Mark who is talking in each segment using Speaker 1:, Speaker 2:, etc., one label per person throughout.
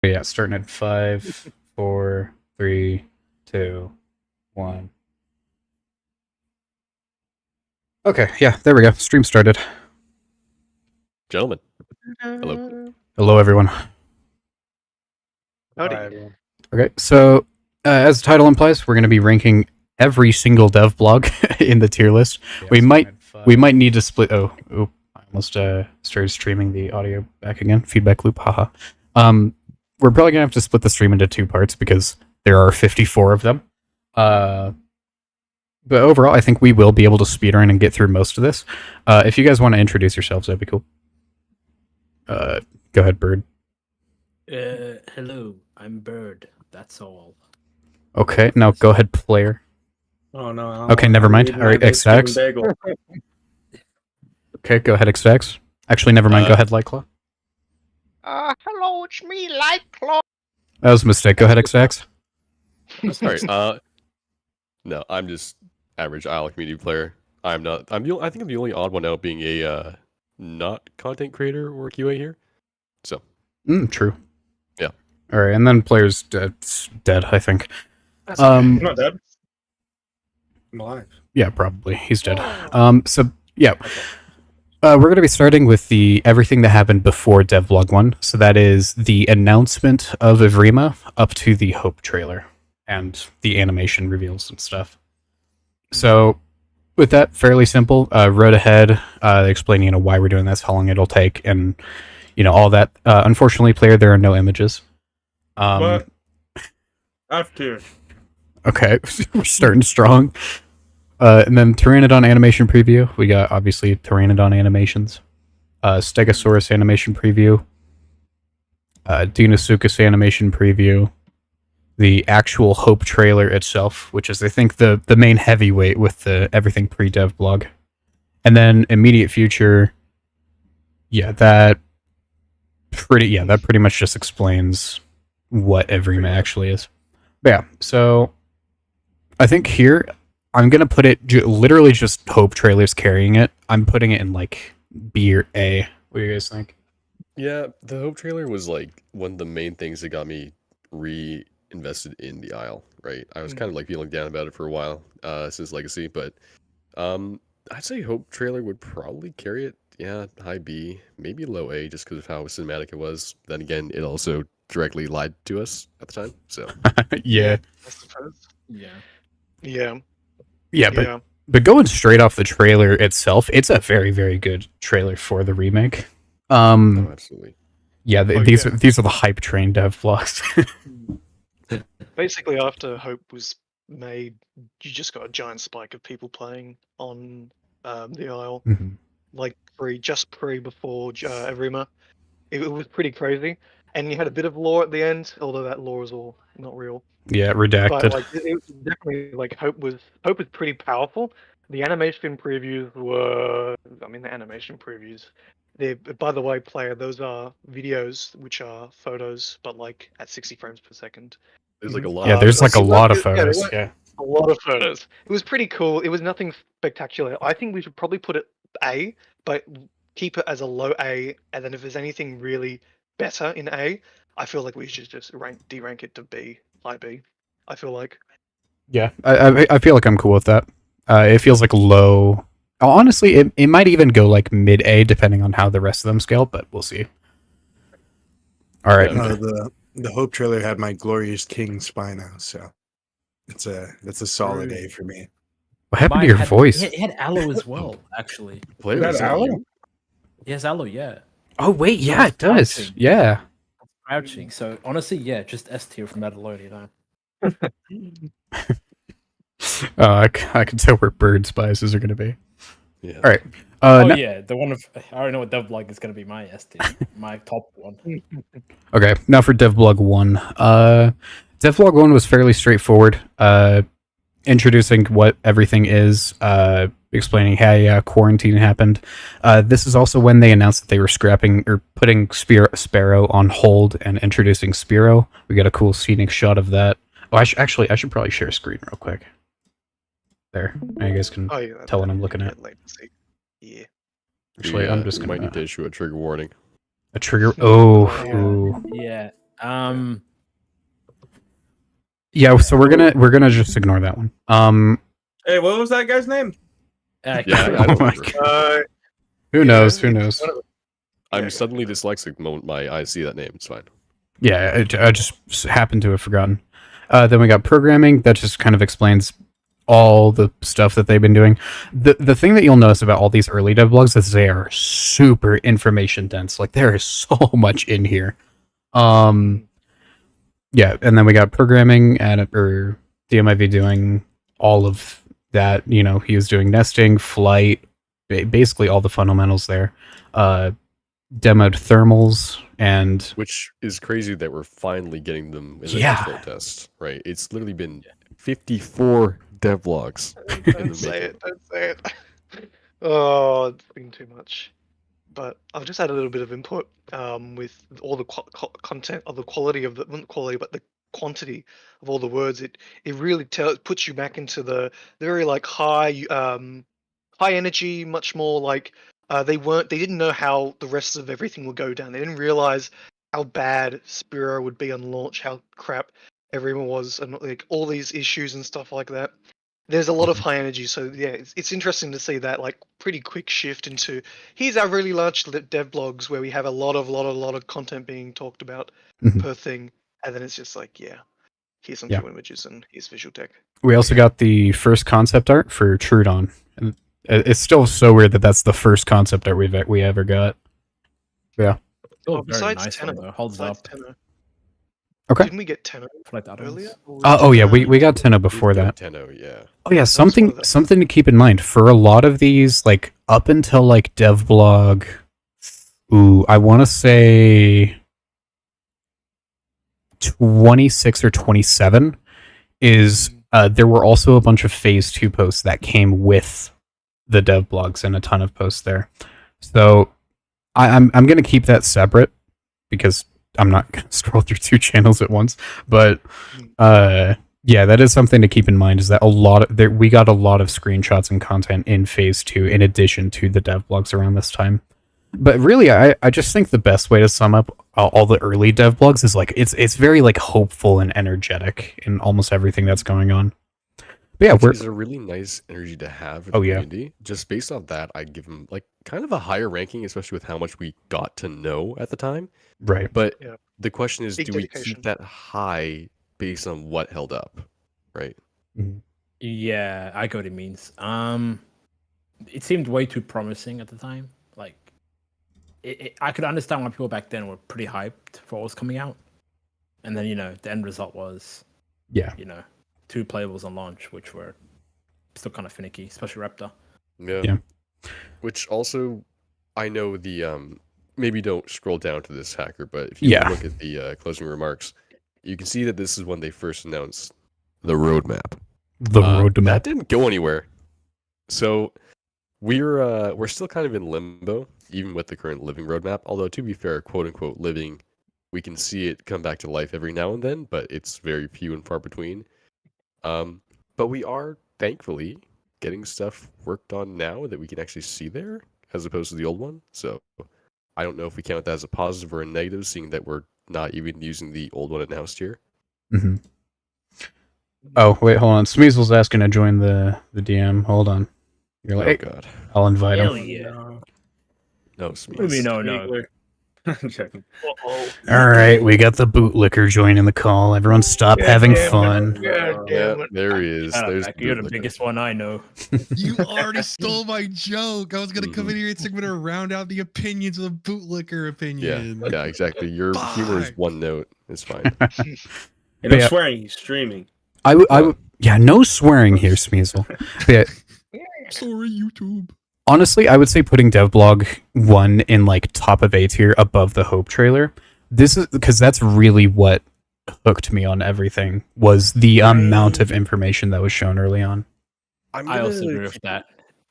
Speaker 1: Yeah, starting at 5, 4, 3, 2, 1. Okay, yeah, there we go. Stream started.
Speaker 2: Gentlemen, hello.
Speaker 1: Hello, everyone.
Speaker 3: Howdy.
Speaker 4: Hi, everyone.
Speaker 1: Okay, so as the title implies, we're going to be ranking every single dev blog in the tier list.
Speaker 4: Yeah,
Speaker 1: we
Speaker 4: starting
Speaker 1: might need to split. Oh, I almost started streaming the audio back again. Feedback loop, haha. We're probably gonna have to split the stream into 2 parts because there are 54 of them. But overall, I think we will be able to speedrun and get through most of this. If you guys want to introduce yourselves, that'd be cool. Go ahead, Bird.
Speaker 5: Hello, I'm Bird. That's all.
Speaker 1: Okay, now go ahead, player.
Speaker 4: Oh no.
Speaker 1: Okay, never mind. All right, X-Vax. Okay, go ahead, X-Vax. Actually, never mind. Go ahead, Lightclaw.
Speaker 3: Hello, it's me, Lightclaw.
Speaker 1: That was a mistake. Go ahead, X-Vax.
Speaker 2: Sorry. No, I'm just average Isle community player. I'm not. I think I'm the only odd one out being a not content creator or QA here. So.
Speaker 1: True.
Speaker 2: Yeah.
Speaker 1: All right, and then player's dead. I think.
Speaker 4: I'm not dead. I'm alive.
Speaker 1: Yeah, probably he's dead. So yeah. We're going to be starting with the everything that happened before Devlog 1. So that is the announcement of Evrima up to the Hope trailer and the animation reveals and stuff. So with that, fairly simple. Road ahead, explaining why we're doing this, how long it'll take, and all that. Unfortunately, player, there are no images.
Speaker 4: What? After.
Speaker 1: Okay, we're starting strong. And then Pteranodon animation preview. We got, obviously, Pteranodon animations. Stegosaurus animation preview. Deinosuchus animation preview. The actual Hope trailer itself, which is, I think, the main heavyweight with the everything pre-dev blog. And then immediate future. That pretty much just explains what Evrima actually is. But yeah, so I think here I'm gonna put it literally just Hope trailers carrying it. I'm putting it in like B or A. What do you guys think?
Speaker 2: Yeah, the Hope trailer was like one of the main things that got me reinvested in the Isle. Right, I was kind of like feeling down about it for a while since Legacy, but I'd say Hope trailer would probably carry it. Yeah, high B, maybe low A, just because of how cinematic it was. Then again, it also directly lied to us at the time. So
Speaker 1: Yeah,
Speaker 3: I suppose.
Speaker 5: Yeah.
Speaker 1: but going straight off the trailer itself, it's a very, very good trailer for the remake.
Speaker 2: Oh, absolutely.
Speaker 1: Yeah, these are the hype train dev vlogs.
Speaker 3: Basically, after Hope was made, you just got a giant spike of people playing on the Isle, like before Evrima. It was pretty crazy, and you had a bit of lore at the end, although that lore is all not real.
Speaker 1: Yeah, redacted.
Speaker 3: But like, it was definitely like Hope was pretty powerful. The animation previews were, the animation previews. By the way, player, those are videos which are photos, but like at 60 frames per second.
Speaker 2: There's like a lot.
Speaker 1: Yeah, there's like a lot of
Speaker 3: Yeah,
Speaker 1: photos. Yeah.
Speaker 3: A lot of photos. It was pretty cool. It was nothing spectacular. I think we should probably put it A, but keep it as a low A, and then if there's anything really better in A, I feel like we should just derank it to B, high B. I feel like.
Speaker 1: Yeah, I feel like I'm cool with that. It feels like low. Honestly, it might even go like mid A depending on how the rest of them scale, but we'll see. All right.
Speaker 4: The Hope trailer had my Glorious King Spino, so that's a solid A for me.
Speaker 1: What happened to your voice?
Speaker 5: It had Aloe as well, actually.
Speaker 2: Player,
Speaker 4: That
Speaker 2: is that
Speaker 4: Aloe?
Speaker 2: you?
Speaker 5: It has Aloe, yeah.
Speaker 1: Oh wait, yeah, it does.
Speaker 5: Crouching.
Speaker 1: Yeah.
Speaker 5: Crouching. So honestly, yeah, just S tier from that alone,
Speaker 1: I can tell where Bird's biases are going to be.
Speaker 2: Yeah.
Speaker 1: All right.
Speaker 5: Yeah, the one of I already know what Devlog is going to be my S tier, my top one.
Speaker 1: Okay, now for Devlog 1. Devlog 1 was fairly straightforward. Introducing what everything is, explaining how quarantine happened. This is also when they announced that they were scrapping or putting Sparrow on hold and introducing Spiro. We got a cool scenic shot of that. Oh, I should probably share a screen real quick. There, now you guys can tell what I'm looking at.
Speaker 3: Yeah.
Speaker 1: Actually, I'm just
Speaker 2: might
Speaker 1: gonna
Speaker 2: need to issue a trigger warning.
Speaker 1: a trigger. Oh, ooh.
Speaker 5: Yeah,
Speaker 1: Yeah, so we're gonna just ignore that one.
Speaker 6: Hey, what was that guy's name?
Speaker 2: Yeah, I don't
Speaker 1: Oh my
Speaker 2: remember.
Speaker 1: who knows? Who knows?
Speaker 2: I'm suddenly dyslexic the moment my eyes see that name. It's fine.
Speaker 1: Yeah, I just happened to have forgotten. Then we got programming. That just kind of explains all the stuff that they've been doing. The thing that you'll notice about all these early devlogs is they are super information dense. Like there is so much in here. Yeah, and then we got programming or DMIV doing all of that. You know, he was doing nesting, flight, basically all the fundamentals there. Demoed thermals and
Speaker 2: Which is crazy that we're finally getting them in the
Speaker 1: Yeah.
Speaker 2: control test, right? It's literally been 54 devlogs in
Speaker 3: Don't
Speaker 2: the
Speaker 3: say
Speaker 2: making.
Speaker 3: it. Don't say it. Oh, it's been too much. But I've just had a little bit of input with all the content of the quality of not quality, but the quantity of all the words. It really puts you back into the very like high high energy, much more like they didn't know how the rest of everything would go down. They didn't realize how bad Spiro would be on launch, how crap everyone was, and like all these issues and stuff like that. There's a lot of high energy, so yeah, it's interesting to see that like pretty quick shift into here's our really large dev blogs where we have a lot of content being talked about
Speaker 1: Mhm.
Speaker 3: per thing, and then it's just like here's some
Speaker 1: Yeah.
Speaker 3: few images and here's visual tech.
Speaker 1: we also got the first concept art for Trudon. And it's still so weird that that's the first concept art we ever got.
Speaker 5: Still
Speaker 3: Oh,
Speaker 5: very
Speaker 3: besides
Speaker 5: nice one
Speaker 3: Tenno,
Speaker 5: though. Holds
Speaker 3: besides
Speaker 5: up.
Speaker 3: Tenno.
Speaker 1: Okay.
Speaker 3: Didn't we get Tenno
Speaker 5: Like that
Speaker 3: earlier?
Speaker 1: Oh yeah, we got Tenno before that.
Speaker 2: Tenno, yeah.
Speaker 1: Oh yeah,
Speaker 3: one of the-
Speaker 1: something to keep in mind for a lot of these, like up until like devblog. Ooh, I want to say 26 or 27 is there were also a bunch of phase 2 posts that came with the dev blogs and a ton of posts there. So I'm going to keep that separate because I'm not going to scroll through 2 channels at once, but yeah, that is something to keep in mind is that we got a lot of screenshots and content in phase 2 in addition to the dev blogs around this time. But really, I just think the best way to sum up all the early dev blogs is like it's very like hopeful and energetic in almost everything that's going on. But yeah,
Speaker 2: Which is a really nice energy to have in the
Speaker 1: Oh, yeah.
Speaker 2: community. Just based off that, I'd give them like kind of a higher ranking, especially with how much we got to know at the time.
Speaker 1: right.
Speaker 2: But
Speaker 3: Yeah.
Speaker 2: the question is,
Speaker 3: Big
Speaker 2: do we
Speaker 3: dedication.
Speaker 2: keep that high based on what held up, right?
Speaker 5: Yeah, I get what it means. It seemed way too promising at the time. Like, I could understand why people back then were pretty hyped for what was coming out, and then the end result was
Speaker 1: Yeah.
Speaker 5: 2 playables on launch, which were still kind of finicky, especially Raptor.
Speaker 1: Yeah.
Speaker 2: Which also, I know the maybe don't scroll down to this hacker, but if you
Speaker 1: Yeah.
Speaker 2: look at the closing remarks, you can see that this is when they first announced the roadmap.
Speaker 1: The road to
Speaker 2: That
Speaker 1: map.
Speaker 2: didn't go anywhere. So we're still kind of in limbo, even with the current living roadmap. Although to be fair, quote unquote living, we can see it come back to life every now and then, but it's very few and far between. But we are thankfully getting stuff worked on now that we can actually see there, as opposed to the old one. So I don't know if we count that as a positive or a negative, seeing that we're not even using the old one announced here.
Speaker 1: Mm-hmm. Oh wait, hold on. Smeezel's asking to join the DM. Hold on. You're like,
Speaker 2: Oh god,
Speaker 1: I'll invite
Speaker 5: Hell
Speaker 1: him.
Speaker 5: yeah.
Speaker 2: no,
Speaker 5: Maybe
Speaker 2: Smeeze.
Speaker 5: no.
Speaker 6: I'm checking.
Speaker 3: Uh-oh.
Speaker 1: All right, we got the bootlicker joining the call. Everyone, stop
Speaker 3: Yeah,
Speaker 1: having
Speaker 3: damn it.
Speaker 1: fun.
Speaker 3: God
Speaker 2: Yeah,
Speaker 3: damn it.
Speaker 2: there he is.
Speaker 5: Shut up,
Speaker 2: There's
Speaker 5: Becky, you're the
Speaker 2: bootlicker.
Speaker 5: biggest one I know.
Speaker 7: You already stole my joke. I was gonna come in here and say we're gonna round out the opinions with a bootlicker
Speaker 2: Yeah,
Speaker 7: opinion.
Speaker 2: yeah, exactly. Your humor is
Speaker 7: Fuck.
Speaker 2: one note. It's fine.
Speaker 6: And I'm
Speaker 1: Yeah.
Speaker 6: swearing he's streaming.
Speaker 1: I would, yeah, no swearing here, Smeezel. But yeah,
Speaker 7: Sorry, YouTube.
Speaker 1: honestly, I would say putting Devblog 1 in like top of A tier above the Hope trailer. This is because that's really what hooked me on everything was the amount of information that was shown early on.
Speaker 5: I also agree with that.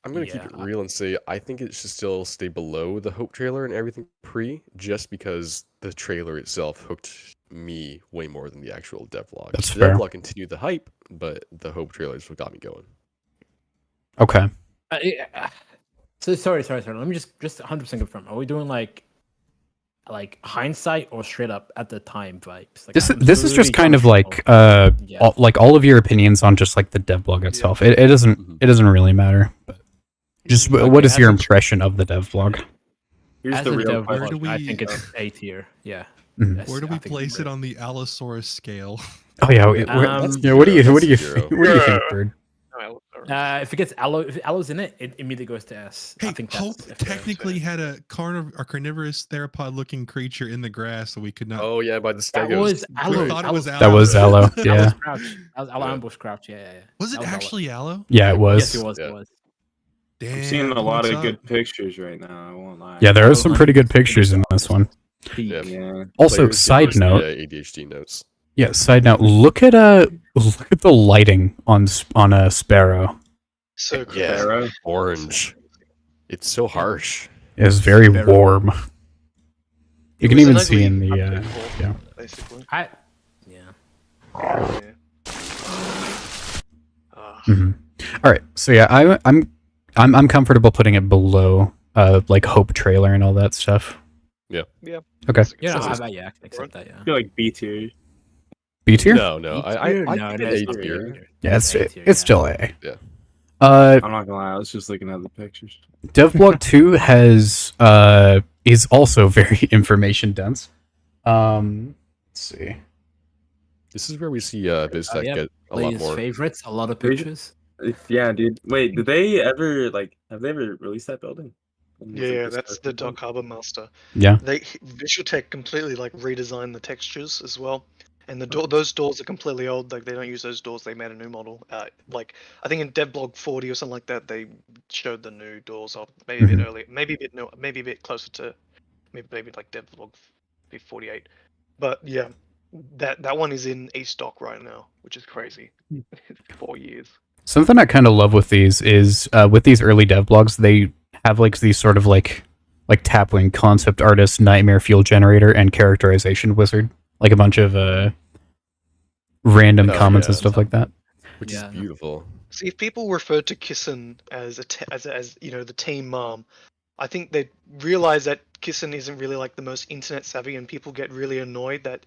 Speaker 2: I'm gonna keep it real and say I think it should still stay below the Hope trailer and everything pre, just because the trailer itself hooked me way more than the actual devlog.
Speaker 1: That's
Speaker 2: The
Speaker 1: fair.
Speaker 2: devlog continued the hype, but the Hope trailer is what got me going.
Speaker 1: Okay.
Speaker 5: So sorry. Let me just 100% confirm. Are we doing like like hindsight or straight up at the time vibes. Like,
Speaker 1: This is just kind of like
Speaker 5: Yeah.
Speaker 1: all of your opinions on just like the devlog itself. It doesn't really matter. But just what
Speaker 5: Okay,
Speaker 1: is
Speaker 5: as
Speaker 1: your
Speaker 5: a-
Speaker 1: impression of the devlog?
Speaker 6: Here's
Speaker 5: as
Speaker 6: the
Speaker 5: a
Speaker 6: real
Speaker 5: dev
Speaker 7: Where
Speaker 6: question.
Speaker 7: do
Speaker 5: I
Speaker 7: we-
Speaker 5: think it's A tier. Yeah.
Speaker 1: Mhm.
Speaker 5: Yes,
Speaker 7: Where do
Speaker 5: I
Speaker 7: we
Speaker 5: think
Speaker 7: place
Speaker 5: it's
Speaker 7: it on the Allosaurus scale?
Speaker 1: Oh yeah, yeah. What do you
Speaker 2: That's
Speaker 1: think?
Speaker 2: zero.
Speaker 1: What do you think, Bird?
Speaker 3: No,
Speaker 5: If it gets aloe, if aloe's in it, it immediately goes to S. I
Speaker 7: Hey,
Speaker 5: think
Speaker 7: Hope
Speaker 5: that's
Speaker 7: technically had a carnivorous theropod-looking creature in the grass, so we could not.
Speaker 2: Oh yeah, by the
Speaker 5: that
Speaker 2: stegos.
Speaker 5: was aloe.
Speaker 7: thought it was
Speaker 5: Aloe's-
Speaker 1: That was
Speaker 7: Aloe.
Speaker 1: aloe.
Speaker 5: That
Speaker 1: Yeah,
Speaker 5: was crouch. That was aloe
Speaker 2: Yeah.
Speaker 5: ambush crouch. Yeah.
Speaker 7: Was it
Speaker 5: That aloe.
Speaker 7: actually aloe?
Speaker 1: yeah, it
Speaker 2: It
Speaker 1: was.
Speaker 5: Yes, it was.
Speaker 2: Yeah.
Speaker 5: It was.
Speaker 7: Damn,
Speaker 6: I'm seeing a lot
Speaker 7: what's
Speaker 6: of
Speaker 7: up?
Speaker 6: good pictures right now. I won't lie.
Speaker 1: Yeah, there are
Speaker 5: Aloe's
Speaker 1: some pretty good
Speaker 5: 100%
Speaker 1: pictures in this one.
Speaker 5: Peak.
Speaker 2: Yeah.
Speaker 6: Yeah.
Speaker 1: Also,
Speaker 2: Players
Speaker 1: side
Speaker 2: can use the,
Speaker 1: note.
Speaker 2: ADHD notes.
Speaker 1: Yeah, side note. Look at the lighting on a sparrow.
Speaker 3: So
Speaker 2: Yeah.
Speaker 6: Sparrow.
Speaker 2: Orange. It's so harsh.
Speaker 1: It's very
Speaker 5: Sparrow.
Speaker 1: warm. You
Speaker 3: It
Speaker 1: can
Speaker 3: was
Speaker 1: even
Speaker 3: an
Speaker 1: see
Speaker 3: ugly
Speaker 1: in the
Speaker 3: update for,
Speaker 1: yeah.
Speaker 3: basically.
Speaker 5: Yeah.
Speaker 3: Yeah.
Speaker 1: Mhm. All right, so yeah, I'm comfortable putting it below like Hope trailer and all that stuff.
Speaker 2: Yeah.
Speaker 3: Yeah.
Speaker 1: Okay.
Speaker 5: Yeah,
Speaker 2: So it's-
Speaker 5: I can accept that. Yeah.
Speaker 6: I feel like B tier.
Speaker 1: B tier.
Speaker 2: No, no. I
Speaker 5: No,
Speaker 2: give
Speaker 5: no,
Speaker 2: it
Speaker 5: it's
Speaker 2: A
Speaker 5: not
Speaker 2: tier.
Speaker 5: A tier.
Speaker 1: Yeah, it's
Speaker 5: A tier,
Speaker 1: it's
Speaker 5: yeah.
Speaker 1: still A.
Speaker 2: Yeah.
Speaker 6: I'm not gonna lie, I was just looking at the pictures.
Speaker 1: Devblog 2 is also very information dense. Let's see.
Speaker 2: This is where we see BizTech
Speaker 5: yeah,
Speaker 2: get a lot
Speaker 5: Players'
Speaker 2: more.
Speaker 5: favorites, a lot of
Speaker 6: Really?
Speaker 5: pictures.
Speaker 6: Yeah, dude. Wait, did they ever have they ever released that building? Was it
Speaker 3: Yeah,
Speaker 6: just
Speaker 3: that's
Speaker 6: a-
Speaker 3: the Dock Harbor Master.
Speaker 1: Yeah.
Speaker 3: They Visual Tech completely like redesigned the textures as well, and those doors are completely old. Like they don't use those doors. They made a new model. Like I think in Devblog 40 or something like that, they showed the new doors off. Maybe a bit earlier, maybe a bit no, maybe a bit closer to maybe like Devblog 48. But yeah, that one is in a stock right now, which is crazy. It's 4 years.
Speaker 1: Something I kind of love with these is with these early devblogs, they have like these sort of like Tapwing concept artist, nightmare fuel generator, and characterization wizard, like a bunch of random
Speaker 2: Oh,
Speaker 1: comments
Speaker 2: yeah.
Speaker 1: and stuff like that.
Speaker 2: Which
Speaker 5: Yeah.
Speaker 2: is beautiful.
Speaker 3: See, if people referred to Kissen as as you know the team mom, I think they realize that Kissen isn't really like the most internet savvy, and people get really annoyed that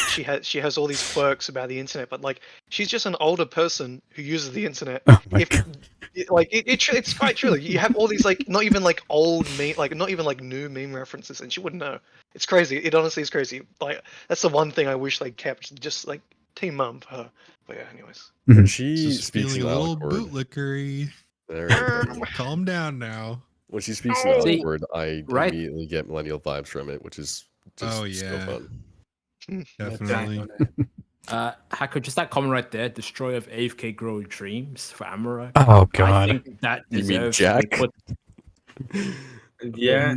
Speaker 3: she has all these quirks about the internet. But like, she's just an older person who uses the internet.
Speaker 1: Oh my
Speaker 3: If
Speaker 1: God.
Speaker 3: it's quite true. Like, you have all these like not even like old meme, like not even like new meme references, and she wouldn't know. It's crazy. It honestly is crazy. Like that's the one thing I wish they kept, just like team mom for her. But yeah, anyways.
Speaker 2: When she
Speaker 7: Just
Speaker 2: speaks
Speaker 7: feeling
Speaker 2: in
Speaker 7: a little
Speaker 2: Alaccord,
Speaker 7: bootlickery.
Speaker 2: there we go.
Speaker 7: Calm down now.
Speaker 2: When she speaks in
Speaker 5: See,
Speaker 2: Alaccord, I
Speaker 5: right-
Speaker 2: immediately get millennial vibes from it, which is just
Speaker 7: Oh,
Speaker 2: so
Speaker 7: yeah.
Speaker 2: fun.
Speaker 7: Definitely.
Speaker 5: Hacker, just that comment right there, destroy of AFK Grow Dreams for Amara.
Speaker 1: Oh
Speaker 5: I
Speaker 1: God.
Speaker 5: think that
Speaker 2: You mean
Speaker 5: deserves to be
Speaker 2: Jack?
Speaker 5: put.
Speaker 6: Yeah.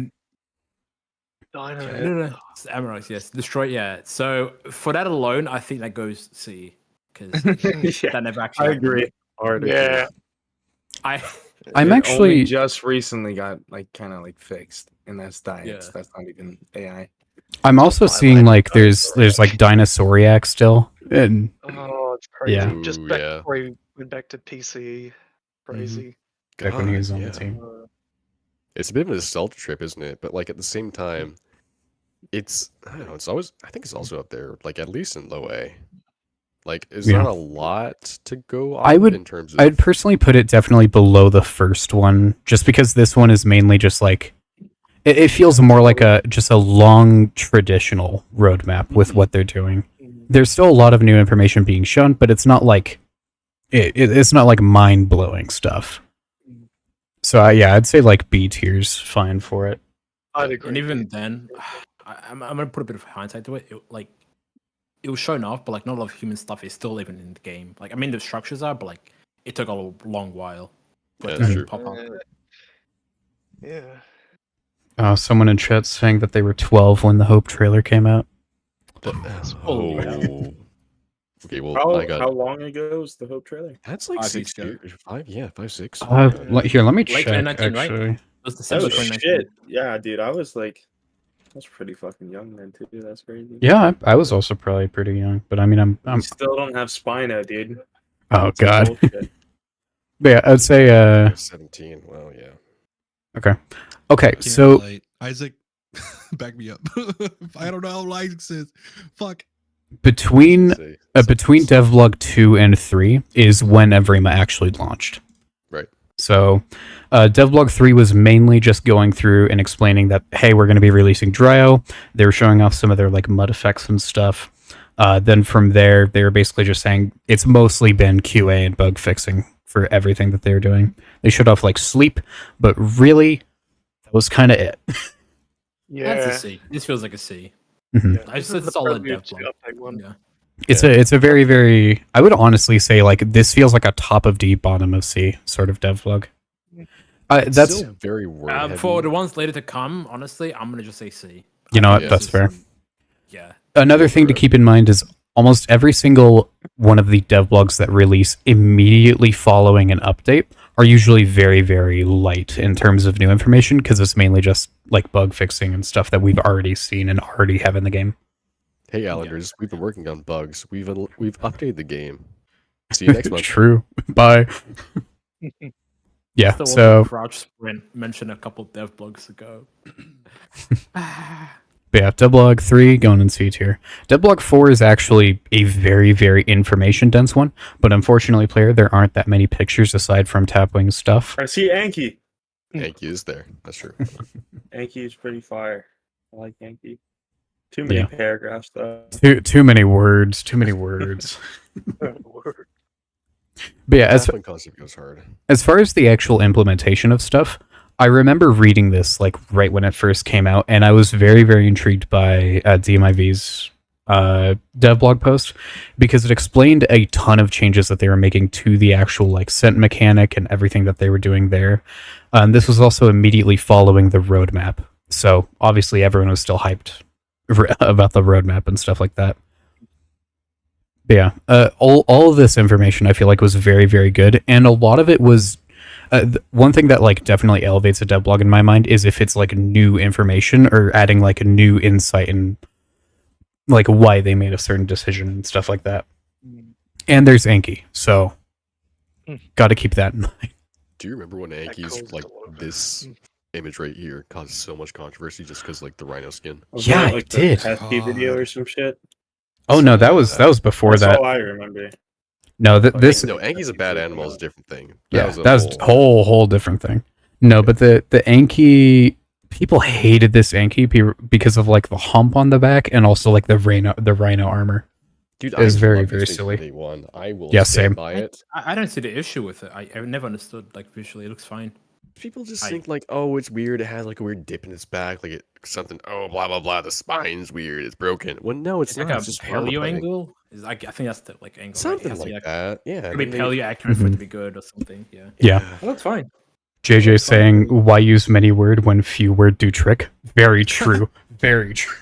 Speaker 5: No, it's Amaranth, yes. Destroy, yeah. So for that alone, I think that goes C. Because
Speaker 6: Yeah,
Speaker 5: that never actually
Speaker 6: I
Speaker 5: happened.
Speaker 6: agree. Hard
Speaker 3: Yeah.
Speaker 5: I
Speaker 1: I'm
Speaker 6: It only
Speaker 1: actually
Speaker 6: just recently got kind of fixed, and that's diets.
Speaker 5: Yeah.
Speaker 6: That's not even AI.
Speaker 1: I'm also seeing like there's like Dinosauriac still. And
Speaker 3: Oh, it's crazy.
Speaker 1: Yeah.
Speaker 3: Just
Speaker 2: Ooh,
Speaker 3: back
Speaker 2: yeah.
Speaker 3: before he went back to PC. Crazy.
Speaker 1: back when he
Speaker 2: God,
Speaker 1: was on
Speaker 2: yeah.
Speaker 1: the team.
Speaker 2: It's a bit of a nostalgia trip, isn't it? But like at the same time, it's I don't know. It's always I think it's also up there, like at least in low A. Like, is
Speaker 1: Yeah.
Speaker 2: not a lot to go off
Speaker 1: I would-
Speaker 2: in terms of.
Speaker 1: I'd personally put it definitely below the first one, just because this one is mainly just like it feels more like just a long traditional roadmap with what they're doing. There's still a lot of new information being shown, but it's not like it's not like mind blowing stuff. So I'd say like B tier's fine for it.
Speaker 3: I'd agree.
Speaker 5: and even then, I'm gonna put a bit of hindsight to it. It was shown off, but like not a lot of human stuff is still even in the game. Like I mean, the structures are, but like it took a long while for
Speaker 2: Yeah,
Speaker 5: it
Speaker 2: that's
Speaker 5: to
Speaker 2: true.
Speaker 5: pop up.
Speaker 3: Yeah.
Speaker 1: Someone in chat saying that they were 12 when the Hope trailer came out.
Speaker 5: Oh,
Speaker 2: Okay, well,
Speaker 6: How,
Speaker 2: I got
Speaker 6: how long ago was the Hope trailer?
Speaker 2: that's like
Speaker 5: 5
Speaker 2: 6
Speaker 5: years ago.
Speaker 2: years. 5, yeah, 5, 6.
Speaker 1: Here, let me
Speaker 5: Late
Speaker 1: check.
Speaker 5: 2019, right?
Speaker 1: Actually,
Speaker 5: It was
Speaker 6: That
Speaker 5: December
Speaker 6: was
Speaker 5: 2019.
Speaker 6: shit. Yeah, dude. I was pretty fucking young then too. That's crazy.
Speaker 1: yeah, I was also probably pretty young, but I mean, I'm
Speaker 6: I still don't have Spino, dude.
Speaker 1: oh
Speaker 6: It's some
Speaker 1: God.
Speaker 6: bullshit.
Speaker 1: But yeah, I'd say
Speaker 2: 17. Well, yeah.
Speaker 1: okay.
Speaker 7: Can't
Speaker 1: So
Speaker 7: relate. Isaac, Back me up. I don't know how Isaac says. Fuck.
Speaker 1: Between
Speaker 2: Say-
Speaker 1: between Devlog 2 and 3 is when Evrima actually launched.
Speaker 2: Right.
Speaker 1: So, Devlog 3 was mainly just going through and explaining that, hey, we're going to be releasing Dryo. They were showing off some of their like mud effects and stuff. Then from there, they were basically just saying it's mostly been QA and bug fixing for everything that they were doing. They showed off like sleep, but really, that was kind of it.
Speaker 5: That's a C. This feels like a C.
Speaker 1: Mhm.
Speaker 3: Yeah,
Speaker 5: I
Speaker 3: this
Speaker 5: said
Speaker 3: is the
Speaker 5: solid
Speaker 3: prelude to
Speaker 5: Devlog.
Speaker 3: update one.
Speaker 5: Yeah.
Speaker 1: It's a very, very, I would honestly say like this feels like a top of D, bottom of C sort of devlog.
Speaker 2: It's
Speaker 1: That's,
Speaker 2: still very word heavy.
Speaker 5: For the ones later to come, honestly, I'm gonna just say C.
Speaker 1: you know
Speaker 5: I
Speaker 1: what,
Speaker 5: think
Speaker 1: that's
Speaker 5: this
Speaker 1: fair.
Speaker 5: is, yeah.
Speaker 1: Another thing to keep in mind is almost every single one of the devlogs that release immediately following an update are usually very, very light in terms of new information because it's mainly just like bug fixing and stuff that we've already seen and already have in the game.
Speaker 2: Hey, Islanders, we've been working on bugs. We've updated the game. See you next month.
Speaker 1: True. Bye. Yeah,
Speaker 5: Still
Speaker 1: so
Speaker 5: Crouch Sprint mentioned a couple dev blogs ago.
Speaker 1: but yeah, Devlog 3 going in C tier. Devlog 4 is actually a very, very information dense one, but unfortunately, player, there aren't that many pictures aside from Tapwing's stuff.
Speaker 6: I see Anki.
Speaker 2: Yankee is there. That's true.
Speaker 6: Anki is pretty fire. I like Anki. Too many
Speaker 1: Yeah.
Speaker 6: paragraphs though.
Speaker 1: Too many words. Too many words. But yeah,
Speaker 2: That one concept goes hard.
Speaker 1: as far as the actual implementation of stuff, I remember reading this like right when it first came out, and I was very, very intrigued by DMIV's devlog post because it explained a ton of changes that they were making to the actual like scent mechanic and everything that they were doing there. This was also immediately following the roadmap, so obviously everyone was still hyped about the roadmap and stuff like that. But yeah, all of this information I feel like was very, very good, and a lot of it was one thing that like definitely elevates a devlog in my mind is if it's like new information or adding like a new insight and like why they made a certain decision and stuff like that. And there's Anki, so got to keep that in mind.
Speaker 2: Do you remember when Yankees
Speaker 3: caused
Speaker 2: like
Speaker 3: a lot of-
Speaker 2: this image right here caused so much controversy just because like the rhino skin?
Speaker 6: Was
Speaker 1: Yeah,
Speaker 6: that,
Speaker 1: I
Speaker 6: like, the
Speaker 1: did.
Speaker 6: pesky video or some shit.
Speaker 1: Oh no, that was before
Speaker 6: That's
Speaker 1: that.
Speaker 6: all I remember.
Speaker 1: No, this
Speaker 2: No, Anki's a bad animal is a different thing.
Speaker 1: yeah,
Speaker 2: a
Speaker 1: that was a whole different thing. No, but the Anki, people hated this Anki because of like the hump on the back and also like the rhino armor.
Speaker 2: Dude,
Speaker 1: It was
Speaker 2: I
Speaker 1: very,
Speaker 2: love
Speaker 1: very
Speaker 2: this thing
Speaker 1: silly.
Speaker 2: from day one. I will
Speaker 1: Yeah,
Speaker 2: stand
Speaker 1: same.
Speaker 2: by it.
Speaker 5: I don't see the issue with it. I never understood like visually. It looks fine.
Speaker 2: People just
Speaker 5: I-
Speaker 2: think like, oh, it's weird. It has like a weird dip in its back, like it something. Oh, blah blah blah. The spine's weird. It's broken. Well, no, it's
Speaker 5: It's
Speaker 2: not.
Speaker 5: like a
Speaker 2: It's just armor
Speaker 5: paleo
Speaker 2: plating.
Speaker 5: angle. Is like I think that's the like angle. right? It
Speaker 2: Something
Speaker 5: has to be,
Speaker 2: like that. Yeah.
Speaker 5: Could
Speaker 2: and
Speaker 5: be
Speaker 2: then they-
Speaker 5: paleo accurate for it
Speaker 1: Mhm.
Speaker 5: to be good or something. Yeah.
Speaker 1: Yeah.
Speaker 5: Well, that's fine.
Speaker 1: JJ saying, why use many word when few word do trick? Very true. Very true.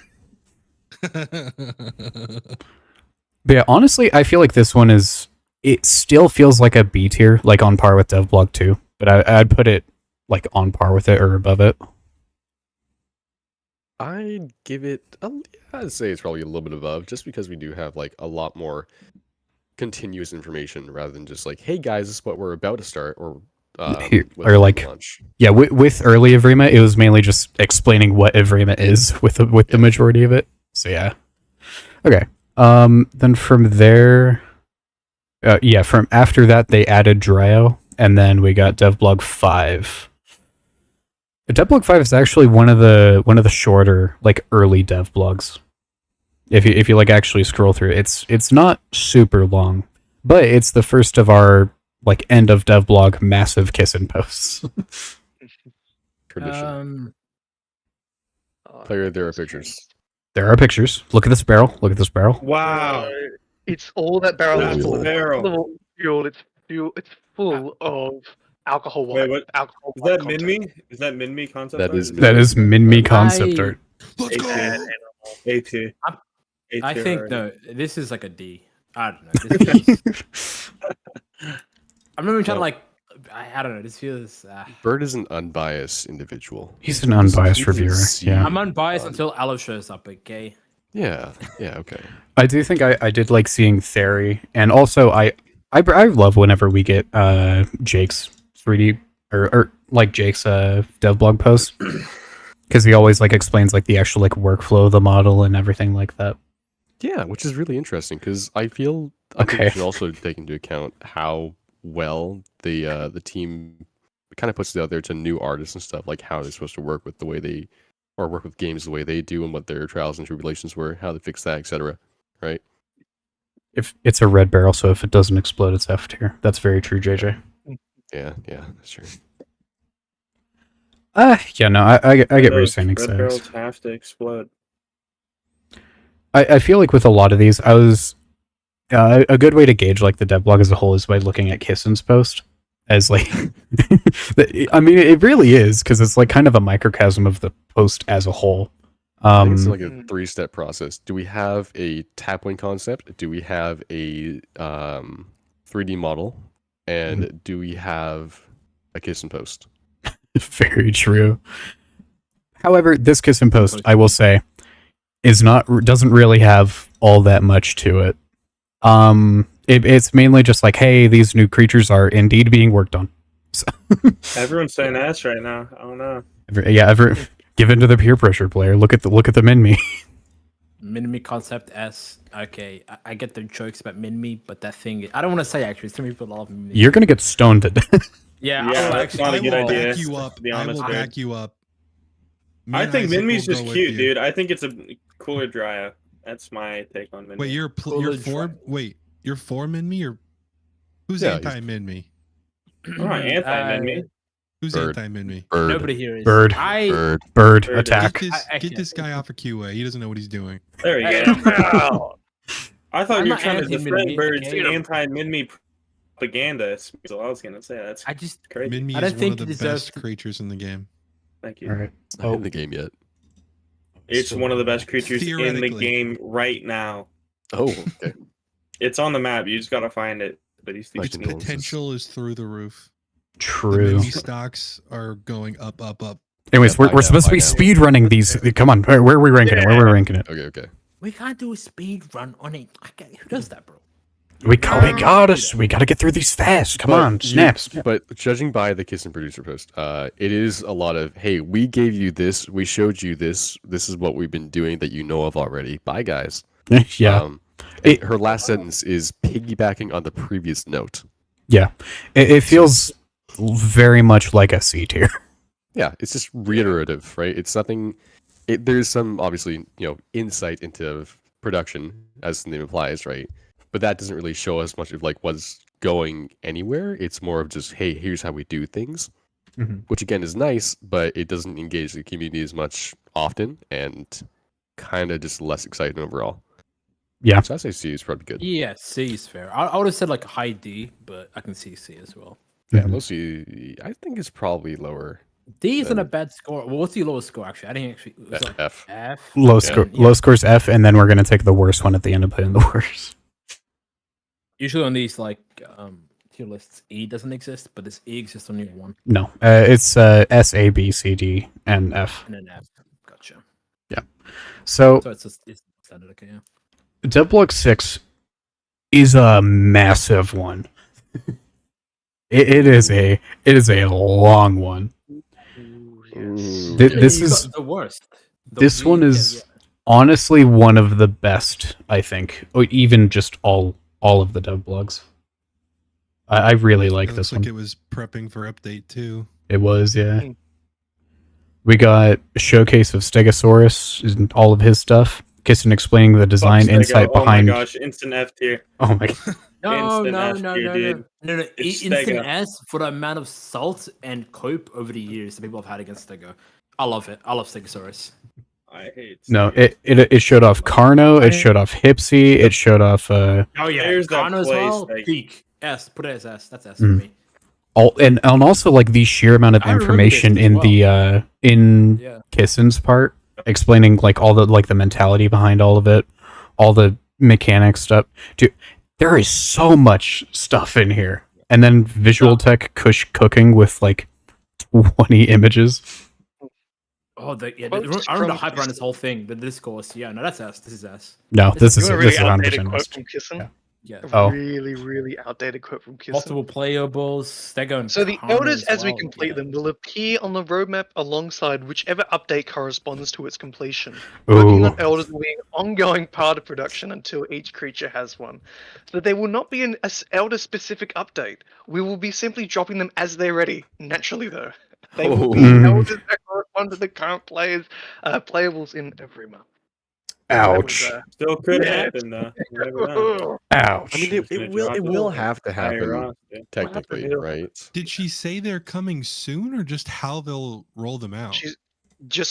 Speaker 1: But yeah, honestly, I feel like this one it still feels like a B tier, like on par with Devblog 2. But I'd put it like on par with it or above it.
Speaker 2: I'd give it. I'd say it's probably a little bit above, just because we do have like a lot more continuous information rather than just like, hey guys, this is what we're about to start, or
Speaker 1: Here-
Speaker 2: with
Speaker 1: or, like,
Speaker 2: launch.
Speaker 1: Yeah, with early Evrima, it was mainly just explaining what Evrima is with the majority of it. So yeah. Okay. Then from there, from after that they added Dryo, and then we got Devblog 5. Devblog 5 is actually one of the shorter like early devblogs. If you like actually scroll through it, it's not super long, but it's the first of our like end of devblog massive kissin' posts.
Speaker 2: Tradition.
Speaker 3: Oh,
Speaker 2: Player, there are
Speaker 3: goodness
Speaker 2: pictures.
Speaker 3: me.
Speaker 1: There are pictures. Look at this barrel. Look at this barrel.
Speaker 6: Wow.
Speaker 3: It's all that barrel
Speaker 2: That's
Speaker 3: is
Speaker 2: a
Speaker 3: full of
Speaker 6: barrel.
Speaker 3: fuel. It's fuel. It's full of alcohol.
Speaker 6: Wait, what?
Speaker 3: Alcohol.
Speaker 6: Is that
Speaker 3: content.
Speaker 6: Min-Me? Is that Min-Me concept?
Speaker 2: That
Speaker 6: art?
Speaker 2: is
Speaker 1: That is Min-Me concept
Speaker 5: I-
Speaker 1: art.
Speaker 7: Let's go.
Speaker 6: A2.
Speaker 5: I think no, this is like a D. I don't know. This feels, I'm not even trying to like. I don't know. This feels.
Speaker 2: Bird is an unbiased individual.
Speaker 1: He's an unbiased
Speaker 2: You can
Speaker 1: reviewer.
Speaker 2: see-
Speaker 1: Yeah,
Speaker 5: I'm unbiased until Aloe shows up. Okay.
Speaker 2: Yeah. Yeah. Okay.
Speaker 1: I do think I did like seeing Theory, and also I love whenever we get Jake's 3D or like Jake's devblog posts. because he always like explains like the actual like workflow of the model and everything like that.
Speaker 2: Yeah, which is really interesting because I think we should also take into account how well the team kind of puts it out there to new artists and stuff, like how they're supposed to work with the way they, or work with games the way they do, and what their trials and tribulations were, how they fix that, etc. Right?
Speaker 1: If it's a red barrel, so if it doesn't explode, it's F tier. That's very true, JJ.
Speaker 2: Yeah, that's true.
Speaker 1: Yeah, no, I get what you're saying.
Speaker 6: Red barrels have to explode.
Speaker 1: I feel like with a lot of these, I was a good way to gauge like the devblog as a whole is by looking at Kissen's post as like, I mean, it really is because it's like kind of a microcosm of the post as a whole.
Speaker 2: I think it's like a 3-step process. Do we have a tap point concept? Do we have a 3D model? And do we have a Kissen post?
Speaker 1: Very true. However, this Kissen post, I will say, doesn't really have all that much to it. It's mainly just like, hey, these new creatures are indeed being worked on. So
Speaker 6: Everyone's saying S right now. I don't know.
Speaker 1: Give in to the peer pressure, player. Look at the min-me.
Speaker 5: Min-me concept S. Okay, I get the jokes about min-me, but that thing, I don't want to say actually. Some people love min-me.
Speaker 1: You're gonna get stoned to death.
Speaker 5: Yeah,
Speaker 6: that's not a good idea.
Speaker 7: Back you up.
Speaker 6: To be
Speaker 7: I
Speaker 6: honest,
Speaker 7: will
Speaker 6: dude.
Speaker 7: back you up.
Speaker 6: I think Min-me's just cute,
Speaker 7: you.
Speaker 6: dude. I think it's a cooler Drya. That's my take on Min-me.
Speaker 7: Wait, you're for Min-me or who's
Speaker 2: Yeah,
Speaker 7: anti-Min-me?
Speaker 6: I'm not anti-Min-me.
Speaker 7: Who's
Speaker 2: Bird.
Speaker 7: anti-Minme?
Speaker 2: Bird.
Speaker 5: Nobody here is.
Speaker 1: Bird.
Speaker 2: Bird.
Speaker 1: Bird
Speaker 6: Bird.
Speaker 1: attack.
Speaker 7: Get this guy off a QA. He doesn't know what he's doing.
Speaker 6: There we go. I thought
Speaker 5: I'm
Speaker 6: you were
Speaker 5: not
Speaker 6: trying to
Speaker 5: anti-Min-me,
Speaker 6: defend Bird's
Speaker 5: okay?
Speaker 6: anti-Min-me propaganda. That's all I was gonna say. That's
Speaker 5: I just
Speaker 6: crazy.
Speaker 7: Minme
Speaker 5: I don't
Speaker 7: is one
Speaker 5: think
Speaker 7: of the
Speaker 5: it deserves
Speaker 7: best creatures in the game.
Speaker 6: Thank you.
Speaker 1: All right.
Speaker 2: It's not in the game yet.
Speaker 6: It's
Speaker 1: So-
Speaker 6: one of the best creatures in the
Speaker 7: Theoretically.
Speaker 6: game right now.
Speaker 2: Oh, okay.
Speaker 6: It's on the map. You just gotta find it. But he's
Speaker 2: Like
Speaker 7: Its
Speaker 2: Condolences.
Speaker 7: potential is through the roof. The
Speaker 1: True.
Speaker 7: Minme stocks are going up.
Speaker 1: Anyways,
Speaker 2: Yeah,
Speaker 1: we're supposed to be speed running these. Come on, where are we ranking it? Where are we ranking it?
Speaker 2: Okay.
Speaker 5: we can't do a speed run on it. Who does that, bro?
Speaker 1: We gotta get through these fast. Come on, snaps.
Speaker 2: But judging by the Kiss and Producer post, it is a lot of, hey, we gave you this, we showed you this, this is what we've been doing that you know of already. Bye, guys.
Speaker 1: Yeah,
Speaker 2: Her last sentence is piggybacking on the previous note.
Speaker 1: yeah. It feels very much like a C tier.
Speaker 2: Yeah, it's just reiterative, right? It's nothing. There's some obviously, insight into production, as the name implies, right? But that doesn't really show us much of like what's going anywhere. It's more of just, hey, here's how we do things, which again is nice, but it doesn't engage the community as much often, and kind of just less exciting overall.
Speaker 1: Yeah.
Speaker 2: So I say C is probably good.
Speaker 5: Yeah, C is fair. I would have said like high D, but I can see C as well.
Speaker 2: Yeah, low C. I think it's probably lower.
Speaker 5: D isn't a bad score. Well, what's the lowest score actually? I didn't actually. Was it
Speaker 2: F.
Speaker 5: F.
Speaker 1: Low score.
Speaker 5: Yeah.
Speaker 1: Low score's F, and then we're gonna take the worst one at the end and put in the worst.
Speaker 5: Usually on these like tier lists, E doesn't exist, but this E exists on only one
Speaker 1: No, it's S, A, B, C, D, and F.
Speaker 5: and an F. Gotcha.
Speaker 1: So
Speaker 5: So it's standard. Okay, yeah.
Speaker 1: Devblog 6 is a massive one. It is a long one. This
Speaker 5: You
Speaker 1: is
Speaker 5: got the worst.
Speaker 1: this one is honestly one of the best, I think, or even just all of the devblogs. I really like
Speaker 7: It
Speaker 1: this
Speaker 7: looks like
Speaker 1: one.
Speaker 7: it was prepping for update too.
Speaker 1: It was, yeah. We got a showcase of Stegosaurus and all of his stuff. Kissen explaining the design
Speaker 6: Fuck,
Speaker 1: insight
Speaker 6: Stego.
Speaker 1: behind.
Speaker 6: Oh my gosh, instant F tier.
Speaker 1: Oh my god.
Speaker 5: No,
Speaker 6: Instant
Speaker 5: no,
Speaker 6: F
Speaker 5: no,
Speaker 6: tier,
Speaker 5: no,
Speaker 6: dude.
Speaker 5: no, no.
Speaker 6: It's
Speaker 5: Instant
Speaker 6: Stego.
Speaker 5: S for the amount of salt and cope over the years that people have had against Stego. I love it. I love Stegosaurus.
Speaker 6: I hate
Speaker 1: No,
Speaker 6: Stego.
Speaker 1: it showed off Carno, it showed off Hipsy, it showed off
Speaker 5: Oh yeah,
Speaker 6: There's that
Speaker 5: Kano as
Speaker 6: place,
Speaker 5: well.
Speaker 6: like-
Speaker 5: Peak S. Put it as S. That's S for
Speaker 1: Mm.
Speaker 5: me.
Speaker 1: all and also like the sheer amount of
Speaker 5: I remember
Speaker 1: information
Speaker 5: this
Speaker 1: in
Speaker 5: as
Speaker 1: the in
Speaker 5: Yeah.
Speaker 1: Kissen's part, explaining like all the like the mentality behind all of it, all the mechanics stuff. Dude, there is so much stuff in here. And then visual tech Kush cooking with like 20 images.
Speaker 5: Oh, I
Speaker 3: Quotes
Speaker 5: remember
Speaker 3: from
Speaker 5: the hype around
Speaker 3: Kissen.
Speaker 5: this whole thing. The discourse. Yeah, no, that's S. This is S.
Speaker 1: No, this
Speaker 3: You
Speaker 1: is
Speaker 3: want a really
Speaker 1: this is
Speaker 3: updated
Speaker 1: 100%
Speaker 3: quote
Speaker 1: missed.
Speaker 3: from Kissen?
Speaker 1: Yeah.
Speaker 5: Yeah.
Speaker 1: Oh.
Speaker 3: Really, really outdated quote from Kirsten.
Speaker 5: Multiple playables. They're going.
Speaker 3: So the
Speaker 5: Karma
Speaker 3: elders, as we
Speaker 5: well.
Speaker 3: complete
Speaker 5: Yeah.
Speaker 3: them, will appear on the roadmap alongside whichever update corresponds to its completion. Working on
Speaker 1: Ooh.
Speaker 3: elders will be an ongoing part of production until each creature has one. So there will not be an elder-specific update. We will be simply dropping them as they're ready. Naturally, though, they will be
Speaker 1: Oh.
Speaker 3: elders that correspond to the current playables in every month.
Speaker 1: Ouch.
Speaker 6: Still could
Speaker 3: Yeah.
Speaker 6: happen though. You never know.
Speaker 1: Ouch.
Speaker 2: I mean,
Speaker 6: Just gonna drop
Speaker 2: it
Speaker 6: the
Speaker 2: will
Speaker 6: whole
Speaker 2: have to
Speaker 6: entire
Speaker 2: happen
Speaker 6: roster.
Speaker 2: technically,
Speaker 3: Yeah.
Speaker 2: right?
Speaker 7: Did she say they're coming soon, or just how they'll roll them out?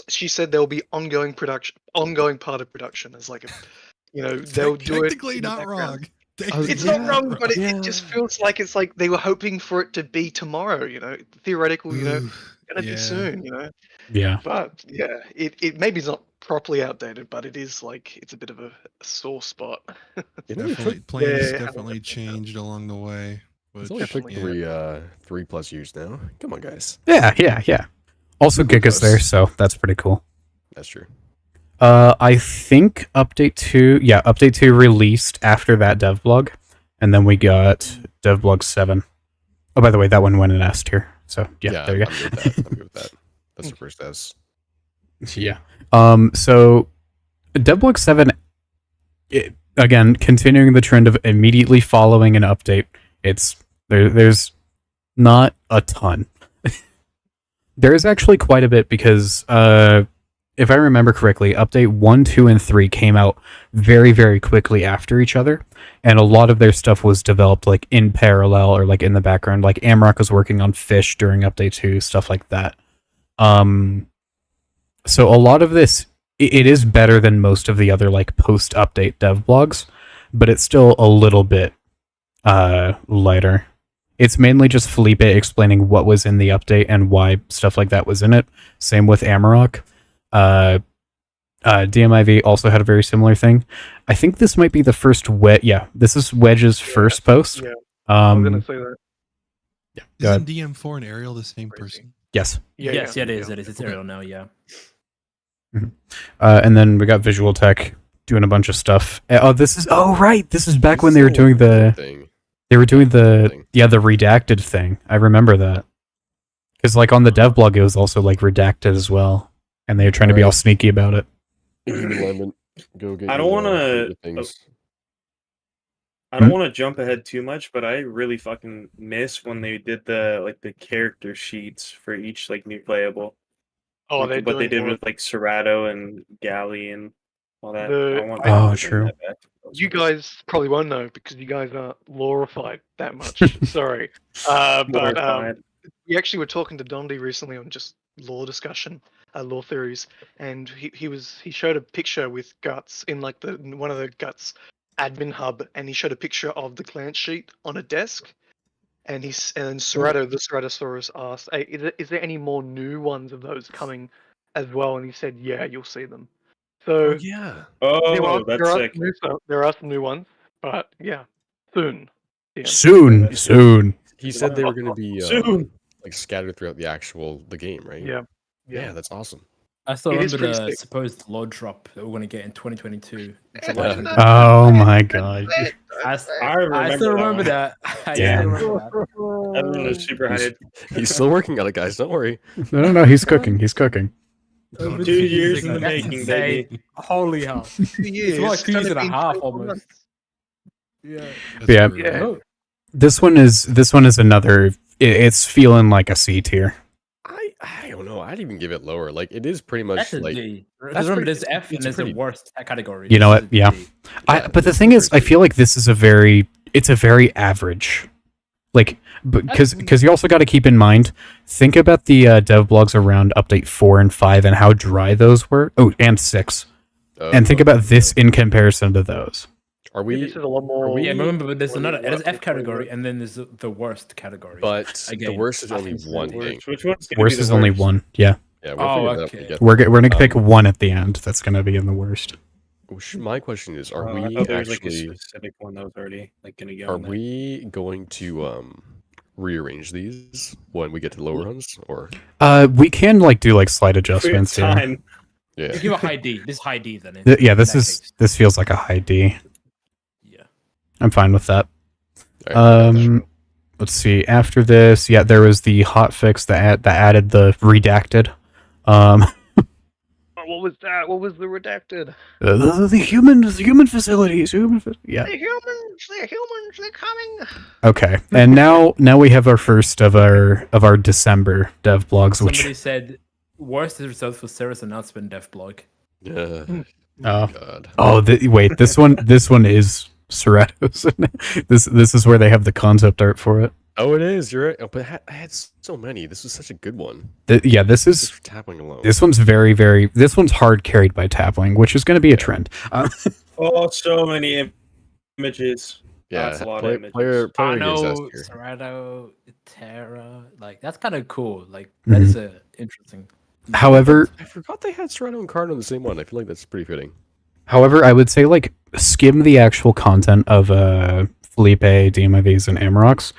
Speaker 3: She said there will be ongoing production, ongoing part of production. As like a, they'll do it.
Speaker 7: Technically
Speaker 3: in the
Speaker 7: not
Speaker 3: background.
Speaker 7: wrong.
Speaker 3: It's
Speaker 7: Technically
Speaker 3: not wrong, but it
Speaker 2: Yeah.
Speaker 3: just feels like it's like they were hoping for it to be tomorrow. Theoretical.
Speaker 7: Ooh,
Speaker 3: Gonna be soon.
Speaker 1: Yeah.
Speaker 3: But yeah, it maybe it's not properly outdated, but it is like it's a bit of a sore spot.
Speaker 2: It only
Speaker 7: Definitely,
Speaker 2: took,
Speaker 7: plans
Speaker 3: Yeah,
Speaker 7: definitely
Speaker 3: 100%.
Speaker 7: changed along the way.
Speaker 2: it's
Speaker 7: Which,
Speaker 2: only took
Speaker 3: Definitely.
Speaker 2: 3+ years now. Come on, guys.
Speaker 1: Yeah. Also,
Speaker 2: We're
Speaker 1: Giga's
Speaker 2: close.
Speaker 1: there, so that's pretty cool.
Speaker 2: That's true.
Speaker 1: I think update 2 released after that devblog, and then we got devblog 7. Oh, by the way, that one went in S tier. So yeah, there you
Speaker 2: I'm good with that. I'm good with that. That's the first S.
Speaker 1: go. Yeah. So devblog 7, again, continuing the trend of immediately following an update. There's not a ton. There is actually quite a bit because if I remember correctly, update 1, 2, and 3 came out very, very quickly after each other, and a lot of their stuff was developed like in parallel or like in the background. Like Amrock was working on Fish during update 2, stuff like that. So a lot of this, it is better than most of the other like post-update dev blogs, but it's still a little bit lighter. It's mainly just Felipe explaining what was in the update and why stuff like that was in it. Same with Amarok. DMIV also had a very similar thing. I think this might be the first this is Wedge's first post.
Speaker 3: Yeah, I was gonna say that.
Speaker 1: Yeah, go ahead.
Speaker 7: Isn't DM4 and Ariel the same person?
Speaker 1: Yes.
Speaker 5: Yes, it is. It is. It's Ariel now. Yeah.
Speaker 1: And then we got Visual Tech doing a bunch of stuff. This is back when they were doing the
Speaker 2: thing.
Speaker 1: They were doing the
Speaker 2: Thing.
Speaker 1: the redacted thing. I remember that. Because like on the dev blog, it was also like redacted as well, and they were trying to be all sneaky about it.
Speaker 2: Lemon, go get
Speaker 6: I don't
Speaker 2: your,
Speaker 6: want
Speaker 2: your
Speaker 6: to.
Speaker 2: things.
Speaker 6: I don't want to jump ahead too much, but I really fucking miss when they did the character sheets for each like new playable.
Speaker 3: Oh,
Speaker 6: Like, what they did with like Serato and Galley and all that.
Speaker 3: The-
Speaker 6: I want
Speaker 1: Oh,
Speaker 6: to bring
Speaker 1: true.
Speaker 6: that back.
Speaker 3: You guys probably won't know because you guys aren't lorified that much. Sorry, but
Speaker 6: Glorified.
Speaker 3: we actually were talking to Dondi recently on just lore discussion, lore theories, and he showed a picture with Guts in like one of the Guts admin hub, and he showed a picture of the clan sheet on a desk, and Serato, the Ceratosaurus asked, "Hey, is there any more new ones of those coming as well?" And he said, "Yeah, you'll see them." So
Speaker 2: Yeah.
Speaker 6: Oh, that's sick.
Speaker 3: there are some new ones, but yeah, soon. Yeah.
Speaker 1: Soon.
Speaker 2: He said they were going to be
Speaker 6: Soon.
Speaker 2: like scattered throughout the game, right?
Speaker 3: Yeah.
Speaker 2: Yeah, that's awesome.
Speaker 5: I still
Speaker 3: It is
Speaker 5: remember the
Speaker 3: pretty sick.
Speaker 5: supposed load drop that we're going to get in 2022.
Speaker 2: Yeah.
Speaker 1: Oh my god.
Speaker 5: I
Speaker 6: remember
Speaker 5: still
Speaker 6: that
Speaker 5: remember
Speaker 6: one.
Speaker 5: that. I
Speaker 1: Damn.
Speaker 5: still remember that.
Speaker 6: Everyone was super hyped.
Speaker 2: He's still working on it, guys. Don't worry.
Speaker 1: No, he's cooking. He's cooking.
Speaker 6: 2 years in the
Speaker 5: That's
Speaker 6: making,
Speaker 5: insane.
Speaker 6: baby.
Speaker 5: Holy hell.
Speaker 3: 2
Speaker 5: It's more like 2 years and a half almost.
Speaker 7: That's
Speaker 1: Yeah.
Speaker 7: brutal.
Speaker 3: Yeah.
Speaker 5: Oh,
Speaker 1: This one is another. It's feeling like a C tier.
Speaker 2: I don't know. I'd even give it lower. Like it is pretty much
Speaker 5: that's a
Speaker 2: like
Speaker 5: D.
Speaker 2: that's
Speaker 5: Because remember,
Speaker 2: pretty-
Speaker 5: there's F
Speaker 2: it's
Speaker 5: and there's
Speaker 2: pretty-
Speaker 5: the worst category.
Speaker 1: You know
Speaker 5: This
Speaker 1: what?
Speaker 5: is a
Speaker 1: Yeah.
Speaker 5: D.
Speaker 1: But the
Speaker 2: it's
Speaker 1: thing is, I
Speaker 2: pretty
Speaker 1: feel like this is it's a very average. Like, because you also got to keep in mind, think about the dev blogs around update 4 and 5 and how dry those were. Oh, and 6. And think about this in comparison to those.
Speaker 2: Are
Speaker 3: This
Speaker 2: we?
Speaker 3: is a lot more.
Speaker 2: we-
Speaker 5: Yeah, remember, but there's
Speaker 3: Well,
Speaker 5: there's F
Speaker 3: what-
Speaker 5: category and then there's the worst category.
Speaker 2: But the
Speaker 5: Again,
Speaker 2: worst is
Speaker 5: I
Speaker 2: only
Speaker 5: think so.
Speaker 2: one thing.
Speaker 6: Which one's gonna
Speaker 1: Worst
Speaker 6: be the
Speaker 1: is only
Speaker 6: worst?
Speaker 1: one. Yeah,
Speaker 2: Yeah, we'll
Speaker 5: Oh,
Speaker 2: figure that out when
Speaker 5: okay.
Speaker 2: we get
Speaker 1: we're gonna pick
Speaker 2: Um,
Speaker 1: one at the end. That's gonna be in the worst.
Speaker 2: My question is: Are
Speaker 6: I
Speaker 2: we
Speaker 6: thought there was like a
Speaker 2: actually?
Speaker 6: specific one that was already like gonna go.
Speaker 2: Are
Speaker 6: in there.
Speaker 2: we going to rearrange these when we get to lower runs, or
Speaker 1: We can like do like slight
Speaker 6: We have
Speaker 1: adjustments here.
Speaker 6: time.
Speaker 2: yeah?
Speaker 5: Give a high D. This is high D then.
Speaker 1: Yeah,
Speaker 5: in that case.
Speaker 1: this feels like a high D.
Speaker 5: Yeah.
Speaker 1: I'm fine with that.
Speaker 2: All right,
Speaker 1: Let's see. After this, yeah, there was the hotfix that added the redacted.
Speaker 3: What was that? What was the redacted?
Speaker 1: The human facilities. Yeah.
Speaker 3: The humans, they're coming.
Speaker 1: Okay, and now we have our first of our December dev blogs,
Speaker 5: Somebody
Speaker 1: which
Speaker 5: said worst results for Sarah's announcement dev blog.
Speaker 2: Yeah.
Speaker 1: Oh.
Speaker 2: God.
Speaker 1: Wait, this one is Serrato's. this is where they have the concept art for it.
Speaker 2: Oh, it is. You're right. Oh, but I had so many. This was such a good one.
Speaker 1: Yeah, this
Speaker 2: Just
Speaker 1: is
Speaker 2: for tapping alone.
Speaker 1: this one's this one's hard carried by Tapling, which is going to be a trend.
Speaker 6: Oh, so many images.
Speaker 2: Yeah,
Speaker 6: That's a lot of
Speaker 2: player,
Speaker 6: images.
Speaker 2: player, player against S
Speaker 5: Pano,
Speaker 2: tier.
Speaker 5: Serrato, Terra, like that's kind of cool. Like
Speaker 1: Mm-hmm.
Speaker 5: that is a interesting.
Speaker 1: However,
Speaker 2: I forgot they had Serrano and Cardinal in the same one. I feel like that's pretty fitting.
Speaker 1: I would say like skim the actual content of Felipe, DMIVs, and Amaroks.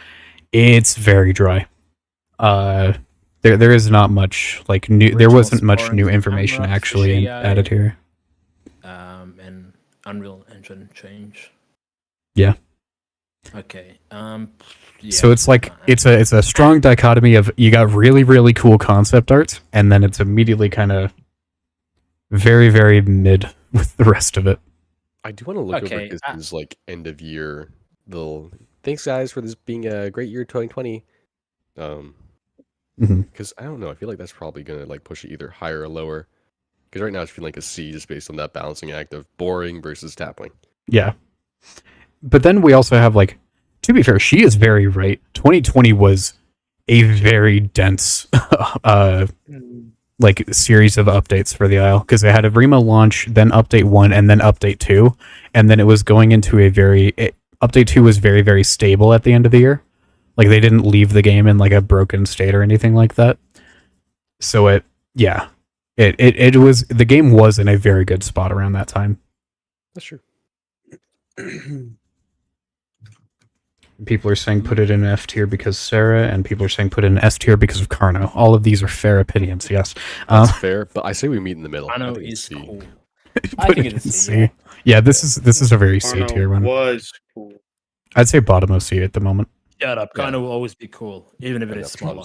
Speaker 1: It's very dry. There is not much like new. There
Speaker 5: Original
Speaker 1: wasn't much
Speaker 5: sparring
Speaker 1: new
Speaker 5: with
Speaker 1: information
Speaker 5: Amaroks,
Speaker 1: actually
Speaker 5: AI.
Speaker 1: added here.
Speaker 5: And Unreal Engine change.
Speaker 1: Yeah.
Speaker 5: Okay. Yeah.
Speaker 1: So it's like it's a strong dichotomy of you got really really cool concept art, and then it's immediately kind of very very mid with the rest of it.
Speaker 2: I do want to look
Speaker 5: Okay,
Speaker 2: over his like end of year little. Thanks guys for this being a great year 2020.
Speaker 1: Mhm.
Speaker 2: Because I don't know. I feel like that's probably gonna like push it either higher or lower. Because right now it's feeling like a C just based on that balancing act of boring versus tapping.
Speaker 1: Yeah. But then we also have like, to be fair, she is very right. 2020 was a very dense like series of updates for the Isle because they had a Rima launch, then update 1, and then update 2, and then it was going into update 2 was very very stable at the end of the year. Like they didn't leave the game in like a broken state or anything like that. So it was the game was in a very good spot around that time.
Speaker 2: That's true.
Speaker 1: People are saying put it in F tier because Sarah, and people are saying put it in S tier because of Carno. All of these are fair opinions, yes.
Speaker 2: That's fair, but I say we meet in the middle. I
Speaker 5: Pano
Speaker 2: think it's
Speaker 5: is
Speaker 2: C.
Speaker 5: cool.
Speaker 1: Put
Speaker 5: I think
Speaker 1: it
Speaker 5: it's
Speaker 1: in
Speaker 5: a C.
Speaker 1: C. Yeah, this is a very C
Speaker 6: Arno
Speaker 1: tier one.
Speaker 6: was cool.
Speaker 1: I'd say bottom of C at the moment.
Speaker 5: Shut up.
Speaker 2: Yeah.
Speaker 5: Kind will always be cool, even if it
Speaker 2: Yeah,
Speaker 5: is
Speaker 2: bottom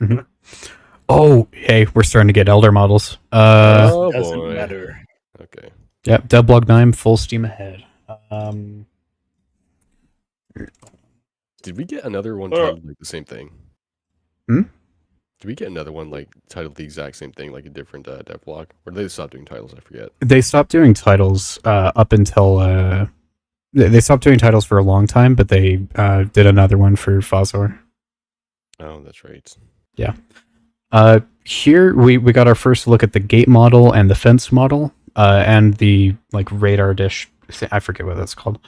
Speaker 5: smaller.
Speaker 2: C.
Speaker 1: Oh, hey, we're starting to get elder models.
Speaker 2: Oh
Speaker 6: Doesn't
Speaker 2: boy.
Speaker 6: matter.
Speaker 2: Okay.
Speaker 1: Yep, Devblog 9, full steam ahead.
Speaker 2: Did we get another one
Speaker 6: Oh.
Speaker 2: titled like the same thing?
Speaker 1: Hmm?
Speaker 2: Did we get another one like titled the exact same thing, like a different dev block? Or did they stop doing titles? I forget.
Speaker 1: They stopped doing titles up until they stopped doing titles for a long time, but they did another one for Fazor.
Speaker 2: Oh, that's right.
Speaker 1: Here we got our first look at the gate model and the fence model, and the like radar dish. I forget what that's called.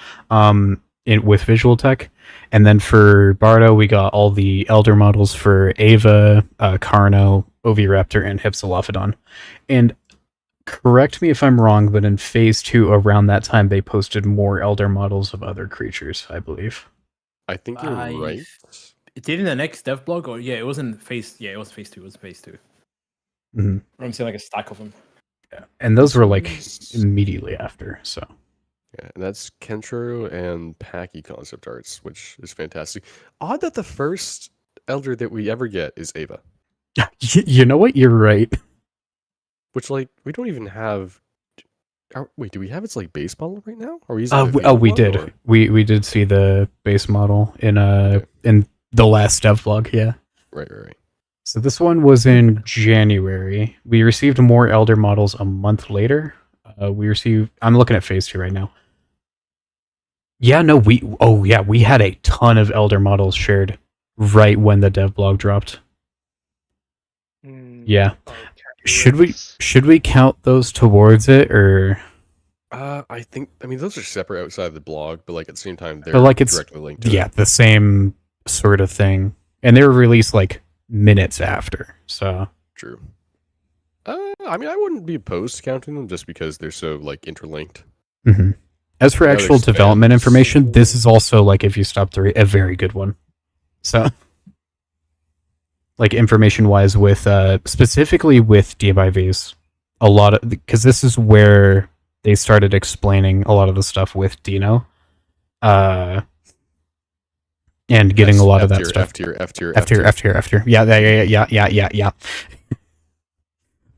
Speaker 1: With visual tech, and then for Bardo we got all the elder models for Ava, Carno, Oviraptor, and Hypsilophodon. And correct me if I'm wrong, but in phase 2 around that time they posted more elder models of other creatures, I believe.
Speaker 2: I think you're right.
Speaker 5: It did in the next dev blog, or yeah, it wasn't phase. Yeah, it was phase 2. It was phase 2.
Speaker 1: Mm-hmm.
Speaker 5: I'm seeing like a stack of them.
Speaker 1: Yeah. And those were like immediately after, so.
Speaker 2: Yeah, and that's Kentro and Packy concept arts, which is fantastic. Odd that the first elder that we ever get is Ava.
Speaker 1: You know what? You're right.
Speaker 2: Which, like, we don't even have. Wait, do we have its like base model right now? Or we
Speaker 1: We did.
Speaker 2: Or?
Speaker 1: We did see the base model in
Speaker 2: Okay.
Speaker 1: in the last dev blog, yeah.
Speaker 2: Right.
Speaker 1: So this one was in January. We received more elder models a month later. I'm looking at phase 2 right now. Yeah, no, we had a ton of elder models shared right when the dev blog dropped. Yeah.
Speaker 3: Okay,
Speaker 1: Should we count those towards it, or
Speaker 2: I mean those are separate outside of the blog, but like at the same time they're
Speaker 1: But, like, it's-
Speaker 2: directly linked to
Speaker 1: yeah,
Speaker 2: it.
Speaker 1: the same sort of thing. And they were released like minutes after. So
Speaker 2: True. I mean I wouldn't be opposed to counting them just because they're so like interlinked.
Speaker 1: mhm. As for
Speaker 2: That
Speaker 1: actual
Speaker 2: expands.
Speaker 1: development information, this is also like if you stop to a very good one. So like information wise with specifically with DMIVs, a lot of because this is where they started explaining a lot of the stuff with Dino. and getting a lot of that stuff.
Speaker 2: F tier.
Speaker 1: F tier. Yeah.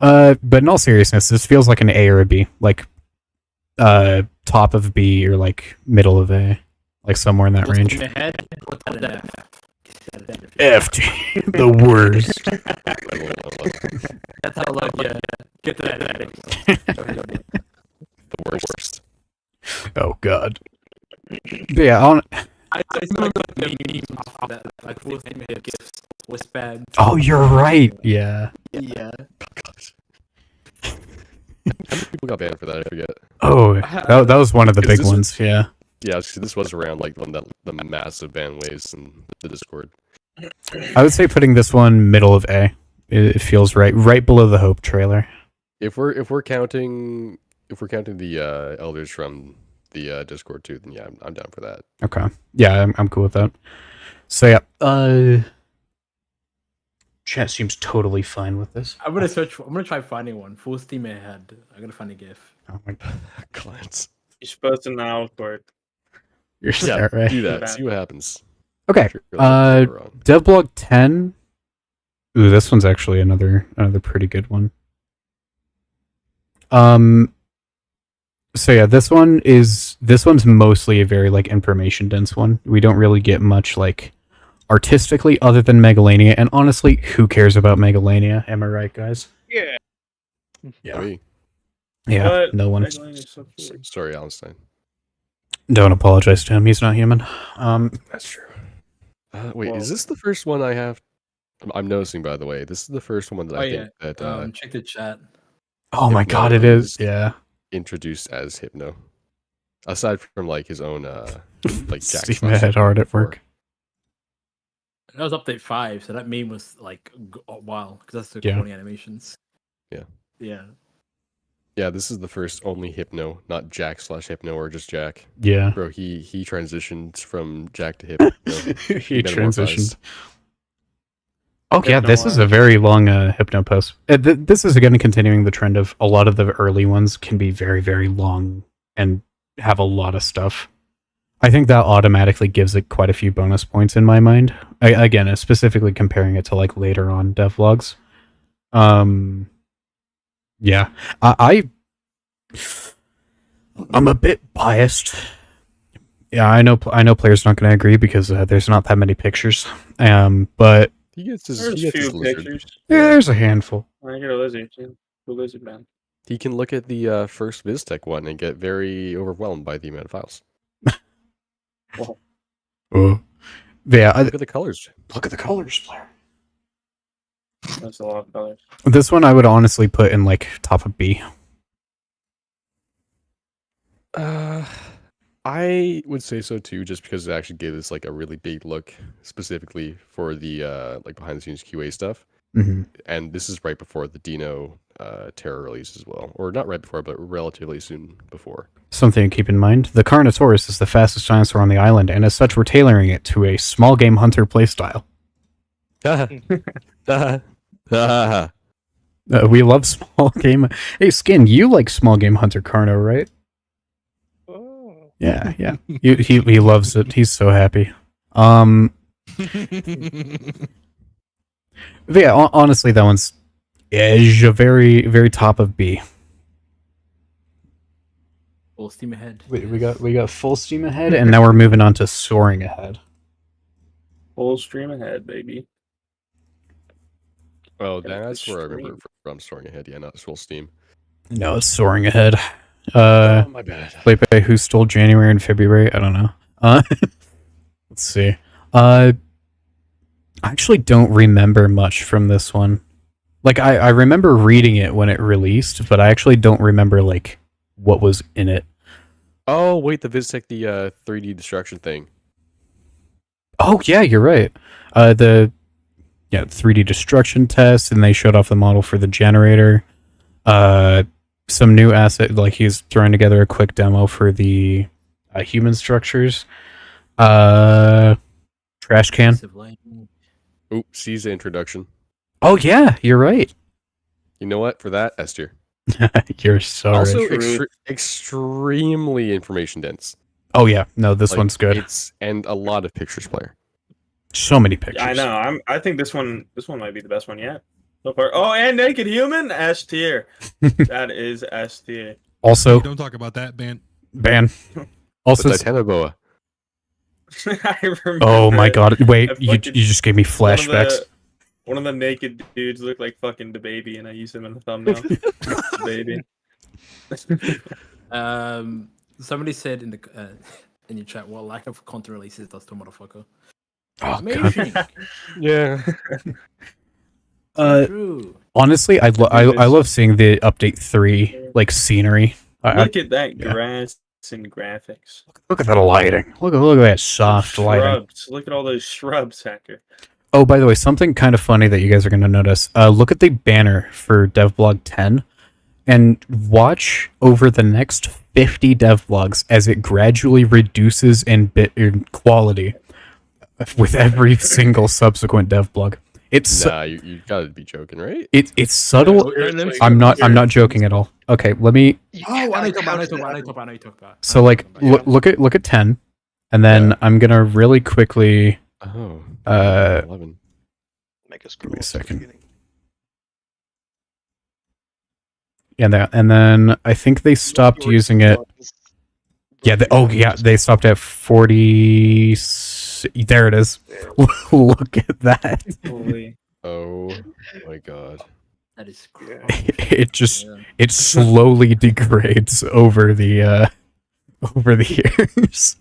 Speaker 1: But in all seriousness, this feels like an A or a B, like top of B or like middle of A, like somewhere in that range. F tier, the worst.
Speaker 5: That's how like get to that.
Speaker 2: The worst.
Speaker 1: Oh god. But yeah,
Speaker 5: I remember the memes off that like full steam ahead gifts was bad.
Speaker 1: oh, you're right. Yeah.
Speaker 5: Yeah.
Speaker 2: How many people got banned for that? I forget.
Speaker 1: Oh, that was one of the big ones. Yeah.
Speaker 2: Yeah, this was around like on the massive ban waves in the Discord.
Speaker 1: I would say putting this one middle of A. It feels right below the Hope trailer.
Speaker 2: If we're counting the elders from the Discord too, then yeah, I'm down for that.
Speaker 1: Okay. Yeah, I'm cool with that. So yeah, chat seems totally fine with this.
Speaker 5: I'm gonna try finding one. Full steam ahead. I'm gonna find a GIF.
Speaker 1: Oh my god.
Speaker 2: Clients.
Speaker 6: You're supposed to now for it.
Speaker 1: You're
Speaker 2: Yeah,
Speaker 1: right.
Speaker 2: do that. See what happens.
Speaker 1: Okay. Devblog 10. Ooh, this one's actually another pretty good one. So yeah, this one's mostly a very like information dense one. We don't really get much like artistically other than Megalania, and honestly, who cares about Megalania? Am I right, guys?
Speaker 3: Yeah.
Speaker 2: Yeah.
Speaker 1: Yeah,
Speaker 6: But
Speaker 1: no one.
Speaker 6: Megalania's so cool.
Speaker 2: Sorry, Allenstein.
Speaker 1: Don't apologize to him. He's not human.
Speaker 2: That's true. Wait, is this the first one I have? I'm noticing, by the way, this is the first one that I think that
Speaker 5: check the chat.
Speaker 1: Oh my
Speaker 2: Hypno
Speaker 1: god, it is. Yeah.
Speaker 2: introduced as Hypno. Aside from like his own like Jack
Speaker 1: Steam had hard at work.
Speaker 5: That was update 5, so that meme was like wow, because that's the
Speaker 1: Yeah.
Speaker 5: corny animations.
Speaker 2: Yeah.
Speaker 5: Yeah.
Speaker 2: Yeah, this is the first only Hypno, not Jack/Hypno or just Jack.
Speaker 1: Yeah.
Speaker 2: Bro, he transitioned from Jack to Hypno.
Speaker 1: He transitioned.
Speaker 2: metamorphosed.
Speaker 1: Oh yeah, this is a very long Hypno post. This is again continuing the trend of a lot of the early ones can be very, very long and have a lot of stuff. I think that automatically gives it quite a few bonus points in my mind. Again, specifically comparing it to like later on devlogs. Yeah, I'm a bit biased. Yeah, I know players not going to agree because there's not that many pictures. But
Speaker 2: He gets his,
Speaker 6: There's
Speaker 2: he
Speaker 6: a
Speaker 2: gets his
Speaker 6: few
Speaker 2: lizard.
Speaker 6: pictures.
Speaker 1: yeah, there's a handful.
Speaker 6: I get a lizard too. The lizard man.
Speaker 2: He can look at the first VizTech one and get very overwhelmed by the amount of files.
Speaker 1: Oh. Yeah,
Speaker 2: Look at the colors.
Speaker 1: look at the colors, player.
Speaker 6: That's a lot of colors.
Speaker 1: This one I would honestly put in like top of B.
Speaker 2: I would say so too, just because it actually gave us like a really big look, specifically for the like behind the scenes QA stuff.
Speaker 1: Mm-hmm.
Speaker 2: And this is right before the Dino Terror release as well, or not right before, but relatively soon before.
Speaker 1: Something to keep in mind: the Carnotaurus is the fastest dinosaur on the island, and as such, we're tailoring it to a small game hunter playstyle. We love small game. Hey, Skin, you like small game hunter Carno, right?
Speaker 3: Oh.
Speaker 1: Yeah. He loves it. He's so happy. But yeah, honestly, that one's edge a very, very top of B.
Speaker 5: Full steam ahead.
Speaker 1: We got full steam ahead, and now we're moving on to soaring ahead.
Speaker 6: Full stream ahead, baby.
Speaker 2: Oh,
Speaker 6: Yeah,
Speaker 2: that's where I
Speaker 6: stream.
Speaker 2: remember from Soaring Ahead. Yeah, not full Steam.
Speaker 1: No, it's soaring ahead.
Speaker 2: Oh, my bad.
Speaker 1: Felipe, who stole January and February? I don't know. Let's see. I actually don't remember much from this one. Like, I remember reading it when it released, but I actually don't remember, like, what was in it.
Speaker 2: Oh, wait, the VizTech, the 3D destruction thing.
Speaker 1: Oh, yeah, you're right. The 3D destruction test, and they showed off the model for the generator. Some new asset, like he's throwing together a quick demo for the human structures. Trash can.
Speaker 2: Oop, sees the introduction.
Speaker 1: Oh yeah, you're right.
Speaker 2: You know what? For that, S tier.
Speaker 1: You're so
Speaker 2: Also,
Speaker 1: right.
Speaker 2: extremely information dense.
Speaker 1: Oh yeah, no, this
Speaker 2: Like,
Speaker 1: one's good.
Speaker 2: And a lot of pictures player.
Speaker 1: So many pictures.
Speaker 6: I know. I think this one might be the best one yet. So far. Oh, and Naked Human, S tier. That is S tier.
Speaker 1: Also,
Speaker 7: Hey, don't talk about that, ban.
Speaker 1: ban. Also,
Speaker 2: The Titanoboa.
Speaker 6: I remember.
Speaker 1: oh my god! Wait,
Speaker 6: I
Speaker 1: you
Speaker 6: fucking-
Speaker 1: just gave me flashbacks.
Speaker 6: One of the naked dudes looked like fucking the baby, and I used him in the thumbnail. The baby.
Speaker 5: Somebody said in your chat, "Well, lack of content releases does to motherfucker."
Speaker 1: Oh, God.
Speaker 5: Amazing.
Speaker 2: Yeah.
Speaker 5: True.
Speaker 1: Honestly, I love seeing the update 3 like scenery.
Speaker 6: Look at that
Speaker 1: yeah.
Speaker 6: grass and graphics.
Speaker 1: Look at that lighting. Look at that soft lighting.
Speaker 6: Shrubs. Look at all those shrubs, Hacker.
Speaker 1: Oh, by the way, something kind of funny that you guys are going to notice. Look at the banner for Devblog 10 and watch over the next 50 devlogs as it gradually reduces in quality with every single subsequent devblog. It's
Speaker 2: Nah, you gotta be joking, right?
Speaker 1: it's subtle.
Speaker 3: Seriously.
Speaker 1: I'm not joking at all. Okay, let me.
Speaker 5: Oh, I know you talk about.
Speaker 1: So like, look at 10, and then
Speaker 2: Yeah.
Speaker 1: I'm gonna really quickly.
Speaker 2: Oh. 11.
Speaker 3: Make us
Speaker 1: Give me a
Speaker 3: scroll to the
Speaker 1: second.
Speaker 3: beginning.
Speaker 1: And then I think they stopped using it. Yeah. They stopped at 40. There it is. Look at that.
Speaker 6: Holy.
Speaker 2: Oh my god.
Speaker 5: That is
Speaker 3: Yeah.
Speaker 1: It just it slowly degrades over the years.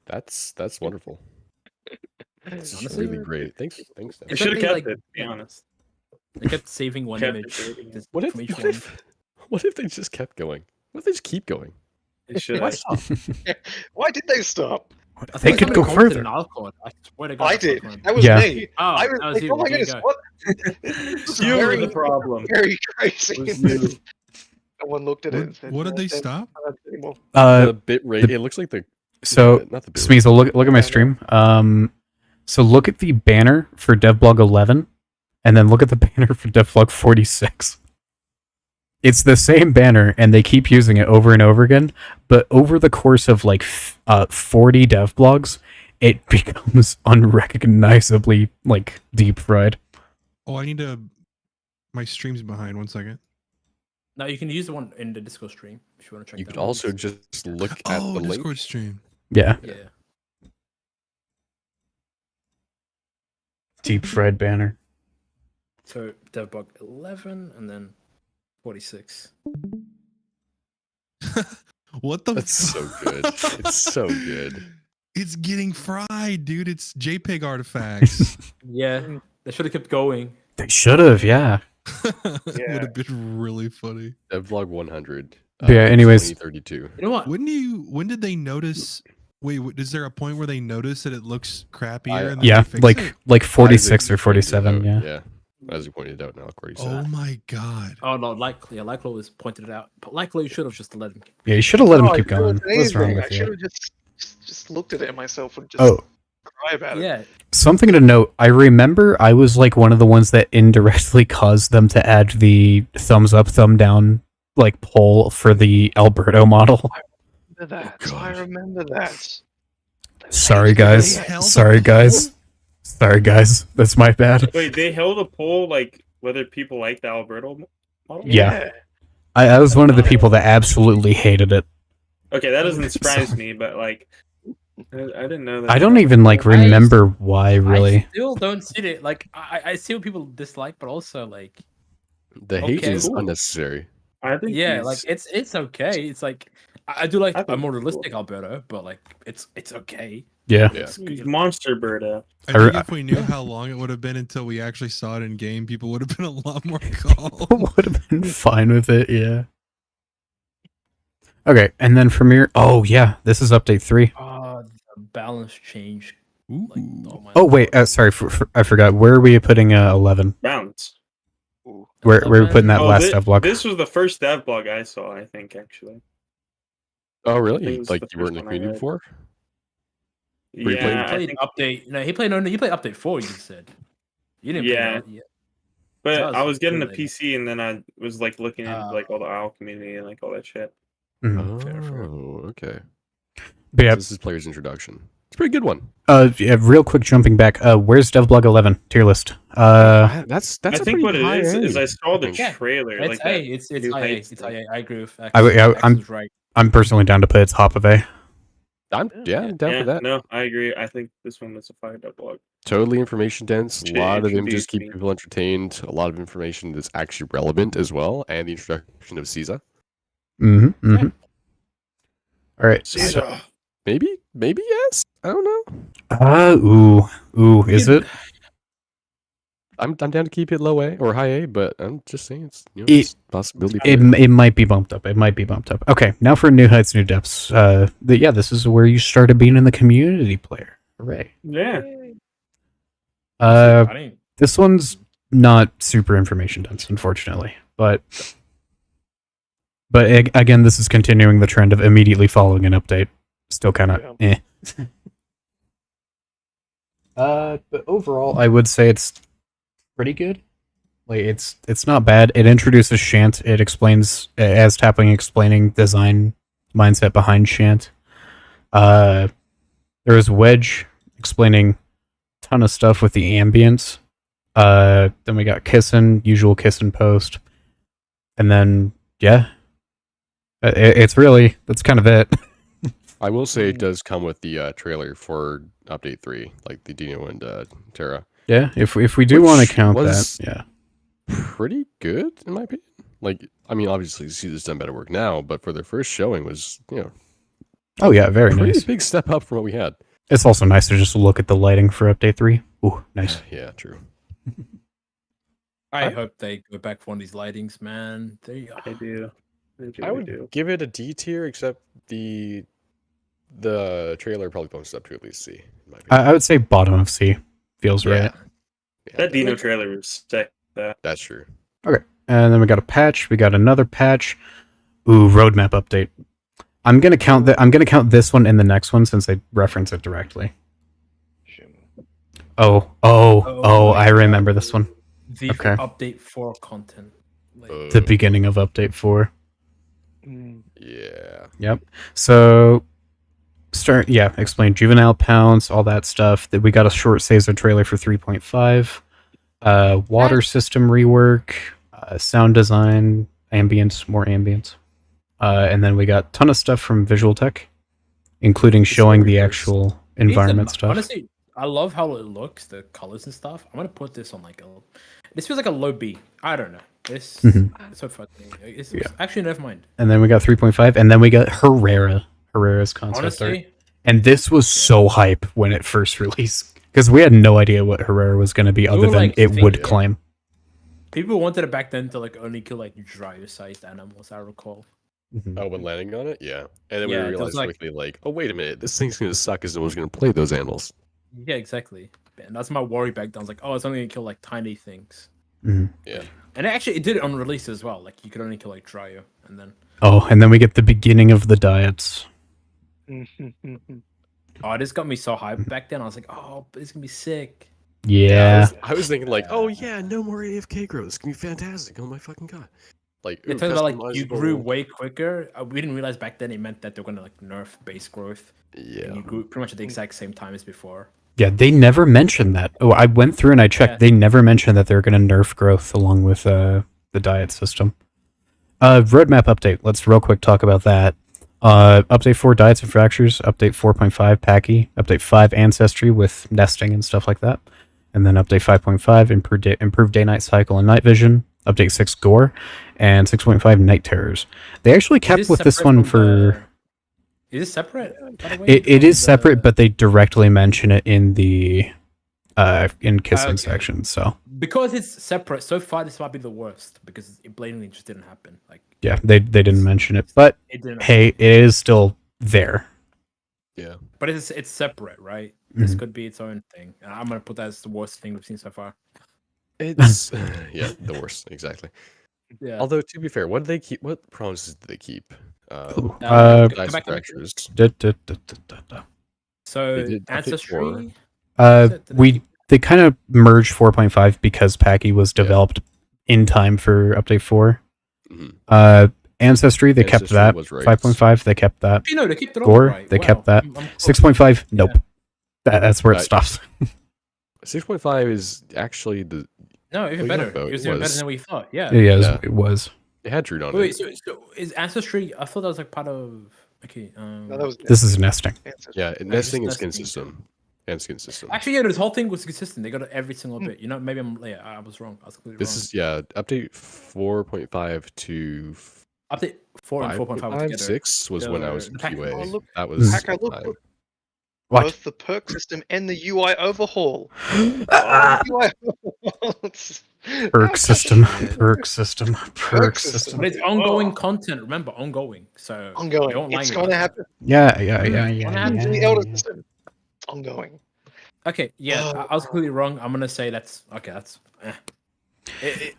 Speaker 2: That's wonderful. It's
Speaker 5: Honestly,
Speaker 2: really great. Thanks.
Speaker 6: I
Speaker 5: It's
Speaker 6: should have
Speaker 5: something
Speaker 6: kept
Speaker 5: like-
Speaker 6: it, to be honest.
Speaker 5: They kept saving one
Speaker 6: Kept
Speaker 5: image.
Speaker 6: it.
Speaker 5: just
Speaker 2: What
Speaker 5: from each one.
Speaker 2: if they just kept going? What if they just keep going?
Speaker 6: It should
Speaker 3: Why
Speaker 6: have.
Speaker 3: stop? Why did they stop?
Speaker 5: I
Speaker 1: They
Speaker 5: think
Speaker 1: could go
Speaker 5: somebody commented
Speaker 1: further.
Speaker 5: in Alcor. I swear to God,
Speaker 3: I
Speaker 5: that's
Speaker 3: did.
Speaker 5: what
Speaker 3: That was
Speaker 1: Yeah.
Speaker 3: me.
Speaker 5: Oh,
Speaker 3: I was
Speaker 5: that was
Speaker 3: like,
Speaker 5: you.
Speaker 3: oh my
Speaker 5: There you
Speaker 3: goodness,
Speaker 5: go.
Speaker 3: what? This is
Speaker 6: You were
Speaker 3: very,
Speaker 6: the problem.
Speaker 3: very crazy.
Speaker 6: It was you.
Speaker 3: Someone looked at it and said,
Speaker 7: What did they
Speaker 3: "Don't
Speaker 7: stop?
Speaker 3: do that anymore."
Speaker 2: The bit rate. It looks like the
Speaker 1: So
Speaker 2: not the bit rate.
Speaker 1: Smeezel, look at my
Speaker 3: Yeah,
Speaker 1: stream. So look at the banner for Devblog 11, and then look at the banner for Devblog 46. It's the same banner, and they keep using it over and over again. But over the course of like 40 devblogs, it becomes unrecognizably like deep fried.
Speaker 7: Oh, I need to. My stream's behind. 1 second.
Speaker 5: No, you can use the one in the Discord stream if you want to check.
Speaker 2: You
Speaker 5: that
Speaker 2: could
Speaker 5: out.
Speaker 2: also just look at
Speaker 7: Oh,
Speaker 2: the link.
Speaker 7: Discord stream.
Speaker 1: Yeah,
Speaker 5: Yeah.
Speaker 1: deep fried banner.
Speaker 5: So Devbug 11 and then 46.
Speaker 7: What the?
Speaker 2: That's so good. It's so good.
Speaker 7: It's getting fried, dude. It's JPEG artifacts.
Speaker 5: Yeah, they should have kept going.
Speaker 1: They should have, yeah.
Speaker 7: Would have been really funny.
Speaker 2: Devlog 100.
Speaker 1: Yeah, anyways.
Speaker 2: 2032.
Speaker 5: You know what?
Speaker 7: When did they notice? Wait, is there a point where they notice that it looks crappier?
Speaker 2: I-
Speaker 7: and then
Speaker 1: Yeah,
Speaker 7: they fix
Speaker 1: like
Speaker 7: it?
Speaker 1: like 46 or
Speaker 2: Isaac pointed it
Speaker 1: 47,
Speaker 2: out,
Speaker 1: yeah.
Speaker 2: Yeah. As you pointed out now, Corey
Speaker 7: Oh
Speaker 2: said.
Speaker 7: my god.
Speaker 5: Oh no, likely was pointed it out, but likely you should have just let him.
Speaker 1: Yeah, you should have let him
Speaker 3: Oh,
Speaker 1: keep
Speaker 3: I could've
Speaker 1: going.
Speaker 3: done
Speaker 1: What's wrong
Speaker 3: anything.
Speaker 1: with
Speaker 3: I should
Speaker 1: you?
Speaker 3: have just looked at it myself and just
Speaker 1: Oh,
Speaker 3: cry about it.
Speaker 5: Yeah,
Speaker 1: something to note. I remember I was like one of the ones that indirectly caused them to add the thumbs up, thumb down like poll for the Alberto model.
Speaker 3: Remember that.
Speaker 2: Oh,
Speaker 3: I
Speaker 2: God.
Speaker 3: remember that.
Speaker 1: Sorry, guys.
Speaker 7: They held
Speaker 1: Sorry,
Speaker 7: the
Speaker 1: guys. Sorry, guys. That's my bad.
Speaker 6: Wait, they held a poll like whether people like the Alberto model?
Speaker 1: Yeah. I was one of the people that absolutely hated it.
Speaker 6: Okay, that doesn't surprise me, but like, I didn't know that.
Speaker 1: I don't even like remember why
Speaker 5: I
Speaker 1: really.
Speaker 5: still don't see it. Like I see what people dislike, but also like
Speaker 2: The hate
Speaker 5: Okay,
Speaker 2: is
Speaker 5: cool.
Speaker 2: unnecessary.
Speaker 6: I think
Speaker 5: yeah,
Speaker 6: he's-
Speaker 5: like it's okay. It's like I do like
Speaker 6: I think
Speaker 5: a more
Speaker 6: it's
Speaker 5: realistic
Speaker 6: cool.
Speaker 5: Alberto, but like it's okay.
Speaker 1: Yeah.
Speaker 2: Yeah.
Speaker 5: It's
Speaker 6: he's
Speaker 5: good.
Speaker 6: Monster Birdo.
Speaker 7: I
Speaker 1: I re-
Speaker 7: think if we knew how long it would have been until we actually saw it in game, people would have been a lot more calm.
Speaker 1: Would have been fine with it, yeah. Okay, and then from here, oh yeah, this is update 3.
Speaker 5: Oh, the balance change.
Speaker 7: Ooh.
Speaker 5: Like my
Speaker 1: Oh wait,
Speaker 5: God.
Speaker 1: sorry, I forgot. Where are we putting 11?
Speaker 6: Balance.
Speaker 3: Ooh.
Speaker 1: Where are we putting that
Speaker 6: Oh,
Speaker 1: last devlog?
Speaker 6: This was the first dev blog I saw, I think, actually.
Speaker 2: Oh,
Speaker 6: I
Speaker 2: really?
Speaker 6: think it was
Speaker 2: Like
Speaker 6: the
Speaker 2: you were in the
Speaker 6: first one I
Speaker 2: community
Speaker 6: read.
Speaker 2: before?
Speaker 6: Yeah,
Speaker 2: Were you playing-
Speaker 6: I
Speaker 5: Played
Speaker 6: think,
Speaker 5: update. No, he played update 4. You said. You didn't.
Speaker 6: Yeah.
Speaker 5: Play that.
Speaker 6: but
Speaker 5: that was
Speaker 6: I was getting a
Speaker 5: really-
Speaker 6: PC and then I was like looking into like all the OWL community and like all that shit.
Speaker 1: Mhm.
Speaker 5: Fair.
Speaker 2: Oh, okay.
Speaker 1: But yeah,
Speaker 2: This is player's introduction. It's a pretty good one.
Speaker 1: yeah, real quick jumping back. Where's Devblog 11 tier list?
Speaker 2: That's
Speaker 6: I
Speaker 2: a
Speaker 6: think
Speaker 2: pretty
Speaker 6: what it
Speaker 2: high
Speaker 6: is
Speaker 2: A,
Speaker 6: I saw the
Speaker 2: think.
Speaker 5: Yeah,
Speaker 6: trailer.
Speaker 5: It's
Speaker 6: like
Speaker 5: A.
Speaker 6: that
Speaker 5: It's
Speaker 6: New
Speaker 5: high A.
Speaker 6: Heights
Speaker 5: It's
Speaker 6: thing.
Speaker 5: high A. I agree with X.
Speaker 1: I'm-
Speaker 5: X is right.
Speaker 1: I'm personally down to put its top of A.
Speaker 2: I'm down for
Speaker 6: Yeah,
Speaker 2: that.
Speaker 6: no, I agree. I think this one is a fire blog.
Speaker 2: Totally information dense. A lot of images
Speaker 6: introduced
Speaker 2: keep
Speaker 6: me.
Speaker 2: people entertained. A lot of information that's actually relevant as well, and the introduction of Caesar.
Speaker 1: Mm-hmm. Mm-hmm.
Speaker 5: Yeah.
Speaker 1: All right.
Speaker 6: Caesar.
Speaker 2: Maybe yes. I don't know.
Speaker 1: Ooh. Is it?
Speaker 2: I'm down to keep it low A or high A, but I'm just saying it's
Speaker 1: It-
Speaker 2: a possibility.
Speaker 1: It might be bumped up. It might be bumped up. Okay, now for New Heights, New Depths. This is where you started being in the community player. Hooray.
Speaker 6: Yeah.
Speaker 5: I didn't-
Speaker 1: This one's not super information dense, unfortunately, but again, this is continuing the trend of immediately following an update. Still kind of eh. But overall, I would say it's pretty good. Like it's not bad. It introduces Shant. It explains as Tapping explaining design mindset behind Shant. There is Wedge explaining a ton of stuff with the ambience. Then we got Kissin, usual Kissin post, and then it's really that's kind of it.
Speaker 2: I will say it does come with the trailer for update 3, like the Dino and Terra.
Speaker 1: Yeah, if we do
Speaker 2: Which
Speaker 1: want to count
Speaker 2: was-
Speaker 1: that, yeah.
Speaker 2: Pretty good in my opinion. Like, I mean, obviously Caesar's done better work now, but for their first showing was
Speaker 1: Oh yeah, very
Speaker 2: pretty
Speaker 1: nice.
Speaker 2: big step up from what we had.
Speaker 1: It's also nice to just look at the lighting for update 3. Ooh, nice.
Speaker 2: Yeah, true.
Speaker 5: I hope they go back for one of these lightings, man.
Speaker 6: I do.
Speaker 2: I would give it a D tier, except the trailer probably bumps it up to at least C. In my opinion.
Speaker 1: I would say bottom of C feels right.
Speaker 2: Yeah,
Speaker 6: That Dino trailer was sick.
Speaker 2: that's true.
Speaker 1: And then we got a patch. We got another patch. Ooh, roadmap update. I'm gonna count this one and the next one since they reference it directly. Oh, I remember this one.
Speaker 5: The
Speaker 1: Okay.
Speaker 5: update 4 content. Like,
Speaker 1: The beginning of update 4.
Speaker 2: Yeah.
Speaker 1: So explain juvenile pounce, all that stuff. That we got a short Caesar trailer for 3.5. Water system rework, sound design, ambience, more ambience. And then we got a ton of stuff from Visual Tech, including showing the actual environment stuff.
Speaker 5: Honestly, I love how it looks, the colors and stuff. I'm gonna put this on this feels like a low B. I don't know. This
Speaker 1: Mhm.
Speaker 5: it's so funny. It's
Speaker 1: Yeah.
Speaker 5: actually never mind.
Speaker 1: And then we got 3.5, and then we got Herrera's concept art.
Speaker 5: Honestly,
Speaker 1: And this was so hype when it first released, because we had no idea what Herrera was going to be, other
Speaker 5: were,
Speaker 1: than
Speaker 5: like,
Speaker 1: it would
Speaker 5: thinking-
Speaker 1: claim.
Speaker 5: people wanted it back then to only kill dryer-sized animals. I recall.
Speaker 2: Oh, when landing on it, yeah. And then
Speaker 5: Yeah,
Speaker 2: we
Speaker 5: it was
Speaker 2: realized quickly, oh wait a minute, this thing's gonna suck because no one's gonna play those animals.
Speaker 5: Yeah, exactly. And that's my worry back then. I was like, oh, it's only gonna kill tiny things.
Speaker 1: Mhm.
Speaker 2: Yeah.
Speaker 5: And it did it on release as well. You could only kill dryer, and then
Speaker 1: Oh, and then we get the beginning of the diets.
Speaker 5: this got me so hyped back then. I was like, oh, it's gonna be sick.
Speaker 1: Yeah.
Speaker 2: I was thinking oh yeah, no more AFK growth. It's gonna be fantastic. Oh my fucking god.
Speaker 5: It turns out you grew way quicker. We didn't realize back then it meant that they're gonna nerf base growth.
Speaker 2: Yeah.
Speaker 5: And you grew pretty much at the exact same time as before.
Speaker 1: Yeah, they never mentioned that. Oh, I went through and I checked.
Speaker 5: Yeah.
Speaker 1: They never mentioned that they're going to nerf growth along with the diet system. Roadmap update. Let's real quick talk about that. Update 4 diets and fractures. Update 4.5 Packy. Update 5 ancestry with nesting and stuff like that. And then update 5.5 improved day-night cycle and night vision. Update 6 gore and 6.5 night terrors. They actually kept with this one for.
Speaker 5: Is it separate? By the way,
Speaker 1: It is separate, but they directly mention it in the in kissing
Speaker 5: Okay.
Speaker 1: section. So
Speaker 5: because it's separate, so far this might be the worst because it blatantly just didn't happen.
Speaker 1: yeah, they didn't mention it, but
Speaker 5: It didn't.
Speaker 1: hey, it is still there.
Speaker 2: Yeah.
Speaker 5: But it's separate, right? This
Speaker 1: Mhm.
Speaker 5: could be its own thing. And I'm gonna put that as the worst thing we've seen so far.
Speaker 2: It's yeah, the worst, exactly.
Speaker 5: Yeah.
Speaker 2: Although to be fair, what did they keep? What promises did they keep?
Speaker 1: Ooh,
Speaker 5: Come
Speaker 2: Dice
Speaker 5: back,
Speaker 2: fractures.
Speaker 1: da, da, da, da, da, da.
Speaker 5: So
Speaker 2: They did update
Speaker 5: ancestry.
Speaker 1: They kind of merged 4.5 because Packy was developed in time for update 4.
Speaker 2: Mhm.
Speaker 1: Ancestry, they kept
Speaker 2: Ancestry
Speaker 1: that.
Speaker 2: was right.
Speaker 1: 5.5, they kept that.
Speaker 5: You know, they kept it all
Speaker 1: Gore,
Speaker 5: right.
Speaker 1: they
Speaker 5: Wow.
Speaker 1: kept that.
Speaker 5: I'm close.
Speaker 1: 6.5, nope. That's where it
Speaker 2: Right.
Speaker 1: stops.
Speaker 2: 6.5 is actually the.
Speaker 5: No, even
Speaker 2: What are you
Speaker 5: better.
Speaker 2: talking about?
Speaker 5: It was
Speaker 2: It
Speaker 5: even better
Speaker 2: was.
Speaker 5: than we thought. Yeah.
Speaker 1: Yeah,
Speaker 2: Yeah.
Speaker 1: it was.
Speaker 2: It had Druid on
Speaker 5: Wait,
Speaker 2: it.
Speaker 5: so is Ancestry? I thought that was like part of. Okay.
Speaker 3: No, that was
Speaker 1: This is nesting.
Speaker 3: Ancestry.
Speaker 2: Yeah, nesting and
Speaker 5: just
Speaker 2: skin
Speaker 5: nesting.
Speaker 2: system. And skin system.
Speaker 5: Actually, yeah, this whole thing was consistent. They got every single bit. You know, maybe I was wrong. I was completely
Speaker 2: This
Speaker 5: wrong.
Speaker 2: is update 4.5 to
Speaker 5: Update 4 and 4.5
Speaker 2: 5.5,
Speaker 5: together.
Speaker 2: 6 was when I was in
Speaker 5: The pack-
Speaker 2: QA.
Speaker 3: Oh, look,
Speaker 2: That was
Speaker 3: Packer, look,
Speaker 2: time.
Speaker 3: look,
Speaker 1: What?
Speaker 3: both the perk system and the UI overhaul.
Speaker 1: Ah,
Speaker 3: Oh, UI overhaul.
Speaker 1: perk
Speaker 3: That's such
Speaker 1: system.
Speaker 3: shit.
Speaker 1: Perk system. Perk system.
Speaker 5: But it's ongoing content. Remember, ongoing. So
Speaker 3: Ongoing.
Speaker 5: don't
Speaker 3: It's
Speaker 5: lie
Speaker 3: going to
Speaker 5: about
Speaker 3: happen.
Speaker 1: Yeah.
Speaker 3: In the Elder system. It's ongoing.
Speaker 5: that. Okay, yeah, I was completely wrong. I'm gonna say that's okay. That's.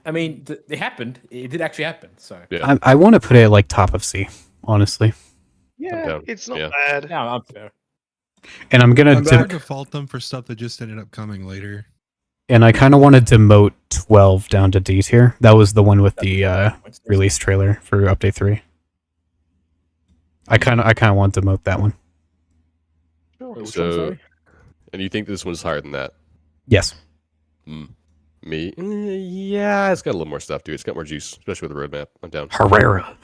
Speaker 5: I mean, it happened. It did actually happen. So
Speaker 2: Yeah.
Speaker 1: I want to put it like top of C, honestly.
Speaker 3: Yeah,
Speaker 2: down.
Speaker 3: it's not
Speaker 2: Yeah.
Speaker 3: bad.
Speaker 5: yeah, I'm fair.
Speaker 1: And I'm gonna
Speaker 7: I'm hard to fault them for stuff that just ended up coming later.
Speaker 1: and I kind of want to demote 12 down to D tier. That was the one with the release trailer for update 3. I kind of want to demote that one.
Speaker 5: Wait, which one,
Speaker 2: So,
Speaker 5: sorry?
Speaker 2: and you think this one's higher than that?
Speaker 1: Yes.
Speaker 2: Me? Yeah, it's got a little more stuff to it. It's got more juice, especially with the roadmap. I'm down.
Speaker 1: Herrera.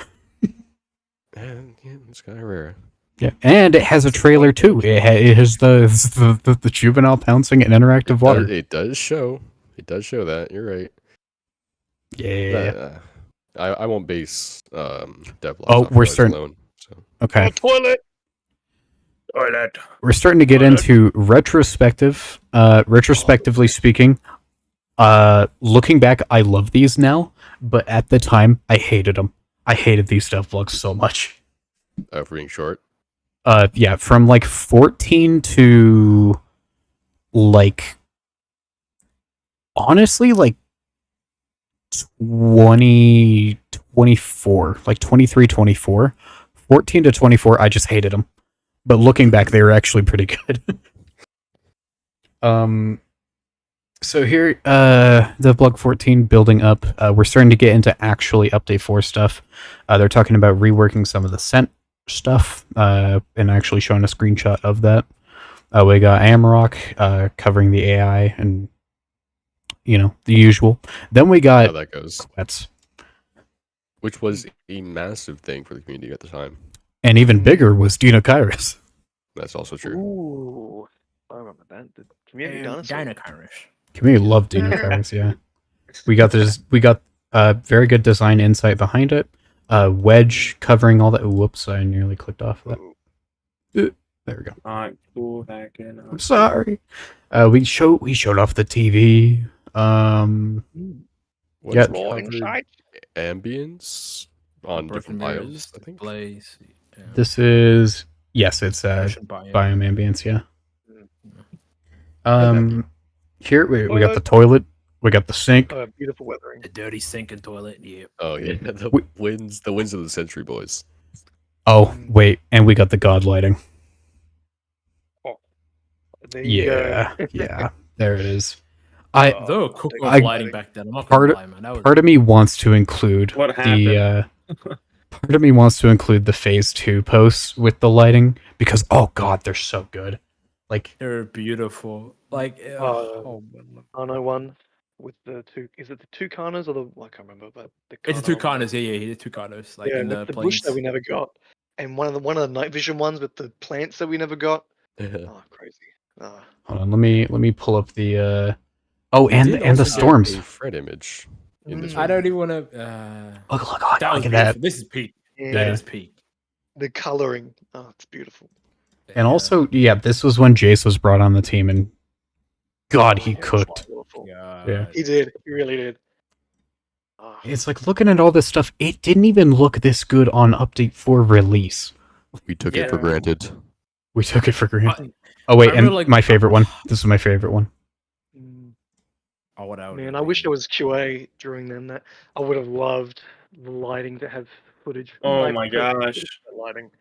Speaker 2: And yeah, it's got Herrera.
Speaker 1: Yeah, and it has a trailer too. It has the juvenile pouncing and interactive water.
Speaker 2: It does show. It does show that. You're right.
Speaker 1: Yeah.
Speaker 2: I won't base devlogs
Speaker 1: Oh,
Speaker 2: off
Speaker 1: we're
Speaker 2: those
Speaker 1: starting-
Speaker 2: alone. So
Speaker 1: Okay.
Speaker 3: Toilet.
Speaker 1: We're starting to get into retrospective. Retrospectively speaking, looking back, I love these now, but at the time, I hated them. I hated these devlogs so much.
Speaker 2: for being short.
Speaker 1: Yeah, from like 14 to like honestly like 24, like 23, 24. 14 to 24, I just hated them. But looking back, they were actually pretty good. So here, the Blog 14 building up. We're starting to get into actually Update 4 stuff. They're talking about reworking some of the scent stuff, and actually showing a screenshot of that. We got Amarok covering the AI and, the usual. Then we
Speaker 2: How
Speaker 1: got
Speaker 2: that goes.
Speaker 1: Quets.
Speaker 2: Which was a massive thing for the community at the time.
Speaker 1: And even bigger was Dino Kairos.
Speaker 2: That's also true.
Speaker 3: Ooh. I remember that. The community dinosaur.
Speaker 5: Dino-Irish.
Speaker 1: Community loved Dino Kairos, yeah. We got very good design insight behind it. Wedge covering all that. Whoops, I nearly clicked off of that. There we go.
Speaker 6: Not cool back in.
Speaker 1: I'm sorry. We showed off the TV.
Speaker 2: What's
Speaker 1: Yeah.
Speaker 3: More
Speaker 2: covered
Speaker 3: insight.
Speaker 2: ambience on different biomes, I think.
Speaker 5: Blaze. Yeah.
Speaker 1: This is it's
Speaker 5: Ocean biome.
Speaker 1: biome ambience, yeah.
Speaker 2: that
Speaker 1: Here we got the toilet, we got the sink.
Speaker 3: Beautiful weathering.
Speaker 5: The dirty sinking toilet. Yeah.
Speaker 2: Oh yeah, the
Speaker 1: We-
Speaker 2: winds of the century, boys.
Speaker 1: Oh wait, and we got the god lighting.
Speaker 3: There you
Speaker 1: Yeah,
Speaker 3: go.
Speaker 1: yeah. There it is. I
Speaker 5: Though cook
Speaker 3: I-
Speaker 5: off lighting back then. I'm not
Speaker 1: Part
Speaker 5: gonna
Speaker 1: of-
Speaker 5: lie, man. That was
Speaker 1: part of me wants to include
Speaker 6: What
Speaker 1: the part of me wants to include the phase 2 posts with the lighting because oh god, they're so good. Like
Speaker 5: they're beautiful. Like oh, man.
Speaker 3: Kano one with the two. Is it the two Kanos or the? I can't remember, but the
Speaker 5: It's the two
Speaker 3: Kano one.
Speaker 5: Kanos. Yeah, the two Kanos. Like
Speaker 3: Yeah,
Speaker 5: in
Speaker 3: with the bush
Speaker 5: plains.
Speaker 3: that we never got, and one of the night vision ones with the plants that we never got. Oh, crazy. Oh.
Speaker 1: hold on, let me pull up the and
Speaker 2: Did
Speaker 1: the
Speaker 2: also get
Speaker 1: storms.
Speaker 2: a Fred image in this
Speaker 3: Mm.
Speaker 5: I
Speaker 2: one.
Speaker 5: don't even want to.
Speaker 1: Look
Speaker 5: That was
Speaker 1: at that.
Speaker 5: beautiful. This is peak.
Speaker 3: Yeah.
Speaker 5: That is peak.
Speaker 3: The coloring. Oh, it's beautiful.
Speaker 1: And also, yeah, this was when Jace was brought on the team and god, he
Speaker 3: Oh, it's
Speaker 1: cooked.
Speaker 3: beautiful.
Speaker 1: Yeah.
Speaker 3: He did. He really did. Oh,
Speaker 1: It's like looking at all this stuff, it didn't even look this good on update 4 release.
Speaker 2: We took it for
Speaker 5: Yeah.
Speaker 2: granted.
Speaker 1: We took it for granted.
Speaker 5: I-
Speaker 1: Oh wait,
Speaker 5: I
Speaker 1: and
Speaker 5: really like-
Speaker 1: my favorite one. This is my favorite one.
Speaker 3: mm.
Speaker 5: Oh, what else?
Speaker 3: Man, I wish there was QA during them. That I would have loved the lighting to have footage.
Speaker 6: Oh
Speaker 3: like,
Speaker 6: my
Speaker 3: the
Speaker 6: gosh.
Speaker 3: lighting.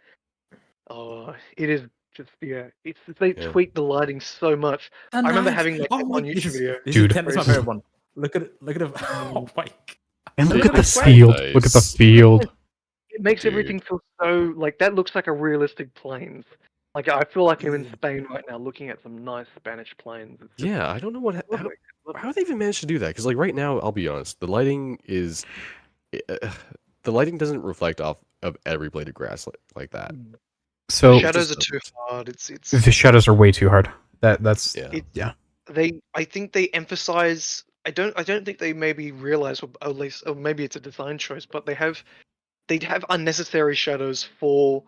Speaker 3: Oh, it is just It's they
Speaker 2: Yeah.
Speaker 3: tweak the lighting so much. I remember having like that one YouTube video.
Speaker 1: Dude.
Speaker 5: That's my favorite one. Look at it. Look at it. Oh my.
Speaker 1: And look
Speaker 3: Look
Speaker 1: at the
Speaker 3: at the
Speaker 1: field. Look at the
Speaker 2: nice.
Speaker 1: field.
Speaker 3: It makes
Speaker 2: Dude.
Speaker 3: everything feel so like that looks like a realistic plains. Like I feel like I'm in Spain right now, looking at some nice Spanish plains. It's just
Speaker 2: Yeah, I don't know what
Speaker 3: lovely. Lovely.
Speaker 2: how they even managed to do that. Because like right now, I'll be honest, the lighting is the lighting doesn't reflect off of every blade of grass like that.
Speaker 1: So
Speaker 3: The shadows are
Speaker 2: just
Speaker 3: too hard. It's
Speaker 1: the shadows are way too hard. That's
Speaker 2: Yeah.
Speaker 1: yeah.
Speaker 3: I think they emphasize. I don't think they maybe realize, or at least, or maybe it's a design choice, but they have unnecessary shadows for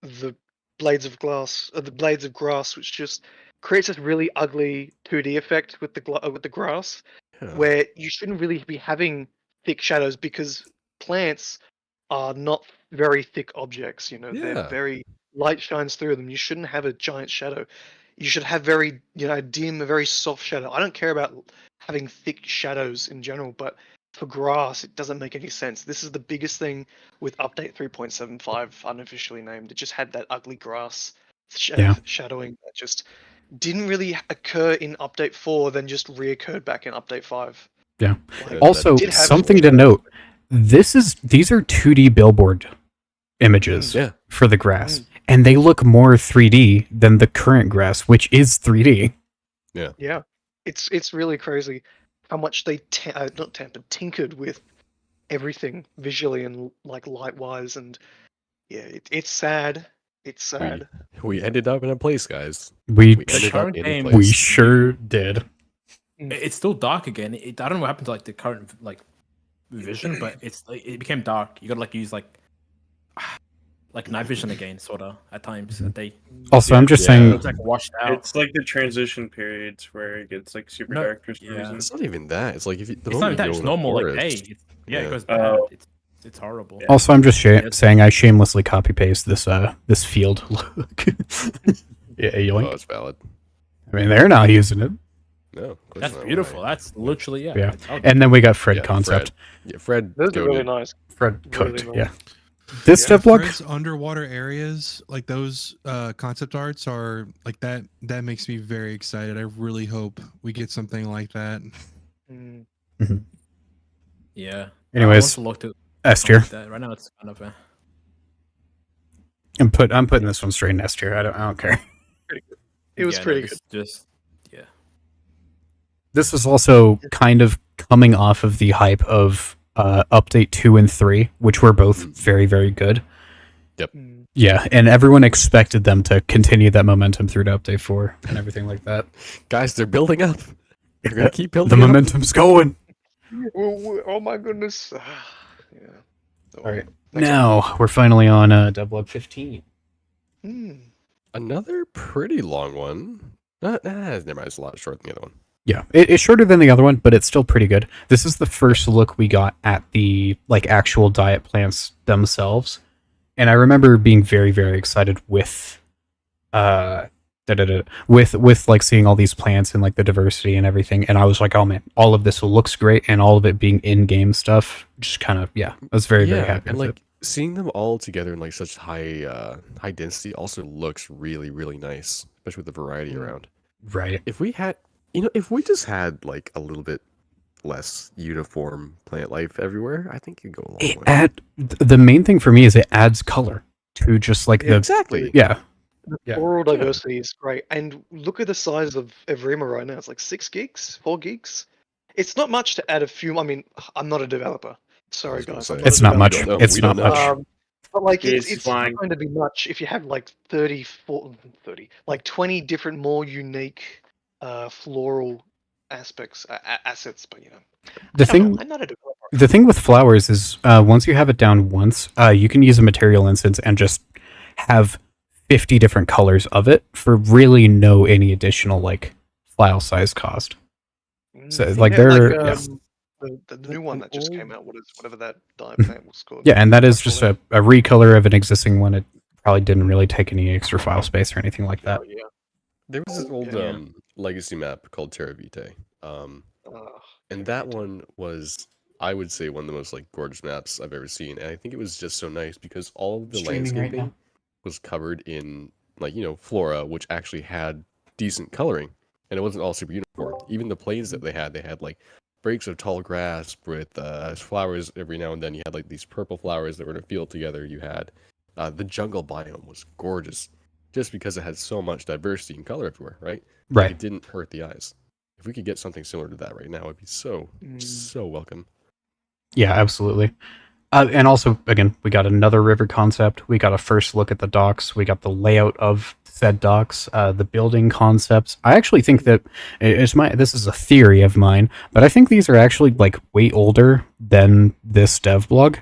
Speaker 3: the blades of glass, or the blades of grass, which just creates this really ugly 2D effect with the grass,
Speaker 2: Yeah.
Speaker 3: where you shouldn't really be having thick shadows because plants are not very thick objects. You know, they're
Speaker 2: Yeah.
Speaker 3: very light shines through them. You shouldn't have a giant shadow. You should have very, dim, a very soft shadow. I don't care about having thick shadows in general, but for grass, it doesn't make any sense. This is the biggest thing with update 3.75, unofficially named. It just had that ugly grass shadowing that just didn't really occur in update 4, then just reoccurred back in update 5.
Speaker 1: Yeah.
Speaker 3: Like,
Speaker 1: Also,
Speaker 3: did have
Speaker 1: something to
Speaker 3: shadows.
Speaker 1: note: these are 2D billboard images
Speaker 2: Yeah.
Speaker 1: for the grass, and they look more 3D than the current grass, which is 3D.
Speaker 3: Yeah, it's really crazy how much they not tampered, tinkered with everything visually and like light wise, and yeah, it's sad. It's sad.
Speaker 2: We ended up in a place, guys.
Speaker 1: We
Speaker 2: We ended up
Speaker 5: current
Speaker 2: in a
Speaker 5: game-
Speaker 2: place.
Speaker 1: we sure did.
Speaker 5: It's still dark again. I don't know what happened to like the current like vision, but it became dark. You gotta like use like night vision again, sorta at times. They
Speaker 1: Also, I'm just
Speaker 2: Yeah.
Speaker 1: saying,
Speaker 5: it's like washed out.
Speaker 6: It's like the transition periods where it gets like super
Speaker 5: No,
Speaker 6: dark for some
Speaker 5: yeah.
Speaker 6: reason.
Speaker 2: It's not even that. It's like if you, the
Speaker 5: It's
Speaker 2: moment
Speaker 5: not
Speaker 2: you
Speaker 5: that.
Speaker 2: go
Speaker 5: It's
Speaker 2: in a
Speaker 5: normal. Like
Speaker 2: forest,
Speaker 5: hey,
Speaker 2: yeah.
Speaker 5: it goes bad.
Speaker 6: Oh.
Speaker 5: It's horrible.
Speaker 1: also I'm just
Speaker 5: Yes.
Speaker 1: saying I shamelessly copy paste this field look. Yeah,
Speaker 2: Oh,
Speaker 1: yoink.
Speaker 2: it's valid.
Speaker 1: I mean, they're not using it.
Speaker 2: No, of course
Speaker 5: That's
Speaker 2: not.
Speaker 5: beautiful.
Speaker 2: Why?
Speaker 5: That's literally
Speaker 1: Yeah.
Speaker 5: it's ugly.
Speaker 1: And then we got Fred
Speaker 2: Yeah,
Speaker 1: concept.
Speaker 2: Yeah, Fred.
Speaker 3: Those are really
Speaker 2: goated.
Speaker 3: nice.
Speaker 1: Fred
Speaker 3: Really
Speaker 1: cooked.
Speaker 3: nice.
Speaker 1: Yeah. This
Speaker 3: Yeah,
Speaker 1: devlog.
Speaker 7: Fred's underwater areas, like those concept arts, are like that. That makes me very excited. I really hope we get something like that.
Speaker 3: Mm.
Speaker 5: Yeah.
Speaker 1: Anyways,
Speaker 5: I looked at
Speaker 1: S tier.
Speaker 5: that. Right now it's kind of
Speaker 1: I'm putting this one straight in S tier. I don't care.
Speaker 3: It was pretty good.
Speaker 5: Just
Speaker 1: This was also kind of coming off of the hype of update 2 and 3, which were both very, very good.
Speaker 3: Mm.
Speaker 1: Yeah, and everyone expected them to continue that momentum through to update 4 and everything like that.
Speaker 2: Guys, they're building up. They're gonna keep building.
Speaker 1: The
Speaker 2: up.
Speaker 1: momentum's going.
Speaker 3: Oh my goodness. Yeah.
Speaker 1: All right.
Speaker 3: Next
Speaker 1: Now we're finally on devlog 15.
Speaker 3: Mm.
Speaker 2: Another pretty long one. Never mind. It's a lot shorter than the other one.
Speaker 1: Yeah, it's shorter than the other one, but it's still pretty good. This is the first look we got at the like actual diet plants themselves, and I remember being very, very excited with, with like seeing all these plants and like the diversity and everything. And I was like, oh man, all of this looks great, and all of it being in-game stuff, just kind of I was very, very happy
Speaker 2: and
Speaker 1: with
Speaker 2: like
Speaker 1: it.
Speaker 2: seeing them all together in like such high density also looks really, really nice, especially with the variety around.
Speaker 1: Right.
Speaker 2: If we had, if we just had like a little bit less uniform plant life everywhere, I think it'd go a long way.
Speaker 1: The main thing for me is it adds color to just like the
Speaker 2: Exactly.
Speaker 1: yeah.
Speaker 3: Floral diversity is great. And look at the size of Evrima right now. It's like 6 gigs, 4 gigs. It's not much to add a few. I mean, I'm not a developer. Sorry,
Speaker 2: was gonna
Speaker 3: guys.
Speaker 2: say.
Speaker 3: I'm
Speaker 1: It's
Speaker 3: a
Speaker 1: not much.
Speaker 3: developer.
Speaker 2: know.
Speaker 1: It's
Speaker 2: We
Speaker 1: not
Speaker 2: don't know.
Speaker 1: much.
Speaker 3: But like
Speaker 6: It's
Speaker 3: it's
Speaker 6: fine.
Speaker 3: going to be much if you have like 30, 20 different more unique floral aspects, assets. But
Speaker 1: The
Speaker 3: I don't know,
Speaker 1: thing
Speaker 3: I'm not a developer.
Speaker 1: The thing with flowers is once you have it down once, you can use a material instance and just have 50 different colors of it for really no any additional like file size cost. So like they're
Speaker 3: the new one that just came out. Whatever that dye plant was called.
Speaker 1: yeah, and that is just a recolor of an existing one. It probably didn't really take any extra file space or anything like that.
Speaker 3: Oh, yeah.
Speaker 2: There was this old
Speaker 3: Yeah.
Speaker 2: legacy map called Terra Vitae. And that one was, I would say, one of the most like gorgeous maps I've ever seen. And I think it was just so nice because all of the
Speaker 1: Streaming right
Speaker 2: landscaping
Speaker 1: now.
Speaker 2: was covered in like, flora, which actually had decent coloring. And it wasn't all super uniform. Even the planes that they had like breaks of tall grass with flowers every now and then. You had like these purple flowers that were in a field together. You had the jungle biome was gorgeous, just because it had so much diversity and color everywhere. Right. Like,
Speaker 1: Right.
Speaker 2: it didn't hurt the eyes. If we could get something similar to that right now, it'd be so welcome.
Speaker 1: Yeah, absolutely. And also, again, we got another river concept. We got a first look at the docks. We got the layout of said docks, the building concepts. I actually think that this is a theory of mine, but I think these are actually like way older than this devblog.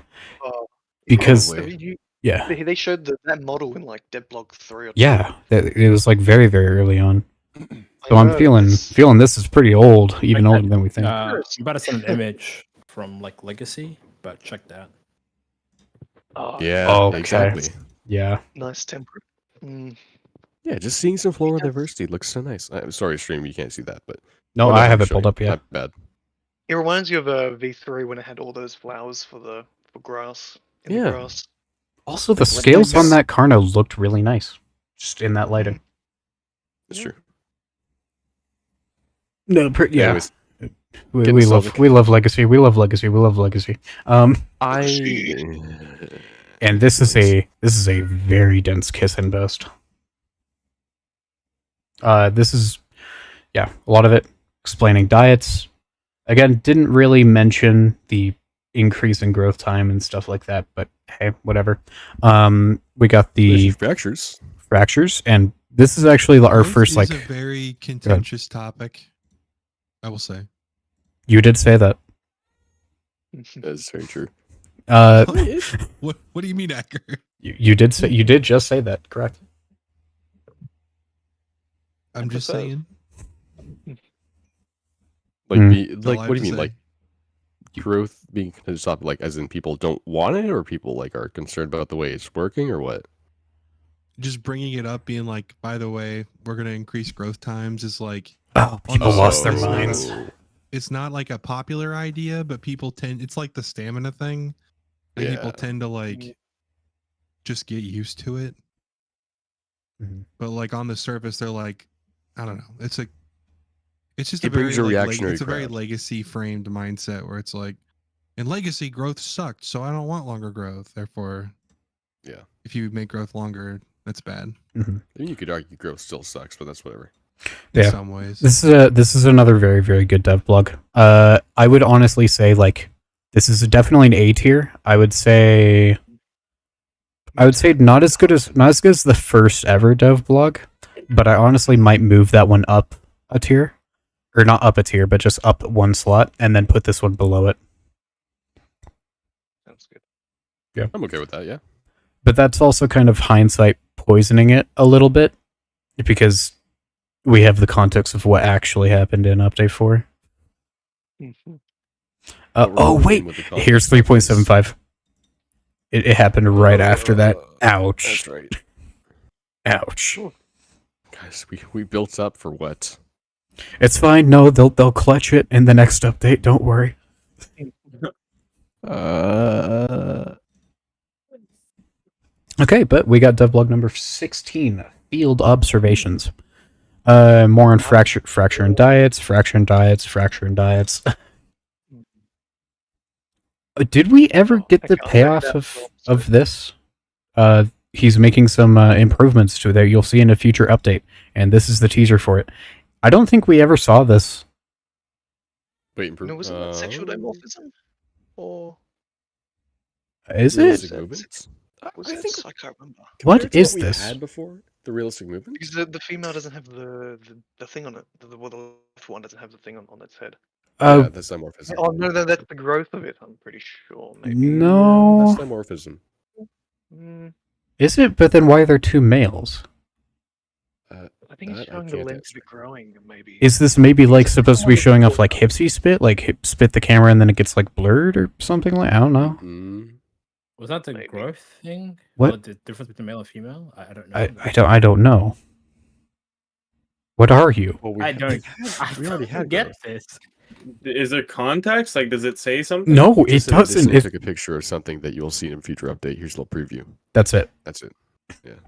Speaker 1: Because yeah,
Speaker 3: they showed that model in like Devblog 3 or 2.
Speaker 1: Yeah, it was like very, very early on. So I'm
Speaker 3: know,
Speaker 1: feeling this is pretty old, even older than we think.
Speaker 5: I'm about to send an image from like Legacy, but check that.
Speaker 2: Yeah,
Speaker 1: okay.
Speaker 2: exactly.
Speaker 1: Yeah.
Speaker 3: Nice temperate.
Speaker 2: Yeah, just seeing some floral diversity looks so nice. I'm sorry, stream, you can't see that, but
Speaker 1: No, I have it pulled up. Yeah.
Speaker 2: Not bad.
Speaker 3: It reminds you of V3 when it had all those flowers for grass. The
Speaker 2: Yeah.
Speaker 3: grass.
Speaker 1: Also, the
Speaker 3: Like,
Speaker 1: scales
Speaker 3: like
Speaker 1: on
Speaker 3: this.
Speaker 1: that Carno looked really nice, just in that lighting.
Speaker 2: That's true.
Speaker 1: No, yeah.
Speaker 2: Anyways,
Speaker 1: We
Speaker 2: Get
Speaker 1: love
Speaker 2: nostalgic.
Speaker 1: we love Legacy. We love Legacy. We love Legacy. And this is a very dense kiss and boast. This is a lot of it explaining diets. Again, didn't really mention the increase in growth time and stuff like that, but hey, whatever. We got the fractures, and this is actually our
Speaker 7: Growth
Speaker 1: first
Speaker 7: is a very contentious topic, I will say.
Speaker 1: You did say that.
Speaker 2: That's very true.
Speaker 7: What do you mean, Acker?
Speaker 1: You did just say that, correct?
Speaker 7: I'm just saying.
Speaker 2: Like,
Speaker 7: That's all I
Speaker 2: what
Speaker 7: have
Speaker 2: do you
Speaker 7: to
Speaker 2: mean?
Speaker 7: say.
Speaker 2: Like, growth being stopped, like, as in people don't want it, or people like are concerned about the way it's working, or what?
Speaker 7: Just bringing it up, being like, by the way, we're going to increase growth times is like,
Speaker 1: Oh,
Speaker 7: on
Speaker 1: people
Speaker 7: the
Speaker 1: lost their
Speaker 7: surface,
Speaker 1: minds.
Speaker 7: it's not like a popular idea, but people it's like the stamina thing. And people
Speaker 2: Yeah.
Speaker 7: tend to like just get used to it. But like on the surface, they're like, I don't know. It's just
Speaker 2: It
Speaker 7: a very
Speaker 2: brings a reactionary
Speaker 7: it's a very
Speaker 2: crowd.
Speaker 7: legacy framed mindset where it's like, in legacy growth sucked, so I don't want longer growth. Therefore,
Speaker 2: Yeah.
Speaker 7: if you make growth longer, that's bad.
Speaker 2: I mean, you could argue growth still sucks, but that's whatever.
Speaker 7: In
Speaker 1: Yeah.
Speaker 7: some ways.
Speaker 1: This is another very, very good dev blog. I would honestly say like this is definitely an A tier. I would say not as good as the first ever dev blog, but I honestly might move that one up a tier, or not up a tier, but just up one slot, and then put this one below it.
Speaker 3: Sounds good.
Speaker 1: Yeah,
Speaker 2: I'm okay with that. Yeah.
Speaker 1: but that's also kind of hindsight poisoning it a little bit because we have the context of what actually happened in update 4. Oh wait, here's 3.75. It happened right after that. Ouch.
Speaker 2: That's right.
Speaker 1: Ouch.
Speaker 2: Guys, we built up for what?
Speaker 1: It's fine. No, they'll clutch it in the next update. Don't worry. Okay, but we got devblog number 16, field observations. More on fracture and diets. Did we ever get the payoff of this? He's making some improvements to there. You'll see in a future update, and this is the teaser for it. I don't think we ever saw this.
Speaker 2: Wait,
Speaker 3: No, was it not sexual dimorphism? Or
Speaker 1: Is
Speaker 2: realistic
Speaker 1: it?
Speaker 2: movements?
Speaker 3: was
Speaker 2: I
Speaker 3: it?
Speaker 2: think
Speaker 3: I can't remember.
Speaker 1: What
Speaker 2: compared to
Speaker 1: is
Speaker 2: we
Speaker 1: this?
Speaker 2: had before the realistic movements.
Speaker 3: Because the female doesn't have the thing on it. The left one doesn't have the thing on its head.
Speaker 2: Yeah, that's dimorphism.
Speaker 3: Oh no, that's the growth of it. I'm pretty sure. Maybe.
Speaker 1: No.
Speaker 2: That's dimorphism.
Speaker 3: Mm,
Speaker 1: Is it? But then why are there two males?
Speaker 3: I think it's
Speaker 2: That I
Speaker 3: showing the
Speaker 2: can't
Speaker 3: lens of
Speaker 2: answer.
Speaker 3: it growing. Maybe.
Speaker 1: Is this maybe like supposed to be showing off like hipsy spit? Like spit the camera and then it gets like blurred or something like? I don't know.
Speaker 5: Was that the
Speaker 3: Maybe.
Speaker 5: growth thing?
Speaker 1: What?
Speaker 5: Or the difference between male and female? I don't know.
Speaker 1: I don't know. What are you?
Speaker 2: Well,
Speaker 5: I don't.
Speaker 2: we already had
Speaker 5: get
Speaker 2: growth.
Speaker 5: this.
Speaker 6: Is there context? Like, does it say something?
Speaker 1: No, it
Speaker 2: Just said that this
Speaker 1: doesn't.
Speaker 2: looks like a picture of something that you'll see in a future update. Here's a little preview.
Speaker 1: That's it.
Speaker 2: That's it.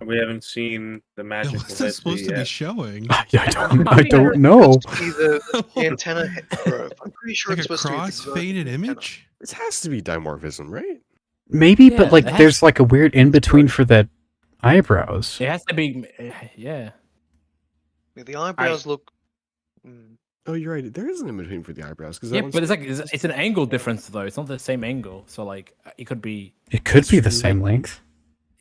Speaker 6: We haven't seen the
Speaker 7: Yeah,
Speaker 6: magical
Speaker 7: what's that supposed to be
Speaker 6: yet.
Speaker 7: showing?
Speaker 1: Yeah, I
Speaker 3: Pretty sure
Speaker 1: don't
Speaker 3: it's
Speaker 1: know.
Speaker 3: supposed to be the antenna growth. I'm pretty sure
Speaker 7: Like
Speaker 3: it's
Speaker 7: a
Speaker 3: supposed to be the
Speaker 7: cross
Speaker 3: growth of
Speaker 7: faded
Speaker 3: the antenna.
Speaker 7: image?
Speaker 2: It has to be dimorphism, right?
Speaker 1: Maybe,
Speaker 5: Yeah,
Speaker 1: but like,
Speaker 5: it has-
Speaker 1: there's like a weird in between for the eyebrows.
Speaker 5: It has to be. Yeah.
Speaker 3: Yeah, the eyebrows look.
Speaker 2: Oh, you're right. There is an in between for the eyebrows because
Speaker 5: Yeah, but it's an angle difference though. It's not the same angle. So like, it could be.
Speaker 1: It could be the
Speaker 2: true.
Speaker 1: same length.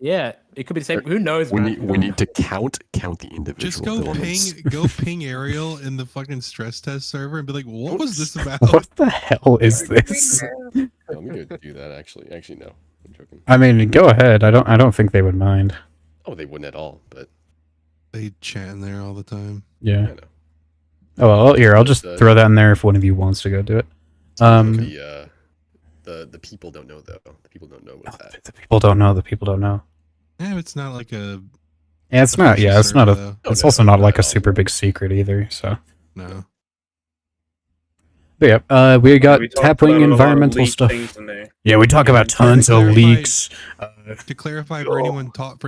Speaker 5: Yeah, it could be the same. Who knows?
Speaker 2: we
Speaker 5: man?
Speaker 2: need we need to count the individual
Speaker 7: Just go
Speaker 2: filaments.
Speaker 7: ping Ariel in the fucking stress test server and be like, what was this about?
Speaker 1: What the hell is this?
Speaker 2: I'm gonna do that actually. Actually, no, I'm joking.
Speaker 1: I mean, go ahead. I don't think they would mind.
Speaker 2: Oh, they wouldn't at all. But
Speaker 7: They chat in there all the time.
Speaker 1: Yeah.
Speaker 2: I know.
Speaker 1: Oh well, here I'll just
Speaker 2: But,
Speaker 1: throw that in there if one of you wants to go do it.
Speaker 2: The people don't know though. The people don't know what's that.
Speaker 1: The people don't know. The people don't know.
Speaker 7: Yeah, it's not like a
Speaker 1: Yeah, it's not. Yeah, it's not a.
Speaker 7: though.
Speaker 1: It's
Speaker 2: no,
Speaker 1: also not
Speaker 2: not
Speaker 1: like a
Speaker 2: at all.
Speaker 1: super big secret either. So,
Speaker 7: No.
Speaker 1: but yeah, we got
Speaker 6: We talked about
Speaker 1: Tapwing
Speaker 6: a lot of
Speaker 1: environmental
Speaker 6: leaked
Speaker 1: stuff.
Speaker 6: things in there.
Speaker 1: Yeah, we talk
Speaker 7: Yeah,
Speaker 1: about
Speaker 7: to
Speaker 1: tons of
Speaker 7: clarify-
Speaker 1: leaks.
Speaker 7: To clarify for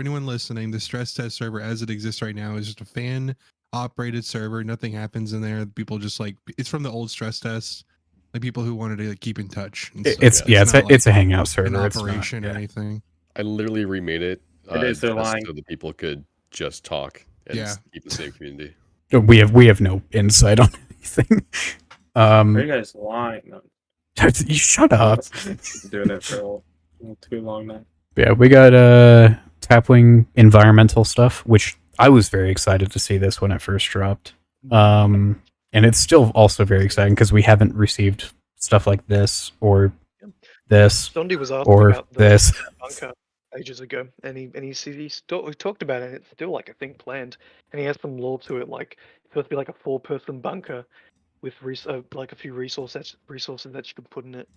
Speaker 7: anyone listening, the stress test server as it exists right now is just a fan operated server. Nothing happens in there. People just like it's from the old stress tests. Like people who wanted to like, keep in touch. And stuff.
Speaker 1: It's
Speaker 7: not
Speaker 1: a hangout
Speaker 7: an
Speaker 1: server. It's not,
Speaker 7: operation or
Speaker 1: yeah.
Speaker 7: anything.
Speaker 2: I literally remade it.
Speaker 6: It is, they're
Speaker 2: just
Speaker 6: lying.
Speaker 2: so that people could just talk and
Speaker 7: Yeah.
Speaker 2: keep the same community.
Speaker 1: We have no insight on anything.
Speaker 6: Are you guys lying? No,
Speaker 1: You shut up.
Speaker 6: been doing it for a little too long now.
Speaker 1: Yeah, we got Tapwing environmental stuff, which I was very excited to see this when it first dropped. And it's still also very exciting because we haven't received stuff like this or this
Speaker 3: Dondi was asking
Speaker 1: or
Speaker 3: about the
Speaker 1: this.
Speaker 3: bunker ages ago, and we talked about it. And it's still like a thing planned, and he has some lore to it. Like it's supposed to be like a 4-person bunker with like a few resources that you can put in it.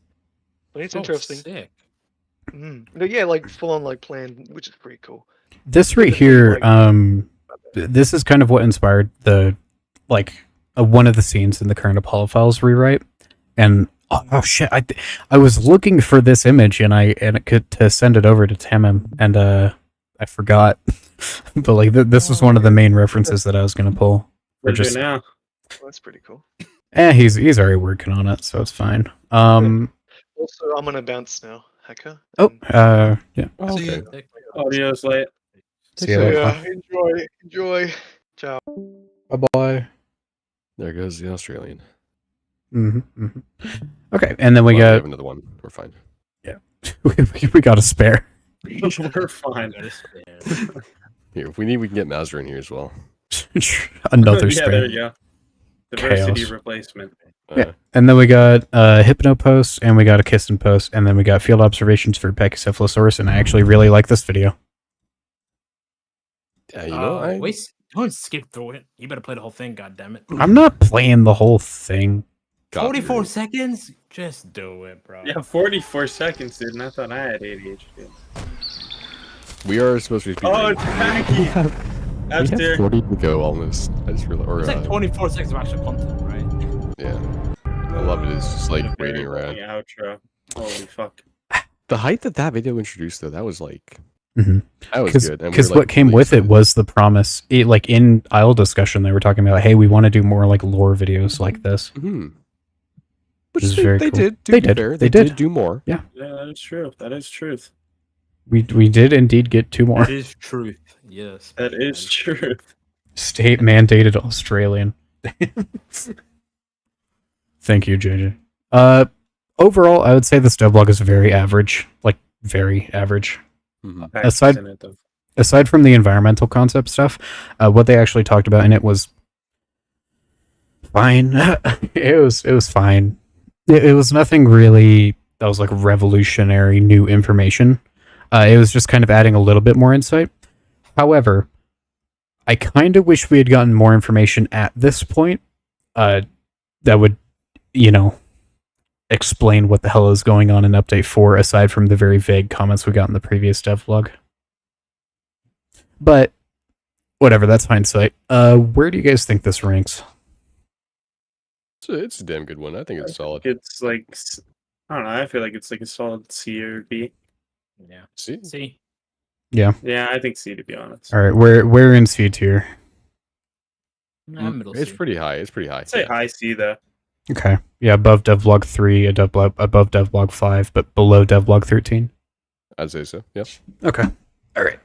Speaker 3: But it's interesting.
Speaker 5: Sick.
Speaker 3: But yeah, like full on like planned, which is pretty cool.
Speaker 1: This right
Speaker 3: the thing,
Speaker 1: here,
Speaker 3: like-
Speaker 1: this is kind of what inspired the one of the scenes in the current Apollo Files rewrite. And oh shit, I was looking for this image and it could to send it over to Tamim and I forgot. But like this was one of the main references that I was gonna pull. Or
Speaker 6: Where's it
Speaker 1: just
Speaker 6: now?
Speaker 3: That's pretty cool.
Speaker 1: he's already working on it, so it's fine.
Speaker 3: Also, I'm gonna bounce now, hacker.
Speaker 1: Oh,
Speaker 3: and-
Speaker 1: yeah.
Speaker 2: Oh,
Speaker 7: See,
Speaker 2: okay.
Speaker 6: Audio's late.
Speaker 1: See you
Speaker 3: So,
Speaker 1: later.
Speaker 3: yeah, enjoy. Ciao.
Speaker 1: Bye bye.
Speaker 2: There goes the Australian.
Speaker 1: Okay, and then we
Speaker 2: We
Speaker 1: got
Speaker 2: have another one. We're fine.
Speaker 1: we got a spare.
Speaker 6: We're fine.
Speaker 2: Here, if we need, we can get Mauser in here as well.
Speaker 1: Another
Speaker 6: Yeah,
Speaker 1: spare.
Speaker 6: there you go. Diversity
Speaker 1: Chaos.
Speaker 6: replacement.
Speaker 1: Yeah. And then we got Hypno post, and we got a Kissin post, and then we got field observations for Pachycephalosaurus, and I actually really like this video.
Speaker 2: Yeah, you know,
Speaker 5: Don't skip through it. You better play the whole thing. God damn it.
Speaker 1: I'm not playing the whole thing.
Speaker 5: 44 seconds. Just do it, bro.
Speaker 6: Yeah, 44 seconds, dude. And I thought I had ADHD.
Speaker 2: We are supposed to be.
Speaker 6: Oh, it's Maggie.
Speaker 2: we have
Speaker 6: After
Speaker 2: 40 to go almost. I just realized. Or,
Speaker 5: It's like 24 seconds of actual content, right?
Speaker 2: yeah. A lot of it is just like waiting around.
Speaker 6: Outro. Holy fuck.
Speaker 2: The height that video introduced, though, that was like.
Speaker 1: Mhm.
Speaker 2: That was good. And
Speaker 1: Because
Speaker 2: we're,
Speaker 1: what came
Speaker 2: really
Speaker 1: with it
Speaker 2: excited.
Speaker 1: was the promise. Like in Isle discussion, they were talking about, hey, we want to do more like lore videos like this.
Speaker 2: Mhm.
Speaker 1: Which
Speaker 2: Which
Speaker 1: is
Speaker 2: they,
Speaker 1: very
Speaker 2: they
Speaker 1: cool.
Speaker 2: did. To
Speaker 1: They
Speaker 2: be
Speaker 1: did.
Speaker 2: fair,
Speaker 1: They
Speaker 2: they
Speaker 1: did.
Speaker 2: did do more.
Speaker 6: Yeah, that is true. That is truth.
Speaker 1: We did indeed get 2 more.
Speaker 5: That is truth. Yes.
Speaker 6: That is truth.
Speaker 1: State mandated Australian. Thank you, JJ. Overall, I would say this devlog is very average. Like, very average.
Speaker 2: Mhm.
Speaker 1: Aside-
Speaker 6: In it, though.
Speaker 1: Aside from the environmental concept stuff, what they actually talked about in it was fine. it was fine. It was nothing really that was like revolutionary new information. It was just kind of adding a little bit more insight. However, I kind of wish we had gotten more information at this point that would, explain what the hell is going on in Update 4, aside from the very vague comments we got in the previous devlog. But, whatever, that's hindsight. Where do you guys think this ranks?
Speaker 2: It's a damn good one. I think it's solid.
Speaker 6: It's like, I don't know. I feel like it's like a solid C or B.
Speaker 5: Yeah.
Speaker 2: See?
Speaker 5: See.
Speaker 1: Yeah.
Speaker 6: Yeah, I think C, to be honest.
Speaker 1: All right. We're in C tier.
Speaker 5: Middle
Speaker 2: It's
Speaker 5: C.
Speaker 2: pretty high. It's pretty high.
Speaker 6: I'd say
Speaker 2: yeah.
Speaker 6: high C though.
Speaker 1: Okay. Yeah, above Devlog 3, above Devlog 5, but below Devlog 13.
Speaker 2: I'd say so. Yep.
Speaker 1: Okay. All right.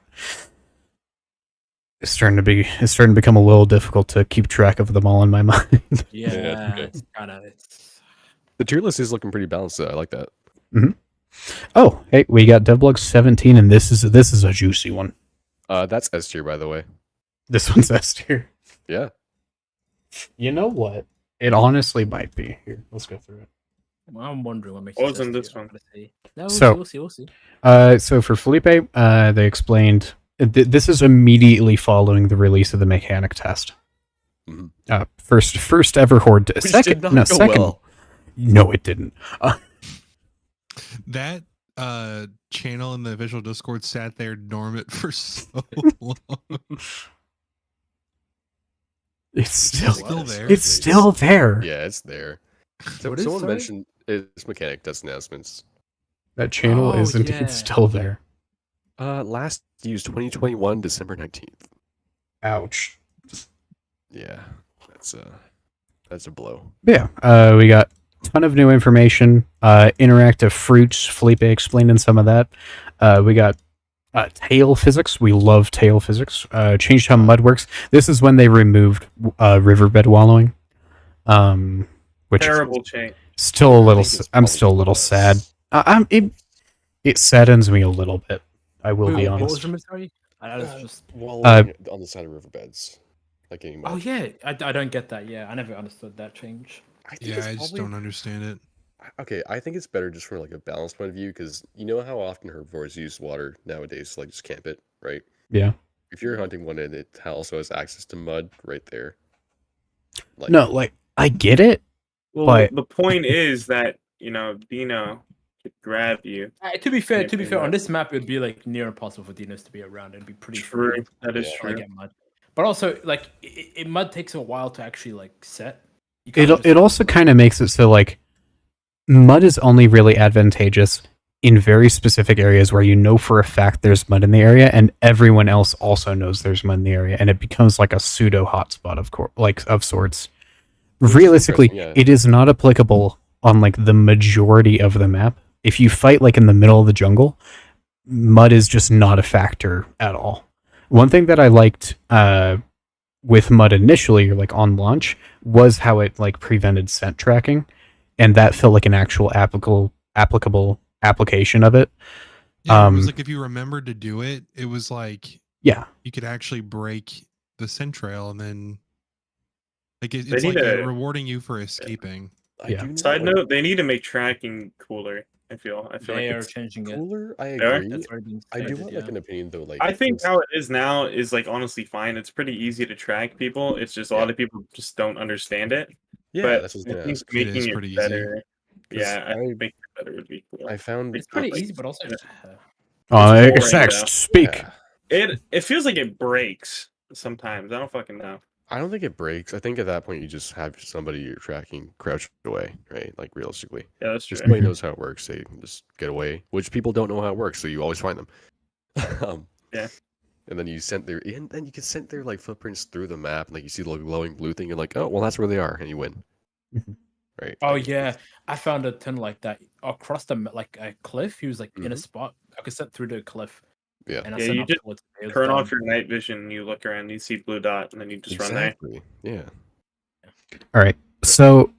Speaker 1: It's starting to become a little difficult to keep track of them all in my mind.
Speaker 5: Yeah,
Speaker 2: okay.
Speaker 5: it's kind of.
Speaker 2: The tier list is looking pretty balanced. Though. I like that.
Speaker 1: Oh, hey, we got Devlog 17, and this is a juicy one.
Speaker 2: That's S tier, by the way.
Speaker 1: This one's S tier.
Speaker 2: Yeah.
Speaker 1: You know what? It honestly might be. Here, let's go through it.
Speaker 5: Well, I'm wondering what makes.
Speaker 6: What
Speaker 5: it
Speaker 6: was in
Speaker 5: S
Speaker 6: this
Speaker 5: tier.
Speaker 6: one?
Speaker 5: I'm gonna say- No,
Speaker 1: So-
Speaker 5: we'll see.
Speaker 1: So for Felipe, they explained this is immediately following the release of the mechanic test.
Speaker 2: Mhm.
Speaker 1: First ever horde.
Speaker 2: Which
Speaker 1: Second,
Speaker 2: did not
Speaker 1: no,
Speaker 2: go
Speaker 1: second.
Speaker 2: well.
Speaker 1: No, it didn't.
Speaker 7: That channel in the visual Discord sat there dormant for so long.
Speaker 1: It's still
Speaker 7: still there.
Speaker 1: It's still there.
Speaker 2: Yeah, it's there.
Speaker 5: What is,
Speaker 2: Someone
Speaker 5: sorry?
Speaker 2: mentioned its mechanic test announcements.
Speaker 1: That channel
Speaker 5: Oh,
Speaker 1: is indeed
Speaker 5: yeah.
Speaker 1: still there.
Speaker 2: Last used 2021 December 19th.
Speaker 1: Ouch.
Speaker 2: Yeah, that's a blow.
Speaker 1: Yeah, we got a ton of new information. Interactive fruits. Felipe explained in some of that. We got tail physics. We love tail physics. Changed how mud works. This is when they removed riverbed wallowing. Which
Speaker 6: Terrible change.
Speaker 1: is still a little.
Speaker 2: I think it's
Speaker 1: I'm still a little
Speaker 2: probably
Speaker 1: sad. It saddens me a little bit. I will be
Speaker 5: Wait, what was
Speaker 1: honest.
Speaker 5: the sorry? I was just.
Speaker 2: Wallowing on the side of riverbeds, like getting mud.
Speaker 5: Oh yeah, I don't get that. Yeah, I never understood that change.
Speaker 2: I think
Speaker 7: Yeah,
Speaker 2: it's
Speaker 7: I just
Speaker 2: probably-
Speaker 7: don't understand it.
Speaker 2: Okay, I think it's better just from like a balance point of view because you know how often herbivores use water nowadays to like just camp it, right?
Speaker 1: Yeah.
Speaker 2: If you're hunting one and it also has access to mud right there. Like,
Speaker 1: No, like I get it.
Speaker 6: Well,
Speaker 1: But-
Speaker 6: the point is that Dino could grab you.
Speaker 5: To be fair,
Speaker 6: Maybe
Speaker 5: on
Speaker 6: not.
Speaker 5: this map, it would be like near impossible for dinos to be around. It'd be pretty
Speaker 6: True,
Speaker 5: free
Speaker 6: that is
Speaker 2: Yeah.
Speaker 5: to
Speaker 6: true.
Speaker 5: get mud. But also, like, mud takes a while to actually like set. You can't just-
Speaker 1: It also kind of makes it so like mud is only really advantageous in very specific areas where you know for a fact there's mud in the area and everyone else also knows there's mud in the area and it becomes like a pseudo hotspot of sorts.
Speaker 2: is
Speaker 1: Realistically,
Speaker 2: interesting, yeah.
Speaker 1: it is not applicable on like the majority of the map. If you fight like in the middle of the jungle, mud is just not a factor at all. One thing that I liked with mud initially, or like on launch, was how it like prevented scent tracking, and that felt like an actual applicable application of it.
Speaker 7: Yeah, it was like if you remembered to do it, it was like
Speaker 1: Yeah,
Speaker 7: you could actually break the scent trail and then like
Speaker 6: They
Speaker 7: it's
Speaker 6: need
Speaker 7: like
Speaker 6: to-
Speaker 7: rewarding you for escaping.
Speaker 2: I
Speaker 1: Yeah.
Speaker 2: do know,
Speaker 6: Side
Speaker 2: like,
Speaker 6: note: they need to make tracking cooler. I feel
Speaker 5: they
Speaker 6: like
Speaker 5: are
Speaker 6: it's.
Speaker 5: changing it.
Speaker 2: cooler. I
Speaker 6: There?
Speaker 2: agree.
Speaker 5: That's already been
Speaker 2: I do
Speaker 5: stated,
Speaker 2: want
Speaker 5: yeah.
Speaker 2: like an opinion though. Like
Speaker 6: I think
Speaker 2: since-
Speaker 6: how it is now is like honestly fine. It's pretty easy to track people. It's just a lot
Speaker 2: Yeah.
Speaker 6: of people just don't understand it.
Speaker 2: yeah,
Speaker 6: but
Speaker 2: that's what I
Speaker 6: I
Speaker 2: was gonna
Speaker 6: think
Speaker 2: ask.
Speaker 7: It is
Speaker 6: making
Speaker 7: pretty
Speaker 6: it
Speaker 7: easy.
Speaker 6: better.
Speaker 2: 'Cause
Speaker 6: Yeah, I
Speaker 2: I-
Speaker 6: think making it better would be cool.
Speaker 2: I found
Speaker 5: It's pretty
Speaker 6: like-
Speaker 5: easy, but also.
Speaker 6: boring,
Speaker 1: sext,
Speaker 6: though.
Speaker 1: speak.
Speaker 2: Yeah.
Speaker 6: It feels like it breaks sometimes. I don't fucking know.
Speaker 2: I don't think it breaks. I think at that point you just have somebody you're tracking crouched away, right? Like realistically,
Speaker 6: Yeah, that's
Speaker 2: just
Speaker 6: true.
Speaker 2: nobody knows how it works. They can just get away, which people don't know how it works, so you always find them.
Speaker 6: Yeah.
Speaker 2: And then you sent their, and then you can send their like footprints through the map, and like you see the glowing blue thing, you're like, oh, well, that's where they are, and you win.
Speaker 1: Mhm.
Speaker 2: Right.
Speaker 5: Oh
Speaker 2: Like,
Speaker 5: yeah, I found a ton like that across like a cliff. He was like in a
Speaker 2: Mhm.
Speaker 5: spot. I could set through the cliff.
Speaker 2: Yeah.
Speaker 5: And I
Speaker 6: Yeah,
Speaker 5: sent
Speaker 6: you
Speaker 5: up
Speaker 6: just
Speaker 5: towards it was
Speaker 6: Turn
Speaker 5: done.
Speaker 6: off your night vision. You look around. You see blue dot, and then you just run there.
Speaker 2: Exactly. Yeah.
Speaker 1: All right. So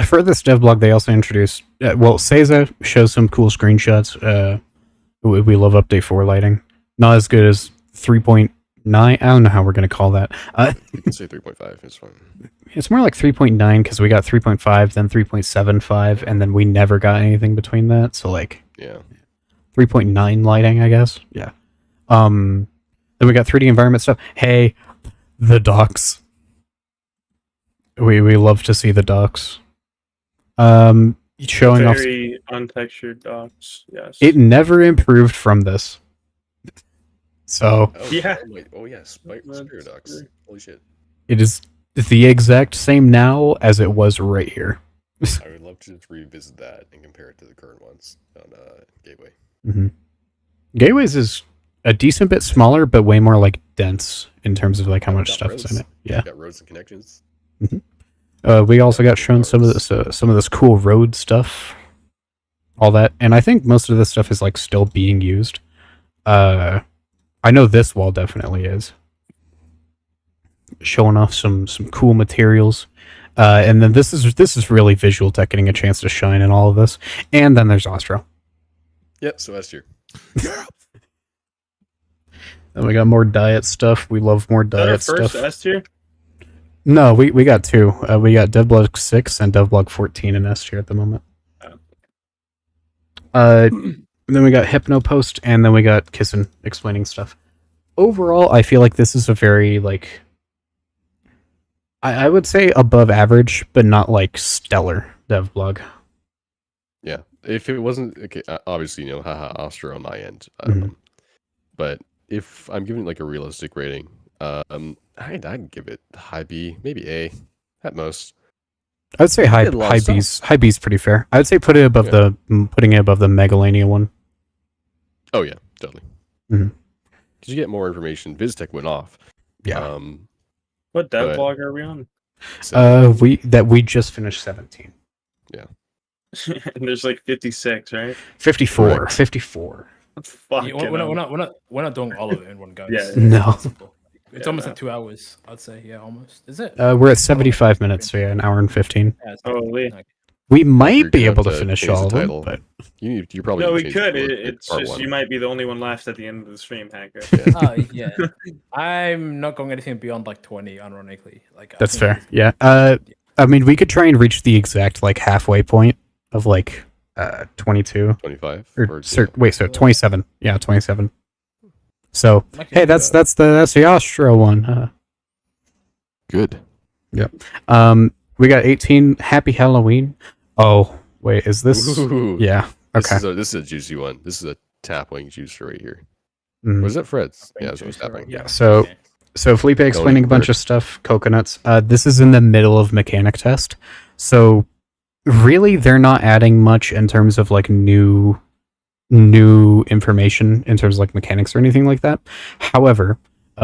Speaker 1: for this devlog, they also introduced. Seiza shows some cool screenshots. We love update 4 lighting. Not as good as 3.9. I don't know how we're gonna call that.
Speaker 2: You can say 3.5. It's fine.
Speaker 1: It's more like 3.9 because we got 3.5, then 3.75, and then we never got anything between that. So like
Speaker 2: Yeah.
Speaker 1: 3.9 lighting, I guess. Yeah. Then we got 3D environment stuff. Hey, the docks. We love to see the docks. Showing off.
Speaker 6: Very untextured dots. Yes.
Speaker 1: It never improved from this. So
Speaker 2: Oh,
Speaker 6: Yeah.
Speaker 2: Oh yeah. Spirit
Speaker 6: That's
Speaker 2: ducks.
Speaker 6: true.
Speaker 2: Holy shit.
Speaker 1: it is the exact same now as it was right here.
Speaker 2: I would love to just revisit that and compare it to the current ones on Gateway.
Speaker 1: hmm Gateways is a decent bit smaller, but way more like dense in terms of like how
Speaker 2: Oh,
Speaker 1: much
Speaker 2: got
Speaker 1: stuff is in
Speaker 2: roads.
Speaker 1: it. Yeah.
Speaker 2: Got roads and connections.
Speaker 1: We also
Speaker 2: Yeah,
Speaker 1: got shown some of
Speaker 2: roads.
Speaker 1: this cool road stuff, all that, and I think most of this stuff is like still being used. I know this wall definitely is showing off some cool materials, and then this is really visual tech getting a chance to shine in all of this, and then there's Ostro.
Speaker 2: Yep, so that's your.
Speaker 1: And we got more diet stuff. We love more
Speaker 6: Is that our
Speaker 1: diet
Speaker 6: first
Speaker 1: stuff.
Speaker 6: S tier?
Speaker 1: No, we got two. We got Devblog 6 and Devblog 14 in S tier at the moment. Then we got Hypnopost, and then we got Kissin explaining stuff. Overall, I feel like this is a very, like, I would say above average, but not, like, stellar devblog.
Speaker 2: Yeah, if it wasn't okay, obviously, haha, Ostro on my end.
Speaker 1: Mhm.
Speaker 2: But if I'm giving it like a realistic rating, I'd give it high B, maybe A, at most.
Speaker 1: I would say high
Speaker 2: Did a lot of
Speaker 1: B's. High B's pretty fair. I would say putting it above the Megalania one.
Speaker 2: Oh yeah, totally.
Speaker 1: Mhm.
Speaker 2: Because you get more information. VizTech went off.
Speaker 1: Yeah.
Speaker 6: What
Speaker 2: But-
Speaker 6: devlog are we on?
Speaker 2: So,
Speaker 1: we just finished 17.
Speaker 6: And there's like 56, right?
Speaker 1: 54.
Speaker 2: Correct.
Speaker 1: 54.
Speaker 6: Fuck.
Speaker 5: Yeah, we're not doing all of it in one go.
Speaker 6: Yeah,
Speaker 1: No.
Speaker 5: It's
Speaker 6: Yeah,
Speaker 5: almost
Speaker 6: no.
Speaker 5: like 2 hours. I'd say, yeah, almost. Is it?
Speaker 1: We're at 75 minutes, so yeah, an hour and 15.
Speaker 5: Yeah, it's
Speaker 6: Holy.
Speaker 5: like-
Speaker 1: We
Speaker 2: You're
Speaker 1: might be
Speaker 2: gonna
Speaker 1: able to
Speaker 2: have to
Speaker 1: finish
Speaker 2: change
Speaker 1: all
Speaker 2: the
Speaker 1: of them,
Speaker 2: title.
Speaker 1: but
Speaker 2: you probably
Speaker 6: No,
Speaker 2: need
Speaker 6: we
Speaker 2: to change
Speaker 6: could.
Speaker 2: the title to
Speaker 6: It's
Speaker 2: part
Speaker 6: just
Speaker 2: one.
Speaker 6: you might be the only one left at the end of the stream, Hacker.
Speaker 2: Yeah.
Speaker 5: Oh yeah, I'm not going anything beyond like 20, ironically. Like I
Speaker 1: that's
Speaker 5: think
Speaker 1: fair. Yeah. I mean, we could try and reach the exact like halfway point of like 22
Speaker 2: 25.
Speaker 1: or
Speaker 2: yeah.
Speaker 1: wait, so 27. Yeah, 27. So
Speaker 5: I can
Speaker 1: hey,
Speaker 5: do
Speaker 1: that's
Speaker 5: that.
Speaker 1: the Ostro one.
Speaker 2: Good.
Speaker 1: We got 18. Happy Halloween. Oh wait, is this?
Speaker 2: Ooh,
Speaker 1: Yeah. Okay.
Speaker 2: This is a juicy one. This is a Tapwing juicer right here.
Speaker 1: Mhm.
Speaker 2: Was that Fred's?
Speaker 5: Tapwing
Speaker 2: Yeah, that's what
Speaker 5: juicer,
Speaker 2: Tapwing.
Speaker 1: Yeah. So
Speaker 5: Okay.
Speaker 1: So Felipe explaining a bunch of stuff, coconuts. This is in the middle of mechanic test. So really they're not adding much in terms of like new information in terms of like mechanics or anything like that. However,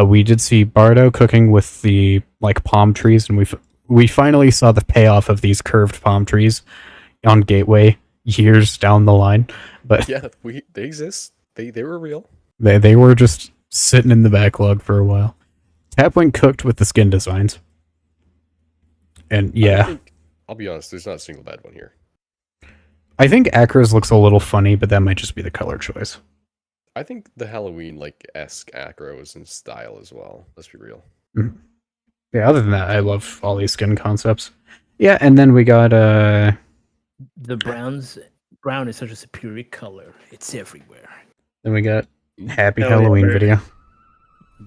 Speaker 1: we did see Bardo cooking with the like palm trees, and we finally saw the payoff of these curved palm trees on Gateway years down the line. But
Speaker 2: Yeah, they exist. They were real.
Speaker 1: they were just sitting in the backlog for a while. Tapwing cooked with the skin designs. And yeah,
Speaker 2: I'll be honest, there's not a single bad one here.
Speaker 1: I think Acro's looks a little funny, but that might just be the color choice.
Speaker 2: I think the Halloween like esque acro is in style as well. Let's be real.
Speaker 1: Yeah, other than that, I love all these skin concepts. Yeah, and then we got
Speaker 5: The brown is such a superior color. It's everywhere.
Speaker 1: then we got Happy
Speaker 6: Hell yeah,
Speaker 1: Halloween
Speaker 6: baby.
Speaker 1: video.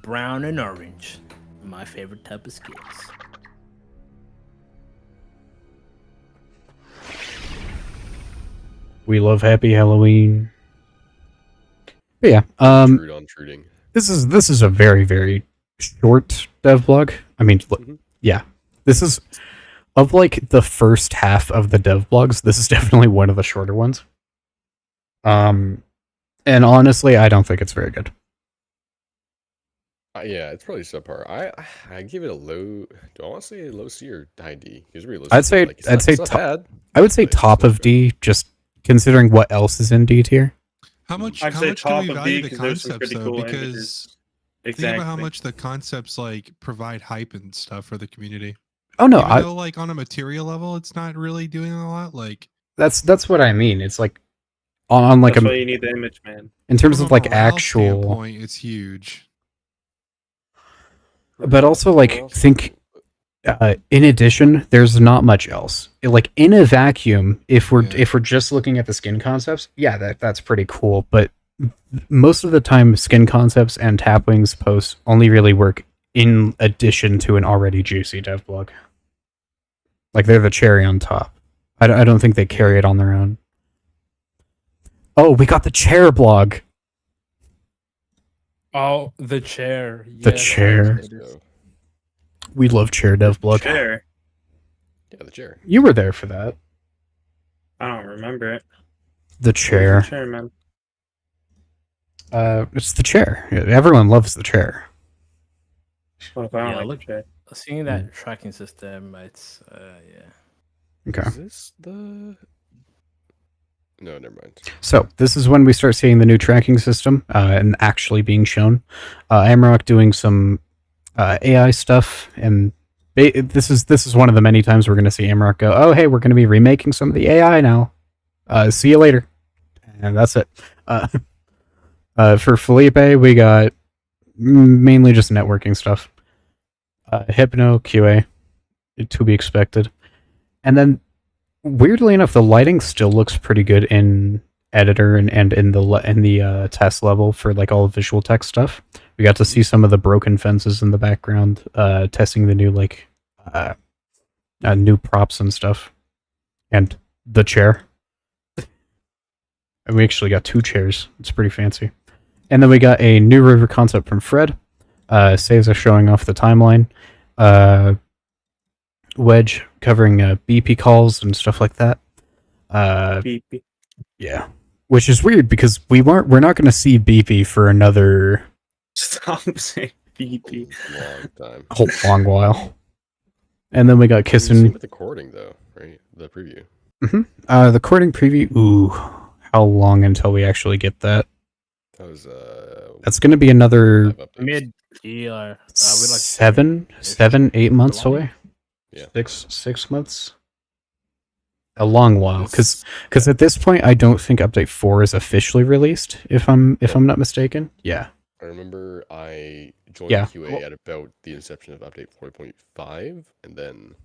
Speaker 5: Brown and orange, my favorite type of skins.
Speaker 1: We love Happy Halloween. But yeah,
Speaker 2: Trude on truding.
Speaker 1: this is a very, very short devlog. I mean,
Speaker 2: Mhm.
Speaker 1: yeah, this is of like the first half of the devlogs. This is definitely one of the shorter ones. And honestly, I don't think it's very good.
Speaker 2: Yeah, it's probably subpar. I give it a low. Do I want to say a low C or high D? Because realistically,
Speaker 1: I'd say
Speaker 2: it's not
Speaker 1: top.
Speaker 2: bad.
Speaker 1: I would say
Speaker 2: but it's
Speaker 1: top
Speaker 2: not
Speaker 1: of
Speaker 2: great.
Speaker 1: D, just considering what else is in D tier.
Speaker 7: How much?
Speaker 6: I'd
Speaker 7: How
Speaker 6: say
Speaker 7: much do
Speaker 6: top
Speaker 7: we
Speaker 6: of
Speaker 7: value
Speaker 6: D
Speaker 7: the
Speaker 6: because there's some
Speaker 7: concepts
Speaker 6: pretty
Speaker 7: though?
Speaker 6: cool
Speaker 7: Because
Speaker 6: images.
Speaker 7: think
Speaker 6: Exactly.
Speaker 7: about how much the concepts like provide hype and stuff for the community.
Speaker 1: Oh no,
Speaker 7: Even though like on a material level, it's not really doing a lot. Like
Speaker 1: that's what I mean. It's like on like
Speaker 6: That's why
Speaker 1: a
Speaker 6: you need the image, man.
Speaker 1: in terms
Speaker 7: from
Speaker 1: of
Speaker 7: a
Speaker 1: like
Speaker 7: morale
Speaker 1: actual,
Speaker 7: standpoint, it's huge.
Speaker 1: but also
Speaker 2: What
Speaker 1: like
Speaker 2: else?
Speaker 1: think. In addition, there's not much else. Like in a vacuum, if we're just looking at the skin concepts, yeah, that's pretty cool. But most of the time, skin concepts and Tapwings posts only really work in addition to an already juicy dev blog. Like they're the cherry on top. I don't think they carry it on their own. Oh, we got the chair blog.
Speaker 5: Oh, the chair.
Speaker 1: The
Speaker 5: Yes,
Speaker 1: chair.
Speaker 5: it is.
Speaker 2: So,
Speaker 1: We love chair dev blog.
Speaker 6: Chair.
Speaker 2: yeah, the chair.
Speaker 1: You were there for that.
Speaker 6: I don't remember it.
Speaker 1: The chair.
Speaker 6: Chair, man.
Speaker 1: It's the chair. Everyone loves the chair.
Speaker 6: What if I don't
Speaker 5: Yeah,
Speaker 6: like
Speaker 5: look-
Speaker 6: the chair?
Speaker 5: Seeing that tracking system, it's yeah.
Speaker 1: Okay.
Speaker 2: Is this the? No, never mind.
Speaker 1: So this is when we start seeing the new tracking system and actually being shown. Amrock doing some AI stuff, and this is one of the many times we're going to see Amrock go, "Oh, hey, we're going to be remaking some of the AI now. See you later," and that's it. For Felipe, we got mainly just networking stuff. Hypno QA, to be expected, and then weirdly enough, the lighting still looks pretty good in editor and in the test level for like all visual text stuff. We got to see some of the broken fences in the background, testing the new like new props and stuff, and the chair. And we actually got 2 chairs. It's pretty fancy. And then we got a new river concept from Fred. Saves us showing off the timeline. Wedge covering BP calls and stuff like that.
Speaker 6: Beep, beep.
Speaker 1: Yeah, which is weird because we're not going to see BP for another
Speaker 6: Stop saying beep, beep.
Speaker 2: Long time.
Speaker 1: whole long while. And then we got
Speaker 2: We've seen
Speaker 1: kissing.
Speaker 2: with the recording though, right? The preview.
Speaker 1: The courting preview. Ooh, how long until we actually get that?
Speaker 2: That was
Speaker 1: That's going to be another
Speaker 2: 5 updates.
Speaker 5: Mid year.
Speaker 1: seven, 8 months
Speaker 5: long?
Speaker 1: away.
Speaker 2: Yeah.
Speaker 1: 6 months. A long while, because at this point I don't think update 4 is officially released. If I'm not mistaken. Yeah.
Speaker 2: I remember I joined
Speaker 1: Yeah.
Speaker 2: QA at about the inception of update 4.5, and then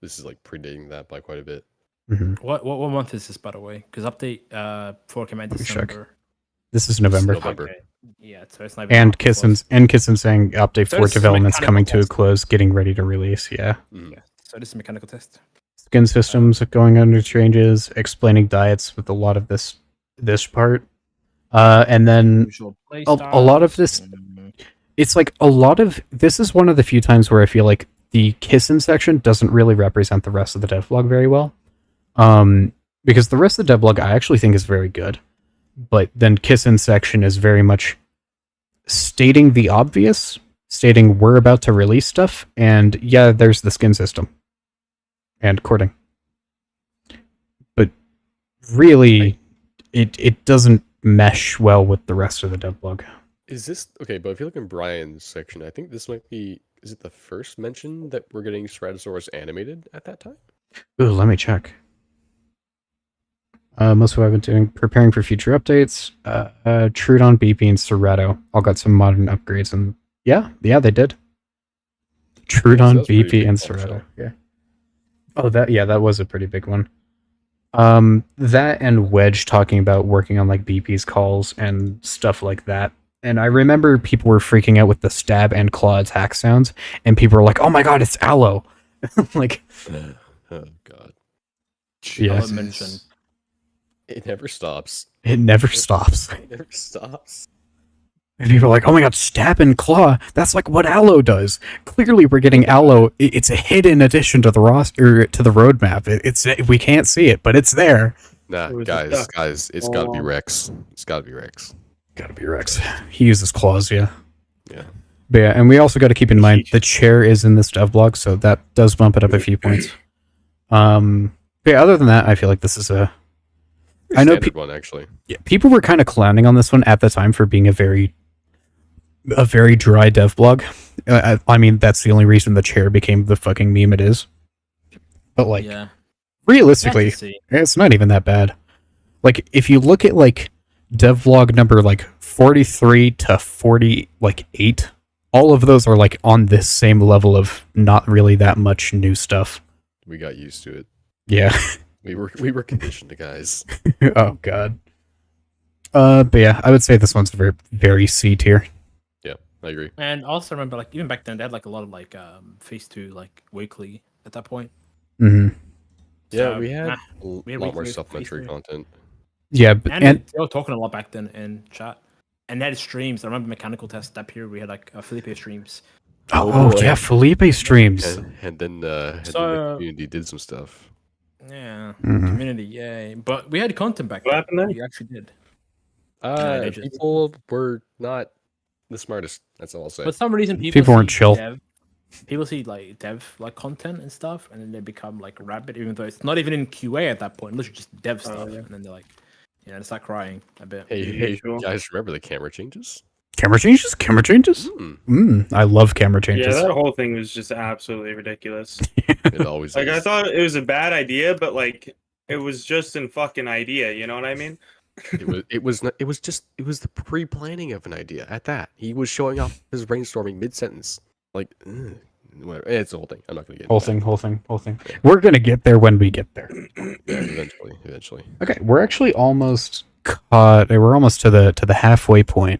Speaker 2: this is like predating that by quite a bit.
Speaker 1: Mhm.
Speaker 5: What month is this, by the way? Because update 4 came out
Speaker 1: Let me check.
Speaker 5: December.
Speaker 1: This is November.
Speaker 2: November.
Speaker 5: Okay. Yeah, so it's not
Speaker 1: And Kissen's saying update
Speaker 5: So
Speaker 1: 4
Speaker 5: this is
Speaker 1: development's
Speaker 5: mechanical
Speaker 1: coming to a
Speaker 5: test.
Speaker 1: close, getting ready to release. Yeah.
Speaker 2: Mhm.
Speaker 5: Yeah. So this is a mechanical test.
Speaker 1: Skin systems going under changes, explaining diets with a lot of this part. And then
Speaker 5: Usual play
Speaker 1: a lot of
Speaker 5: styles.
Speaker 1: this- it's like a lot of this is one of the few times where I feel like the Kissen section doesn't really represent the rest of the devlog very well. Because the rest of the devlog I actually think is very good. But then Kissen section is very much stating the obvious, stating we're about to release stuff, and yeah, there's the skin system. And courting. But really, it doesn't mesh well with the rest of the devlog.
Speaker 2: Is this okay? But if you look in Brian's section, I think this might be. Is it the first mention that we're getting Stratosaurus animated at that time?
Speaker 1: Ooh, let me check. Most of what I've been doing, preparing for future updates. Trudon, BP, and Serrato all got some modern upgrades, and yeah, they did. Trudon,
Speaker 2: that's pretty
Speaker 1: BP,
Speaker 2: big
Speaker 1: and
Speaker 2: bombshell.
Speaker 1: Serrato. Yeah. Oh, that was a pretty big one. That and Wedge talking about working on like BP's calls and stuff like that. And I remember people were freaking out with the stab and claw attack sounds, and people were like, "Oh my god, it's Aloe!" Like,
Speaker 2: Oh god,
Speaker 1: yeah,
Speaker 5: I'll mention.
Speaker 2: it never stops.
Speaker 1: it never stops.
Speaker 2: It never stops.
Speaker 1: And people are like, "Oh my god, stab and claw! That's like what Aloe does." Clearly, we're getting Aloe. It's a hidden addition to the roster, to the roadmap. We can't see it, but it's there.
Speaker 2: Nah,
Speaker 6: It was
Speaker 2: guys,
Speaker 6: just
Speaker 2: it's got to be
Speaker 6: Oh.
Speaker 2: Rex. It's got to be Rex.
Speaker 1: Gotta be Rex. He uses claws, yeah.
Speaker 2: Yeah.
Speaker 1: But yeah, and we also got to keep in mind the chair is in this dev blog, so that does bump it up a few points. But yeah, other than that, I feel like this is a. I know
Speaker 2: Standard one actually.
Speaker 1: Yeah, people were kind of clowning on this one at the time for being a very dry dev blog. I mean, that's the only reason the chair became the fucking meme it is. But like,
Speaker 5: Yeah.
Speaker 1: realistically, it's not even that bad. Like, if you look at like devlog number like 43 to 48, all of those are like on this same level of not really that much new stuff.
Speaker 2: We got used to it.
Speaker 1: Yeah.
Speaker 2: We were conditioned to guys.
Speaker 1: Oh god. But yeah, I would say this one's very, very C tier.
Speaker 2: Yeah, I agree.
Speaker 5: And also remember, like even back then, they had like a lot of like phase 2 like weekly at that point.
Speaker 1: Mm-hmm.
Speaker 2: Yeah,
Speaker 5: So,
Speaker 2: we had
Speaker 5: nah,
Speaker 2: a
Speaker 5: we had
Speaker 2: lot more
Speaker 5: weekly
Speaker 2: supplementary
Speaker 5: phase
Speaker 2: content.
Speaker 1: Yeah, but,
Speaker 5: and they were talking a lot back then in chat. And they had streams. I remember mechanical test that period. We had like Felipe streams.
Speaker 1: oh
Speaker 2: boy.
Speaker 1: yeah, Felipe streams.
Speaker 2: And then the
Speaker 5: So-
Speaker 2: community did some stuff.
Speaker 5: Yeah,
Speaker 1: Mhm.
Speaker 5: community, yay! But we had content back
Speaker 6: What
Speaker 5: then.
Speaker 6: happened then?
Speaker 5: We actually did. they just-
Speaker 2: People were not the smartest. That's all I'll say.
Speaker 5: For some reason,
Speaker 1: People weren't
Speaker 5: see
Speaker 1: chill.
Speaker 5: People see like dev like content and stuff, and then they become like rabid, even though it's not even in QA at that point. Literally just dev stuff,
Speaker 6: yeah.
Speaker 5: and then they're like, they start crying a bit.
Speaker 2: Hey,
Speaker 6: Usual.
Speaker 2: guys, remember the camera changes?
Speaker 1: Camera changes? Camera changes? I love camera
Speaker 6: Yeah,
Speaker 1: changes.
Speaker 6: that whole thing was just absolutely ridiculous.
Speaker 2: It always
Speaker 6: Like I
Speaker 2: is.
Speaker 6: thought it was a bad idea, but like it was just a fucking idea. You know what I mean?
Speaker 2: It was the pre-planning of an idea. At that, he was showing off his brainstorming mid-sentence. Like, whatever. It's the whole thing. I'm not gonna get into
Speaker 1: Whole thing. We're gonna get there when we get there.
Speaker 2: that. Yeah, eventually.
Speaker 1: Okay, we're actually almost caught. We're almost to the halfway point.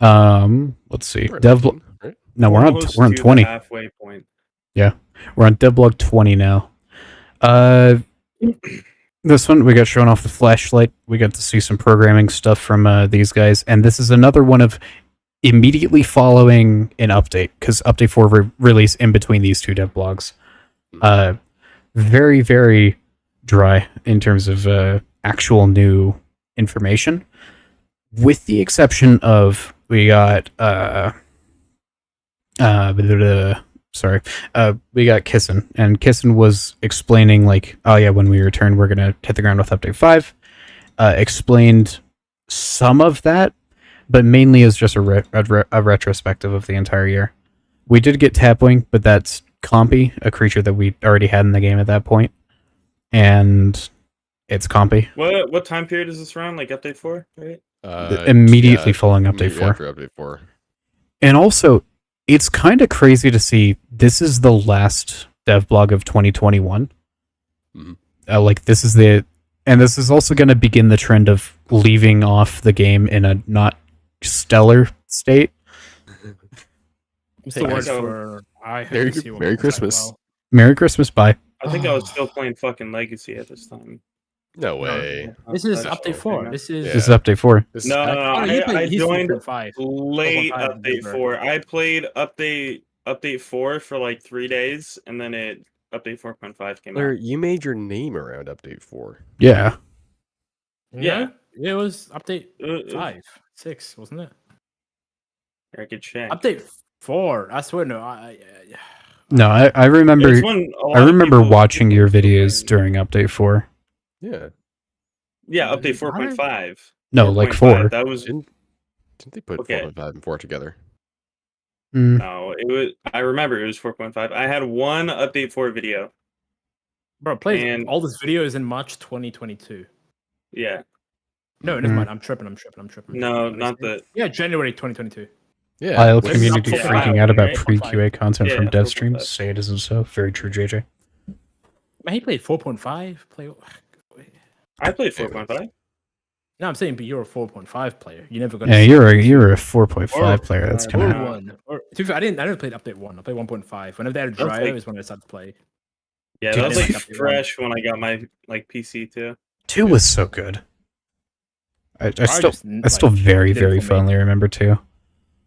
Speaker 1: Let's see.
Speaker 2: We're at
Speaker 1: Devlog.
Speaker 2: 19, right?
Speaker 1: No, we're on
Speaker 6: Close
Speaker 1: we're on
Speaker 6: to the
Speaker 1: 20.
Speaker 6: halfway point.
Speaker 1: We're on Devlog 20 now. This one we got shown off the flashlight. We got to see some programming stuff from these guys, and this is another one of immediately following an update because update 4 released in between these two devlogs. Very very dry in terms of actual new information, with the exception of we got we got Kissin, and Kissin was explaining like, oh yeah, when we return, we're gonna hit the ground with update 5. Explained some of that, but mainly as just a retrospective of the entire year. We did get Tapwing, but that's Compy, a creature that we already had in the game at that point, and it's Compy.
Speaker 6: What time period is this around? Like update 4, right?
Speaker 1: Immediately following update 4.
Speaker 2: After update 4.
Speaker 1: And also, it's kind of crazy to see this is the last devblog of 2021. Like this is this is also going to begin the trend of leaving off the game in a not stellar state.
Speaker 5: I'm still
Speaker 2: Hey,
Speaker 5: worried
Speaker 6: so-
Speaker 5: for. I hope
Speaker 2: Merry-
Speaker 5: to see what
Speaker 2: Merry
Speaker 5: comes out
Speaker 2: Christmas.
Speaker 5: well.
Speaker 1: Merry Christmas, bye.
Speaker 6: I think I was still playing fucking Legacy at this time.
Speaker 2: No way.
Speaker 5: This is
Speaker 6: That's
Speaker 5: update 4. This is.
Speaker 2: Yeah.
Speaker 1: This is update 4.
Speaker 2: This
Speaker 6: No, no,
Speaker 5: Oh,
Speaker 6: no.
Speaker 5: you
Speaker 6: I
Speaker 5: played- he's
Speaker 6: joined
Speaker 5: 4.5.
Speaker 6: late
Speaker 5: 4.5
Speaker 6: update
Speaker 5: December.
Speaker 6: 4. I played update 4 for like 3 days, and then update 4.5 came
Speaker 2: Blair,
Speaker 6: out.
Speaker 2: you made your name around update 4.
Speaker 1: Yeah.
Speaker 6: Yeah.
Speaker 5: It was update
Speaker 6: Uh,
Speaker 5: 5, 6, wasn't it?
Speaker 6: I could check.
Speaker 5: Update 4. I swear, no.
Speaker 1: No, I remember.
Speaker 6: It's when a lot
Speaker 1: I
Speaker 6: of
Speaker 1: remember
Speaker 6: people-
Speaker 1: watching your videos during update 4.
Speaker 2: Yeah.
Speaker 6: Yeah, update
Speaker 5: What?
Speaker 6: 4.5.
Speaker 1: No, like
Speaker 6: 4.5,
Speaker 1: 4.
Speaker 6: That was
Speaker 2: Didn't they put
Speaker 6: Okay.
Speaker 2: 4.5 and 4 together?
Speaker 6: no. It was. I remember it was 4.5. I had one update 4 video.
Speaker 5: Bro, play
Speaker 6: And-
Speaker 5: all this video is in March 2022.
Speaker 6: Yeah.
Speaker 5: No, never mind. I'm tripping.
Speaker 6: No, not the.
Speaker 5: Yeah, January 2022.
Speaker 2: Yeah.
Speaker 1: IL
Speaker 2: This is
Speaker 1: community
Speaker 5: update
Speaker 1: freaking
Speaker 5: 5,
Speaker 1: out about
Speaker 5: right?
Speaker 1: pre-QA content
Speaker 6: Yeah,
Speaker 1: from dev
Speaker 6: 4.5.
Speaker 1: streams. Say it isn't so. Very true, JJ.
Speaker 5: Man, he played 4.5.
Speaker 6: I played 4.5.
Speaker 5: No, I'm saying, but you're a 4.5 player. You never got.
Speaker 1: Yeah, you're a 4.5 player. That's
Speaker 6: or
Speaker 1: kind
Speaker 5: Or
Speaker 1: of
Speaker 5: one. Or to be fair, I never played update 1. I played 1.5. Whenever they had a
Speaker 6: That's
Speaker 5: dryer
Speaker 6: like-
Speaker 5: is when I started to play.
Speaker 6: Yeah,
Speaker 1: Dude,
Speaker 6: that was
Speaker 1: that's
Speaker 6: like
Speaker 5: update 1.
Speaker 6: fresh when I got my like PC too.
Speaker 1: 2 was so good. I still
Speaker 5: just,
Speaker 1: very
Speaker 5: did it
Speaker 1: very
Speaker 5: for me.
Speaker 1: fondly remember 2.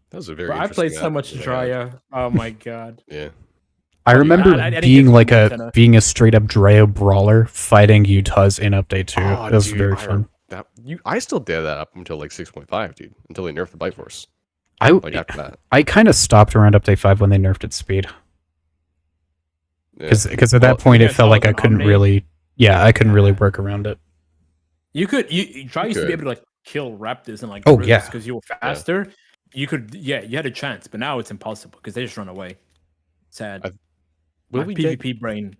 Speaker 2: That was a very.
Speaker 5: Bro, I played
Speaker 2: interesting
Speaker 5: so much
Speaker 2: app.
Speaker 5: dryer. Oh my god.
Speaker 2: Yeah.
Speaker 1: I
Speaker 5: Oh,
Speaker 1: remember
Speaker 5: I didn't
Speaker 1: being
Speaker 5: get
Speaker 1: like
Speaker 5: to the
Speaker 1: being a straight up Dryo brawler fighting Utahs in update 2.
Speaker 2: Oh,
Speaker 1: That was
Speaker 2: dude,
Speaker 1: very
Speaker 2: I
Speaker 1: fun.
Speaker 2: I still did that up until like 6.5, dude. Until they nerfed the bite force.
Speaker 1: I
Speaker 2: Like after that.
Speaker 1: I kind of stopped around update 5 when they nerfed its speed
Speaker 2: Yeah.
Speaker 1: because at that
Speaker 2: Well,
Speaker 1: point
Speaker 5: yeah,
Speaker 1: it felt like I
Speaker 5: Solid
Speaker 1: couldn't
Speaker 5: Omni.
Speaker 1: really I couldn't really work around it.
Speaker 5: Dry used to
Speaker 2: could.
Speaker 5: be able to like kill raptors and like
Speaker 1: Oh, yeah.
Speaker 5: because you were faster. You could you had a chance, but now it's impossible because they just run away. Sad.
Speaker 2: Will
Speaker 5: My
Speaker 2: we
Speaker 5: PvP
Speaker 2: get?
Speaker 5: brain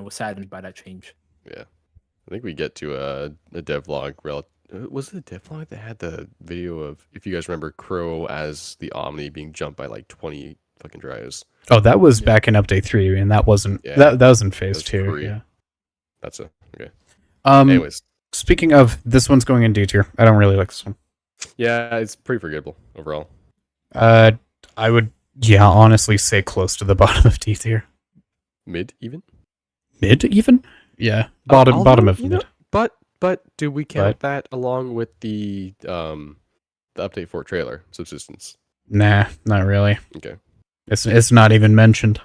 Speaker 5: was saddened by that change.
Speaker 2: Yeah. I think we get to a devlog. Was it a devlog that had the video of, if you guys remember, Crow as the Omni being jumped by like 20 fucking dryos?
Speaker 1: Oh, that was
Speaker 5: Yeah.
Speaker 1: back in update 3 and that wasn't
Speaker 2: Yeah.
Speaker 1: that was in phase
Speaker 2: was
Speaker 1: 2.
Speaker 2: pre.
Speaker 1: Yeah.
Speaker 2: That's okay.
Speaker 1: Um
Speaker 2: Anyways,
Speaker 1: speaking of, this one's going in D tier. I don't really like this one.
Speaker 2: yeah, it's pretty forgettable overall.
Speaker 1: I would honestly say close to the bottom of D tier.
Speaker 2: Mid even.
Speaker 1: Mid even? Yeah. Bottom
Speaker 2: Although,
Speaker 1: of
Speaker 2: you
Speaker 1: mid.
Speaker 2: know, but do we count that along with the update 4 trailer subsistence?
Speaker 1: Nah, not really.
Speaker 2: Okay.
Speaker 1: It's not even mentioned.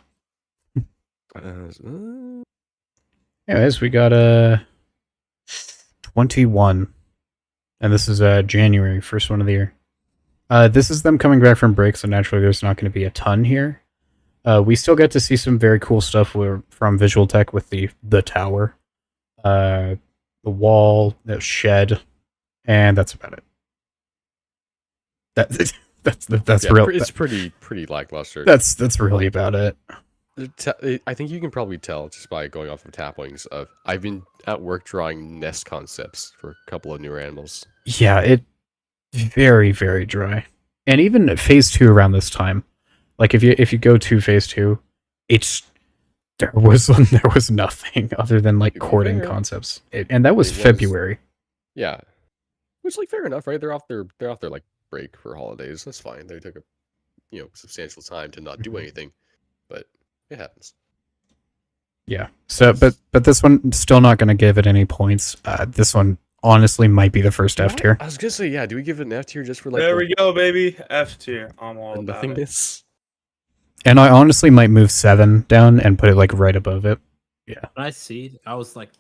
Speaker 2: Uh,
Speaker 1: Anyways, we got 21. And this is January, first one of the year. This is them coming back from break, so naturally there's not going to be a ton here. We still get to see some very cool stuff from Visual Tech with the tower, the wall, the shed, and that's about it. That's
Speaker 2: Yeah,
Speaker 1: real.
Speaker 2: it's pretty lackluster.
Speaker 1: That's really about it.
Speaker 2: I think you can probably tell just by going off of tappings of I've been at work drawing nest concepts for a couple of newer animals.
Speaker 1: Yeah, it very, very dry. And even phase 2 around this time, like if you go to phase 2, there was nothing other than like
Speaker 2: To be
Speaker 1: courting
Speaker 2: fair,
Speaker 1: concepts, and that was
Speaker 2: it was-
Speaker 1: February.
Speaker 2: Yeah, which like fair enough, right? They're off their like break for holidays. That's fine. They took a substantial time to not do anything, but it happens.
Speaker 1: Yeah. So, but this one still not going to give it any points. This one honestly might be the first F tier.
Speaker 2: I was gonna say, yeah. Do we give it an F tier just for like
Speaker 6: There we go, baby. F tier. I'm all
Speaker 2: the
Speaker 6: about it.
Speaker 2: nothingness?
Speaker 1: And I honestly might move 7 down and put it like right above it. Yeah.
Speaker 5: When I see, I was like,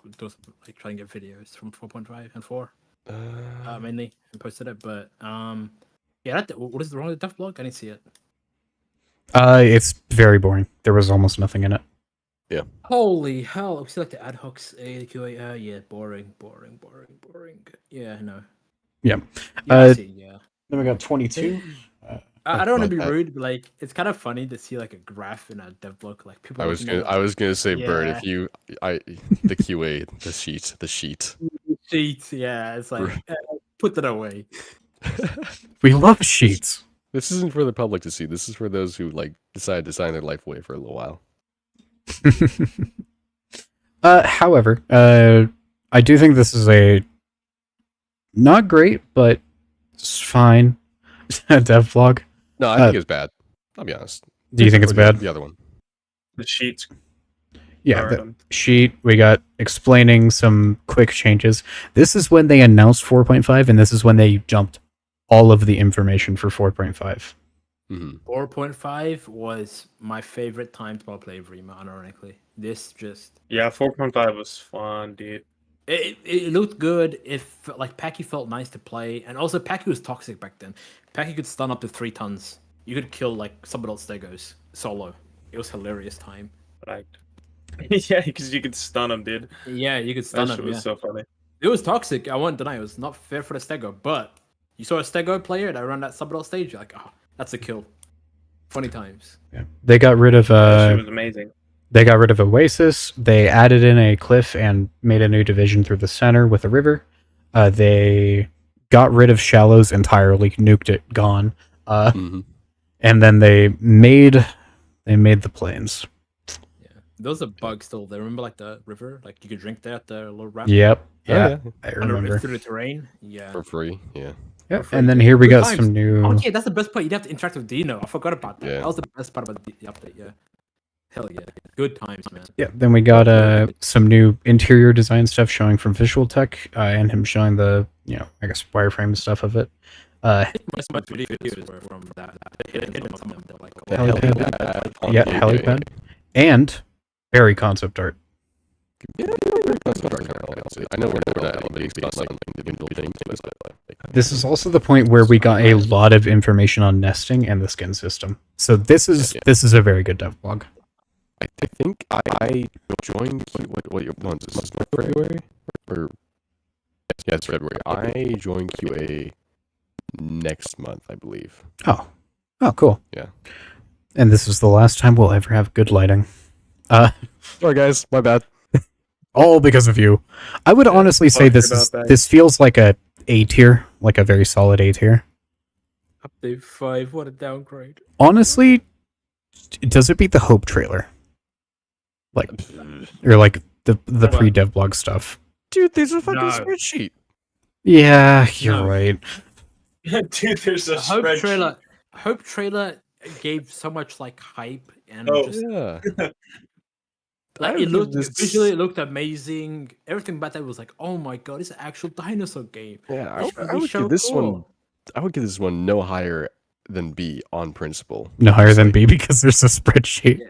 Speaker 5: trying to get videos from 4.5 and 4 mainly and posted it. But yeah, what is wrong with the Devblog? I didn't see it.
Speaker 1: It's very boring. There was almost nothing in it.
Speaker 5: Holy hell! We see like the ad hocs, AQA. Yeah, boring. Yeah, no.
Speaker 1: Yeah.
Speaker 5: I see, yeah.
Speaker 1: Then we got 22.
Speaker 5: I don't want to
Speaker 2: like
Speaker 5: be
Speaker 2: that.
Speaker 5: rude, but like it's kind of funny to see like a graph in a devlog. Like people.
Speaker 2: I was gonna say, Bird, if
Speaker 5: Yeah.
Speaker 2: the QA, the sheet.
Speaker 5: Sheets. Yeah, it's like put that away.
Speaker 1: We love sheets.
Speaker 2: This isn't for the public to see. This is for those who like decide to sign their life away for a little while.
Speaker 1: However, I do think this is a not great, but it's fine devlog.
Speaker 2: No, I think it's bad. I'll be honest.
Speaker 1: Do you think it's
Speaker 2: Or
Speaker 1: bad?
Speaker 2: The other one.
Speaker 6: The sheets.
Speaker 1: Yeah,
Speaker 6: are
Speaker 1: the
Speaker 6: them.
Speaker 1: sheet we got explaining some quick changes. This is when they announced 4.5, and this is when they jumped all of the information for 4.5.
Speaker 2: Mm-hmm.
Speaker 5: 4.5 was my favorite time to play Rima, ironically. This just
Speaker 6: Yeah, 4.5 was fun, dude.
Speaker 5: it looked good. Like Packy felt nice to play, and also Packy was toxic back then. Packy could stun up to 3 tons. You could kill like some adult stegos solo. It was hilarious time.
Speaker 6: Right. Yeah, because you could stun him, dude.
Speaker 5: Yeah, you could
Speaker 6: That
Speaker 5: stun
Speaker 6: shit
Speaker 5: him.
Speaker 6: was
Speaker 5: Yeah.
Speaker 6: so funny.
Speaker 5: It was toxic. I won't deny it was not fair for the stego, but you saw a stego player that ran that subadult stage. You're like, oh, that's a kill. Funny times.
Speaker 1: Yeah. They got rid of
Speaker 6: That shit was amazing.
Speaker 1: They got rid of Oasis. They added in a cliff and made a new division through the center with a river. They got rid of Shallows entirely, nuked it, gone.
Speaker 2: Mm-hmm.
Speaker 1: And then they made the plains.
Speaker 5: Yeah, those are bugs still. They remember like the river, like you could drink there at the little raft.
Speaker 1: Yep.
Speaker 2: Oh,
Speaker 1: Yeah,
Speaker 2: yeah.
Speaker 1: I
Speaker 5: Under-
Speaker 1: remember.
Speaker 5: through the terrain. Yeah.
Speaker 2: For free, yeah.
Speaker 1: Yep.
Speaker 5: free.
Speaker 1: And then here we
Speaker 5: Good
Speaker 1: got
Speaker 5: times.
Speaker 1: some new.
Speaker 5: Okay, that's the best part. You'd have to interact with Dino. I forgot about that.
Speaker 2: Yeah.
Speaker 5: That was the best part about the update. Yeah. Hell yeah. Good times, man.
Speaker 1: Yeah. Then we got some new interior design stuff showing from Visual Tech, and him showing the I guess wireframe stuff of it.
Speaker 5: Most of my videos were from that. Hidden some of them, like,
Speaker 1: The helipad. Yeah, helipad. And very concept art.
Speaker 2: I know we're not based on like individual things, but
Speaker 1: This is also the point where we got a lot of information on nesting and the skin system. So this is a very good devlog.
Speaker 2: I think I joined. What month is this? February or yeah, it's February. I joined QA next month, I believe.
Speaker 1: Oh, cool.
Speaker 2: Yeah.
Speaker 1: And this is the last time we'll ever have good lighting.
Speaker 2: Sorry, guys, my bad.
Speaker 1: All because of you. I would honestly say
Speaker 6: fuck about that.
Speaker 1: this feels like a A tier, like a very solid A tier.
Speaker 5: Update 5. What a downgrade.
Speaker 1: Honestly, does it beat the Hope trailer? Like, or like the pre-dev blog stuff?
Speaker 2: Dude, there's a fucking
Speaker 5: No.
Speaker 2: spreadsheet.
Speaker 1: Yeah, you're
Speaker 5: No.
Speaker 1: right.
Speaker 6: Dude, there's a
Speaker 5: Hope
Speaker 6: spreadsheet.
Speaker 5: trailer gave so much like hype and
Speaker 6: Oh.
Speaker 5: just
Speaker 2: Yeah.
Speaker 5: like
Speaker 2: I
Speaker 5: it looked
Speaker 2: would just-
Speaker 5: visually it looked amazing. Everything about that was like, oh my god, it's an actual dinosaur game.
Speaker 2: Yeah,
Speaker 5: This should
Speaker 2: I
Speaker 5: be
Speaker 2: would
Speaker 5: so
Speaker 2: give this one.
Speaker 5: cool.
Speaker 2: I would give this one no higher than B on principle.
Speaker 1: No higher
Speaker 2: Just
Speaker 1: than
Speaker 2: like-
Speaker 1: B because there's a spreadsheet.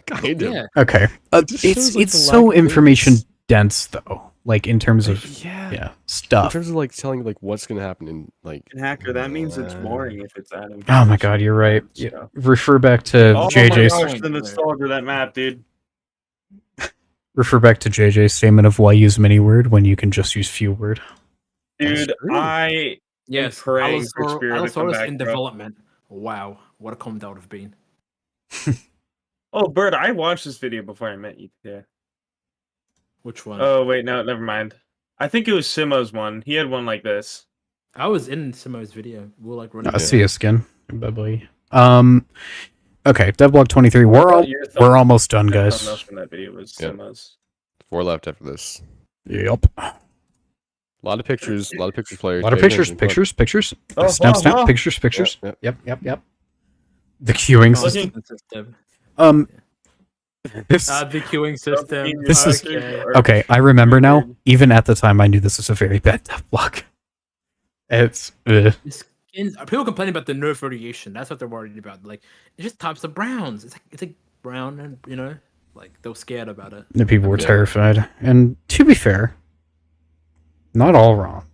Speaker 2: kind of.
Speaker 5: Yeah.
Speaker 1: Okay,
Speaker 2: It just shows,
Speaker 1: it's
Speaker 2: like,
Speaker 1: it's
Speaker 2: the
Speaker 1: so
Speaker 2: lack of
Speaker 1: information
Speaker 2: things.
Speaker 1: dense though. like in terms of
Speaker 2: yeah. In
Speaker 1: stuff.
Speaker 2: terms of like telling like what's gonna happen in like
Speaker 6: And hacker, that means it's boring if it's adding.
Speaker 1: Oh my god, you're right.
Speaker 6: stuff.
Speaker 1: Yeah. Refer back to
Speaker 6: Oh my
Speaker 1: JJ's
Speaker 6: gosh, the nostalgia of that map, dude.
Speaker 1: refer back to JJ's statement of why use many word when you can just use few word.
Speaker 6: Dude, I
Speaker 5: Yes,
Speaker 6: praying for Spiro to come
Speaker 5: Allosaurus
Speaker 6: back,
Speaker 5: in
Speaker 6: bro.
Speaker 5: development. Wow, what a comment that would have been.
Speaker 6: Oh, Bird, I watched this video before I met you. Yeah.
Speaker 5: Which one?
Speaker 6: Oh wait, no, never mind. I think it was Simo's one. He had one like this.
Speaker 5: I was in Simo's video. We were like running.
Speaker 1: I see a skin. Bye bye. Okay, Devblog 23. We're almost done, guys.
Speaker 6: Something else from that video was Simo's.
Speaker 2: 4 left after this.
Speaker 1: Yep.
Speaker 2: A lot of pictures, players.
Speaker 1: A lot of pictures.
Speaker 6: Oh,
Speaker 1: Snap,
Speaker 6: oh.
Speaker 1: pictures.
Speaker 2: Yep.
Speaker 1: Yep. The queuing system. This,
Speaker 5: The queuing system.
Speaker 1: This is-
Speaker 5: okay.
Speaker 1: okay, I remember now. Even at the time, I knew this was a very bad Devblog. It's
Speaker 5: The skins. People complaining about the nerf variation. That's what they're worried about. Like, it's just types of browns. It's like brown, and like they were scared about it.
Speaker 1: the people were
Speaker 2: Yeah.
Speaker 1: terrified. And to be fair, not all wrong.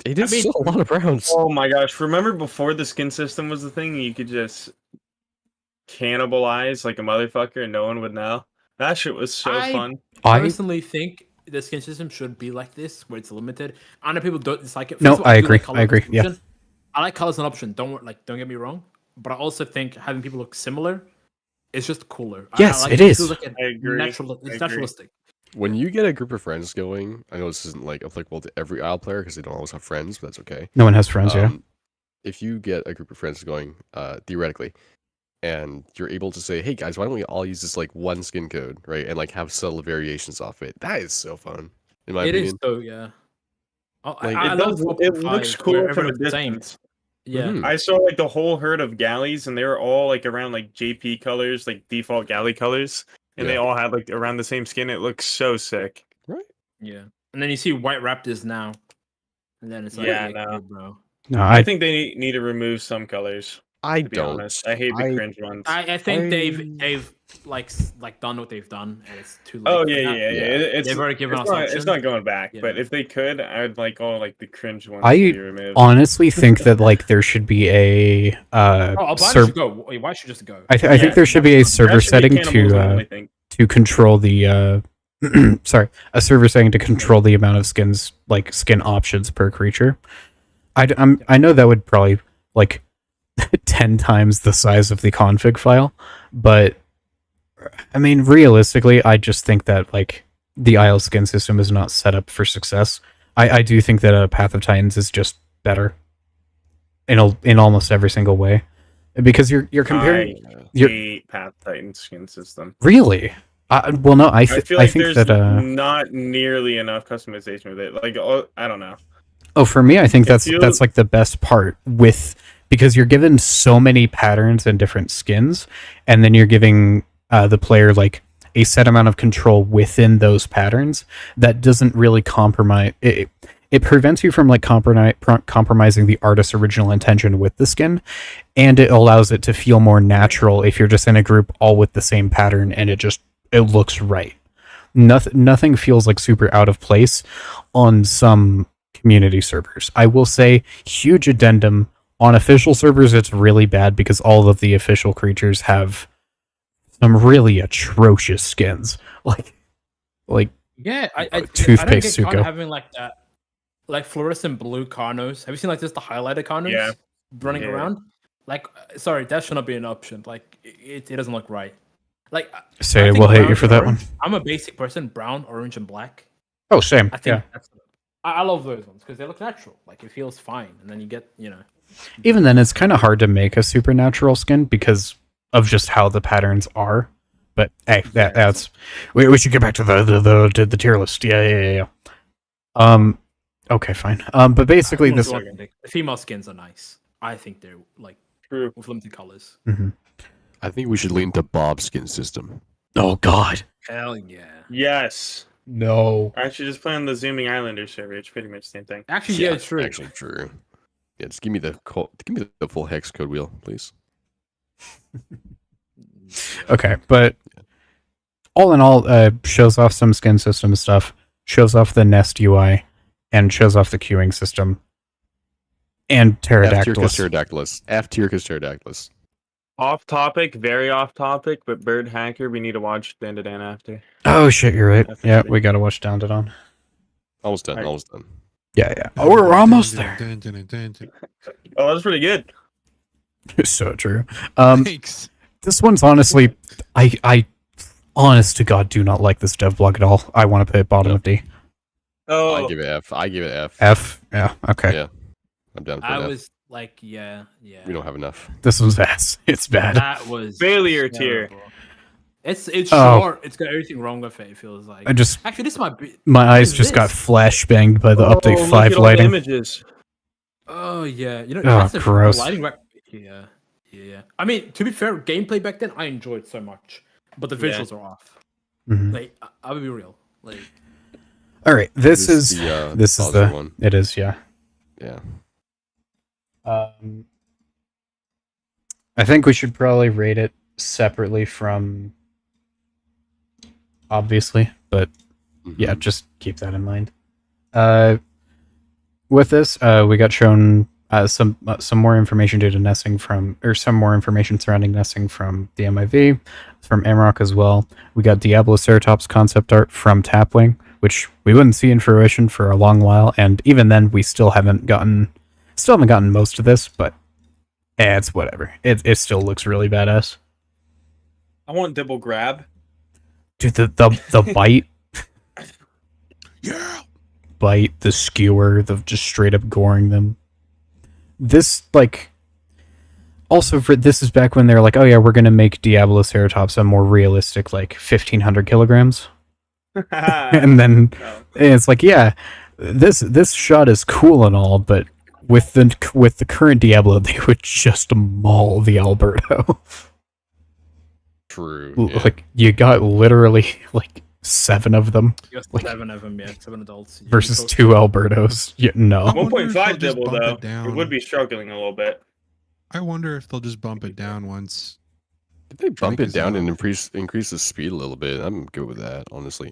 Speaker 2: It is still a lot of rounds.
Speaker 6: Oh my gosh! Remember before the skin system was the thing, you could just cannibalize like a motherfucker and no one would know. That shit was so fun.
Speaker 1: I
Speaker 5: personally think the skin system should be like this, where it's limited. I know people don't dislike it.
Speaker 1: No,
Speaker 5: First of all,
Speaker 1: I
Speaker 5: do
Speaker 1: agree.
Speaker 5: like color
Speaker 1: I agree,
Speaker 5: as an
Speaker 1: yeah.
Speaker 5: option. I like color as an option. Don't get me wrong, but I also think having people look similar is just cooler.
Speaker 1: Yes, it
Speaker 5: it
Speaker 1: is.
Speaker 5: feels like
Speaker 6: I agree.
Speaker 5: it's
Speaker 6: I agree.
Speaker 5: naturalistic.
Speaker 2: When you get a group of friends going, I know this isn't like applicable to every Isle player because they don't always have friends, but that's okay.
Speaker 1: no one has friends, yeah.
Speaker 2: If you get a group of friends going, theoretically, and you're able to say, "Hey guys, why don't we all use this like one skin code, right?" And like have subtle variations off it. That is so fun, in my
Speaker 5: It
Speaker 2: opinion.
Speaker 5: is so, yeah.
Speaker 2: Like,
Speaker 5: I
Speaker 6: It
Speaker 5: love
Speaker 6: does. It looks
Speaker 5: 4.5
Speaker 6: cool
Speaker 5: where
Speaker 6: from a
Speaker 5: everyone's the same.
Speaker 6: distance.
Speaker 5: Yeah.
Speaker 2: Mhm.
Speaker 6: I saw like the whole herd of galleys, and they were all like around like JP colors, like default galley colors, and they
Speaker 2: Yeah.
Speaker 6: all had like around the same skin. It looks so sick.
Speaker 5: Yeah. And then you see white raptors now. And then it's like,
Speaker 6: Yeah,
Speaker 5: okay,
Speaker 6: no.
Speaker 5: bro.
Speaker 1: No,
Speaker 6: I think they need to remove some colors.
Speaker 2: I
Speaker 6: To be
Speaker 2: don't.
Speaker 6: honest, I hate the cringe ones.
Speaker 5: I think
Speaker 2: I-
Speaker 5: they've like done what they've done, and it's too late.
Speaker 6: Oh
Speaker 5: for
Speaker 6: yeah.
Speaker 5: that.
Speaker 6: It's,
Speaker 5: They've already given
Speaker 6: it's
Speaker 5: us
Speaker 6: not,
Speaker 5: options.
Speaker 6: it's not going back.
Speaker 5: Yeah.
Speaker 6: But if they could, I'd like all like the cringe ones
Speaker 1: I
Speaker 6: to be removed.
Speaker 1: honestly think that like there should be a
Speaker 5: Why should go? Wait, why should just go?
Speaker 1: I think
Speaker 6: Yeah,
Speaker 1: there should be a server
Speaker 6: That should be
Speaker 1: setting
Speaker 6: cannibalism, I think.
Speaker 1: to control the sorry, a server setting to control the amount of skins, like skin options per creature. I know that would probably like 10 times the size of the config file, but I mean realistically, I just think that like the Isle skin system is not set up for success. I do think that Path of Titans is just better in almost every single way, because you're comparing. You're-
Speaker 6: hate Path Titan skin system.
Speaker 1: Really? Well, no,
Speaker 6: I feel
Speaker 1: I
Speaker 6: like
Speaker 1: think
Speaker 6: there's
Speaker 1: that
Speaker 6: not nearly enough customization with it. Like, I don't know.
Speaker 1: oh, for me, I think
Speaker 6: If you-
Speaker 1: that's like the best part because you're given so many patterns and different skins, and then you're giving the player like a set amount of control within those patterns that doesn't really compromise. It prevents you from like compromising the artist's original intention with the skin, and it allows it to feel more natural if you're just in a group all with the same pattern and it looks right. Nothing feels like super out of place on some community servers. I will say, huge addendum, on official servers it's really bad because all of the official creatures have some really atrocious skins. Like
Speaker 5: Yeah, I
Speaker 1: Toothpaste
Speaker 5: don't get
Speaker 1: Suko.
Speaker 5: having like that, like fluorescent blue Carnos. Have you seen like just the highlighted Carnos?
Speaker 6: Yeah.
Speaker 5: Running
Speaker 6: Yeah.
Speaker 5: around. Like, sorry, that should not be an option. Like, it doesn't look right. Like,
Speaker 1: say
Speaker 5: I
Speaker 1: we'll
Speaker 5: think
Speaker 1: hate
Speaker 5: brown
Speaker 1: you for
Speaker 5: and
Speaker 1: that one.
Speaker 5: orange- I'm a basic person. Brown, orange, and black.
Speaker 1: Oh, same.
Speaker 5: I think
Speaker 1: Yeah.
Speaker 5: that's. I love those ones because they look natural. Like, it feels fine, and then you get,
Speaker 1: Even then, it's kind of hard to make a supernatural skin because of just how the patterns are. But hey, that's we should get back to the tier list. Yeah. Okay, fine. But basically, this.
Speaker 5: the female skins are nice. I think they're like
Speaker 6: True.
Speaker 5: with limited colors.
Speaker 2: I think we should lean to Bob's skin system.
Speaker 1: Oh God,
Speaker 5: Hell yeah.
Speaker 6: Yes.
Speaker 1: no.
Speaker 6: I should just play on the Zooming Islander server. It's pretty much the same thing.
Speaker 5: Actually, yeah, it's true.
Speaker 2: Actually, true. Yeah, just give me the full hex code wheel, please.
Speaker 1: Okay, but all in all, shows off some skin system stuff. shows off the Nest UI, and shows off the queuing system. And Pterodactylus.
Speaker 2: F tier because Pterodactylus.
Speaker 6: Off topic, very off topic, but Bird Hacker, we need to watch Dan to Dan after.
Speaker 1: Oh shit, you're right.
Speaker 6: Definitely.
Speaker 1: Yeah, we gotta watch Down to Dawn.
Speaker 2: Almost done.
Speaker 6: Alright.
Speaker 2: Almost done.
Speaker 1: Yeah. Oh, we're almost there.
Speaker 6: Oh, that was pretty good.
Speaker 1: So true.
Speaker 7: Thanks.
Speaker 1: This one's honestly, I honest to God do not like this devblog at all. I want to put it bottom of D.
Speaker 6: Oh,
Speaker 2: I give it F. I give it F.
Speaker 1: F. Yeah. Okay.
Speaker 2: Yeah. I'm down for
Speaker 5: I
Speaker 2: F.
Speaker 5: was like, yeah.
Speaker 2: We don't have enough.
Speaker 1: This one's ass. It's bad.
Speaker 5: That was
Speaker 6: Failure tier.
Speaker 5: terrible. It's
Speaker 1: Oh.
Speaker 5: short. It's got everything wrong with it. It feels like.
Speaker 1: I just
Speaker 5: Actually, this might be.
Speaker 1: my
Speaker 5: what
Speaker 1: eyes
Speaker 5: is
Speaker 1: just got
Speaker 5: this?
Speaker 1: flashbanged by the update
Speaker 6: look
Speaker 1: 5
Speaker 6: at all the
Speaker 1: lighting.
Speaker 6: images.
Speaker 5: Oh yeah, you know.
Speaker 1: Oh,
Speaker 5: that's the
Speaker 1: gross.
Speaker 5: lighting right. Yeah. I mean, to be fair, gameplay back then I enjoyed so much, but the
Speaker 6: Yeah.
Speaker 5: visuals are off.
Speaker 1: Mhm.
Speaker 5: Like, I will be real. Like,
Speaker 1: All right, this is
Speaker 2: the
Speaker 1: this is
Speaker 2: Bowser
Speaker 1: the
Speaker 2: one.
Speaker 1: it is yeah.
Speaker 2: Yeah.
Speaker 1: I think we should probably rate it separately from obviously, but yeah,
Speaker 2: Mhm.
Speaker 1: just keep that in mind. With this, we got shown some more information due to nesting from, or some more information surrounding nesting from the MIV, from Amrock as well. We got Diabloceratops concept art from Tapwing, which we wouldn't see in fruition for a long while, and even then, we still haven't gotten most of this, but it's whatever. It still looks really badass.
Speaker 6: I want Dibble Grab.
Speaker 1: Dude, the bite.
Speaker 7: Yeah.
Speaker 1: Bite, the skewer, the just straight up goring them. This, like, also for this is back when they're like, oh yeah, we're gonna make Diabloceratops a more realistic, like 1,500 kilograms, and then
Speaker 6: No.
Speaker 1: it's like, yeah, this shot is cool and all, but with the current Diablo, they would just maul the Alberto.
Speaker 2: True. Yeah.
Speaker 1: Like you got literally like 7 of them
Speaker 5: you got
Speaker 1: Like-
Speaker 5: 7 of them, yeah, 7 adults. You
Speaker 1: versus
Speaker 5: can
Speaker 1: 2 Albertos. Yeah, no.
Speaker 7: I wonder if
Speaker 6: 1.5
Speaker 7: they'll just
Speaker 6: Dibble
Speaker 7: bump it
Speaker 6: though.
Speaker 7: down.
Speaker 6: It would be struggling a little bit.
Speaker 7: I wonder if they'll just bump it down once.
Speaker 2: If they bump
Speaker 7: Drake
Speaker 2: it
Speaker 7: is
Speaker 2: down and
Speaker 7: off.
Speaker 2: increase the speed a little bit, I'm good with that, honestly.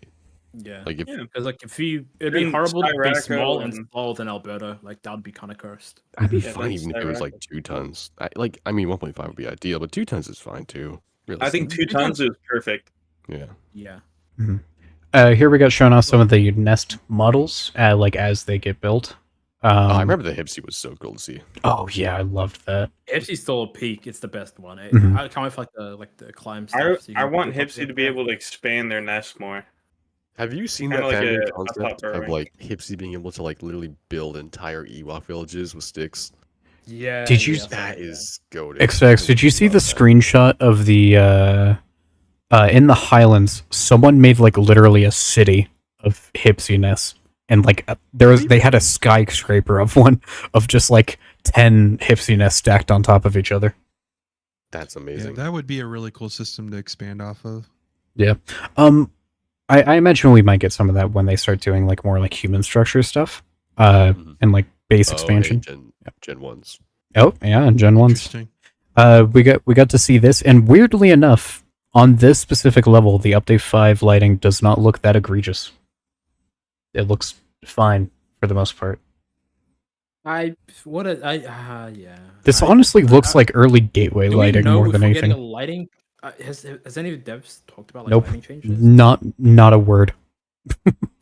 Speaker 5: Yeah.
Speaker 2: Like if
Speaker 6: Yeah.
Speaker 5: Because like if you, it'd
Speaker 6: I
Speaker 5: be
Speaker 6: mean,
Speaker 5: horrible to be
Speaker 6: Spyraco
Speaker 5: small and
Speaker 6: and-
Speaker 5: smaller than Alberto. Like that would be kind of cursed.
Speaker 1: I'd be
Speaker 6: Yeah,
Speaker 2: fine
Speaker 6: that's
Speaker 2: even if it was like
Speaker 6: direct.
Speaker 2: 2 tons. I mean 1.5 would be ideal, but 2 tons is fine too.
Speaker 6: I think
Speaker 2: realistically.
Speaker 6: 2 tons is perfect.
Speaker 2: Yeah.
Speaker 5: Yeah.
Speaker 1: Here we got shown off some of the nest models, like as they get built.
Speaker 2: I remember the Hipsy was so cool to see.
Speaker 1: Oh yeah, I loved that.
Speaker 5: If she's still a peak, it's the best one.
Speaker 1: Mhm.
Speaker 5: I can't wait for like the climb stuff.
Speaker 6: I
Speaker 5: so you
Speaker 6: I
Speaker 5: can
Speaker 6: want
Speaker 5: do
Speaker 6: Hipsy to be able to expand their nest more.
Speaker 2: Have you seen
Speaker 6: Kinda
Speaker 2: that
Speaker 6: like
Speaker 2: family
Speaker 6: a
Speaker 2: concept
Speaker 6: top
Speaker 2: of
Speaker 6: rank.
Speaker 2: like Hipsy being able to like literally build entire Ewok villages with sticks?
Speaker 5: Yeah.
Speaker 1: Did you-
Speaker 5: yeah,
Speaker 2: That
Speaker 5: something like
Speaker 2: is goated.
Speaker 1: XX, did you see the screenshot of the in the Highlands? Someone made like literally a city of Hipsy nests, and like they had a skyscraper of one of just like 10 Hipsy nests stacked on top of each other.
Speaker 2: That's
Speaker 7: Yeah,
Speaker 2: amazing.
Speaker 7: that would be a really cool system to expand off of.
Speaker 1: I imagine we might get some of that when they start doing like more like human structure stuff,
Speaker 2: Mhm.
Speaker 1: and like base
Speaker 2: Oh, hey,
Speaker 1: expansion.
Speaker 2: Gen 1s.
Speaker 1: Oh yeah, and Gen 1s.
Speaker 7: Interesting.
Speaker 1: We got to see this, and weirdly enough, on this specific level, the update 5 lighting does not look that egregious. It looks fine for the most part.
Speaker 5: yeah.
Speaker 1: This honestly looks like early gateway
Speaker 5: Do we
Speaker 1: lighting
Speaker 5: know
Speaker 1: more
Speaker 5: if
Speaker 1: than
Speaker 5: we're
Speaker 1: anything.
Speaker 5: getting a lighting? Has any of the devs talked about like
Speaker 1: Nope.
Speaker 5: lighting changes?
Speaker 1: Not a word.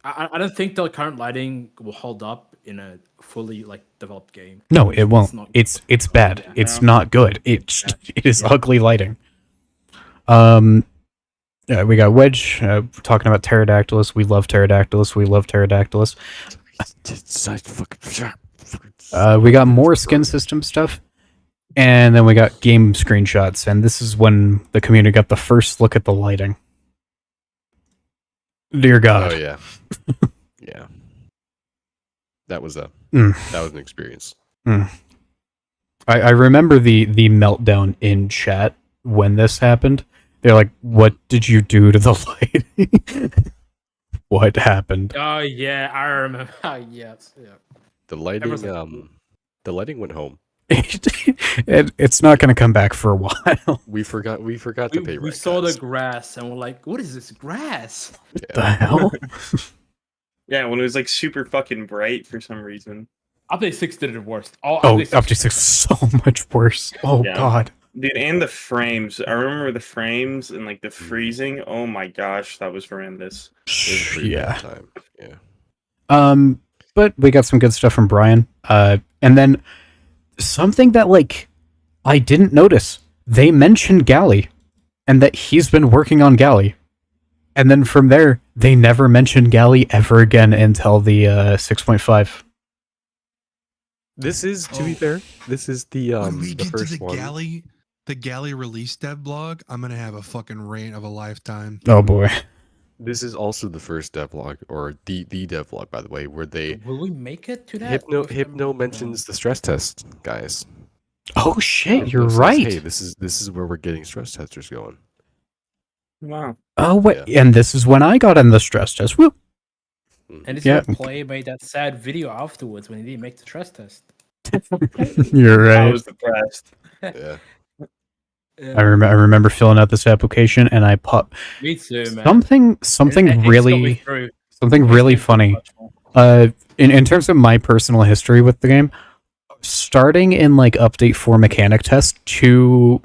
Speaker 5: I don't think the current lighting will hold up in a fully like developed game.
Speaker 1: No, it won't.
Speaker 5: not-
Speaker 1: It's bad.
Speaker 5: Yeah.
Speaker 1: It's not good. It is
Speaker 5: Yeah.
Speaker 1: ugly lighting. Yeah, we got Wedge talking about Pterodactylus. We love Pterodactylus. We love Pterodactylus. We got more skin system stuff, and then we got game screenshots. And this is when the community got the first look at the lighting. Dear God.
Speaker 2: Oh yeah. Yeah. That was an experience.
Speaker 1: I remember the meltdown in chat when this happened. They're like, "What did you do to the lighting? What happened?"
Speaker 5: Oh yeah, I remember. Yes, yeah.
Speaker 2: The lighting
Speaker 5: Everyone's
Speaker 2: the lighting went home.
Speaker 1: It's not going to come back for a while.
Speaker 2: We forgot to pay
Speaker 5: We
Speaker 2: rent.
Speaker 5: saw
Speaker 2: guys.
Speaker 5: the grass and we're like, "What is this grass?"
Speaker 1: The hell?
Speaker 6: Yeah, when it was like super fucking bright for some reason.
Speaker 5: Update 6 did it worse. Oh,
Speaker 1: Update 6 is so much worse. Oh
Speaker 6: Yeah.
Speaker 1: god.
Speaker 6: Dude, and the frames. I remember the frames and like the freezing. Oh my gosh, that was horrendous.
Speaker 2: It was a pretty
Speaker 1: Yeah.
Speaker 2: bad time. Yeah.
Speaker 1: But we got some good stuff from Brian. And then something that like I didn't notice. They mentioned Galley and that he's been working on Galley. And then from there, they never mentioned Galley ever again until the 6.5.
Speaker 2: This is, to be fair, this is the
Speaker 7: when we
Speaker 2: the
Speaker 7: get to
Speaker 2: first
Speaker 7: the
Speaker 2: one.
Speaker 7: galley release dev blog, I'm gonna have a fucking rant of a lifetime.
Speaker 1: Oh boy.
Speaker 2: This is also the first devlog, or the devlog, by the way, where they
Speaker 5: Will we make it to that?
Speaker 2: Hypno mentions the stress test, guys.
Speaker 1: Oh shit,
Speaker 2: Hypno
Speaker 1: you're
Speaker 2: says,
Speaker 1: right.
Speaker 2: Hey, this is where we're getting stress testers going.
Speaker 6: Wow.
Speaker 1: Oh wait, and this is when I got in the stress test. Woo.
Speaker 5: And it's
Speaker 1: Yeah.
Speaker 5: when Play made that sad video afterwards when he didn't make the stress test.
Speaker 1: You're
Speaker 6: I
Speaker 1: right.
Speaker 6: was depressed.
Speaker 2: Yeah.
Speaker 1: I remember filling out this application and I pop
Speaker 5: Me too, man.
Speaker 1: something
Speaker 5: It got me
Speaker 1: really
Speaker 5: through.
Speaker 1: something
Speaker 5: It
Speaker 1: really
Speaker 5: makes me
Speaker 1: funny.
Speaker 5: much more.
Speaker 1: In terms of my personal history with the game, starting in like update 4 mechanic test to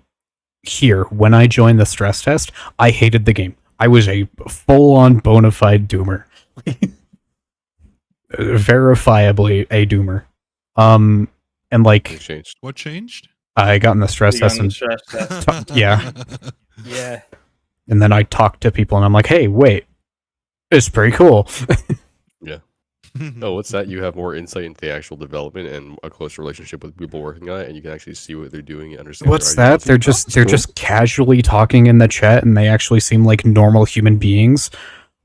Speaker 1: here when I joined the stress test, I hated the game. I was a full-on bona fide doomer. Verifiably a doomer. And
Speaker 2: It
Speaker 1: like
Speaker 2: changed.
Speaker 7: What changed?
Speaker 1: I got in the stress
Speaker 6: You got
Speaker 1: test
Speaker 6: in the
Speaker 1: and
Speaker 6: stress test.
Speaker 1: yeah.
Speaker 5: Yeah.
Speaker 1: and then I talked to people and I'm like, hey, wait, it's pretty cool.
Speaker 2: Oh, what's that? You have more insight into the actual development and a close relationship with people working on it, and you can actually see what they're doing and understand.
Speaker 1: What's
Speaker 2: their
Speaker 1: that?
Speaker 2: ideas.
Speaker 1: They're just casually talking in the chat and they actually seem like normal human beings.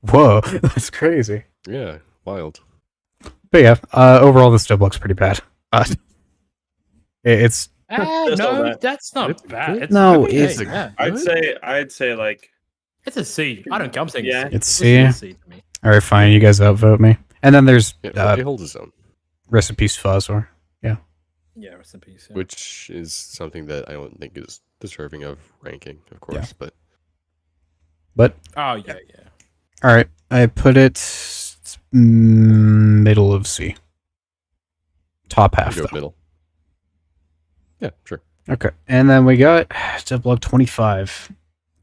Speaker 1: Whoa, that's crazy.
Speaker 2: Yeah, wild.
Speaker 1: But yeah, overall this dub looks pretty bad. It's
Speaker 6: Just all
Speaker 5: No,
Speaker 6: that.
Speaker 5: that's not
Speaker 2: It's
Speaker 5: bad.
Speaker 2: good.
Speaker 5: It's
Speaker 1: No,
Speaker 5: okay,
Speaker 1: it's-
Speaker 5: yeah.
Speaker 6: I'd say like
Speaker 5: It's a C. I don't care. I'm saying
Speaker 6: Yeah.
Speaker 5: C.
Speaker 1: It's
Speaker 5: This
Speaker 1: C.
Speaker 5: is a C to me.
Speaker 1: all right. Fine, you guys outvote me. And then there's
Speaker 2: Yeah, it holds its own,
Speaker 1: recipes Fazor.
Speaker 5: Yeah, rest in peace. Yeah.
Speaker 2: which is something that I don't think is deserving of ranking, of course. But
Speaker 1: But
Speaker 5: Oh yeah, yeah.
Speaker 1: all right, I put it middle of C. Top half
Speaker 2: you go
Speaker 1: though.
Speaker 2: middle. Yeah, sure.
Speaker 1: Okay, and then we got Devlog 25.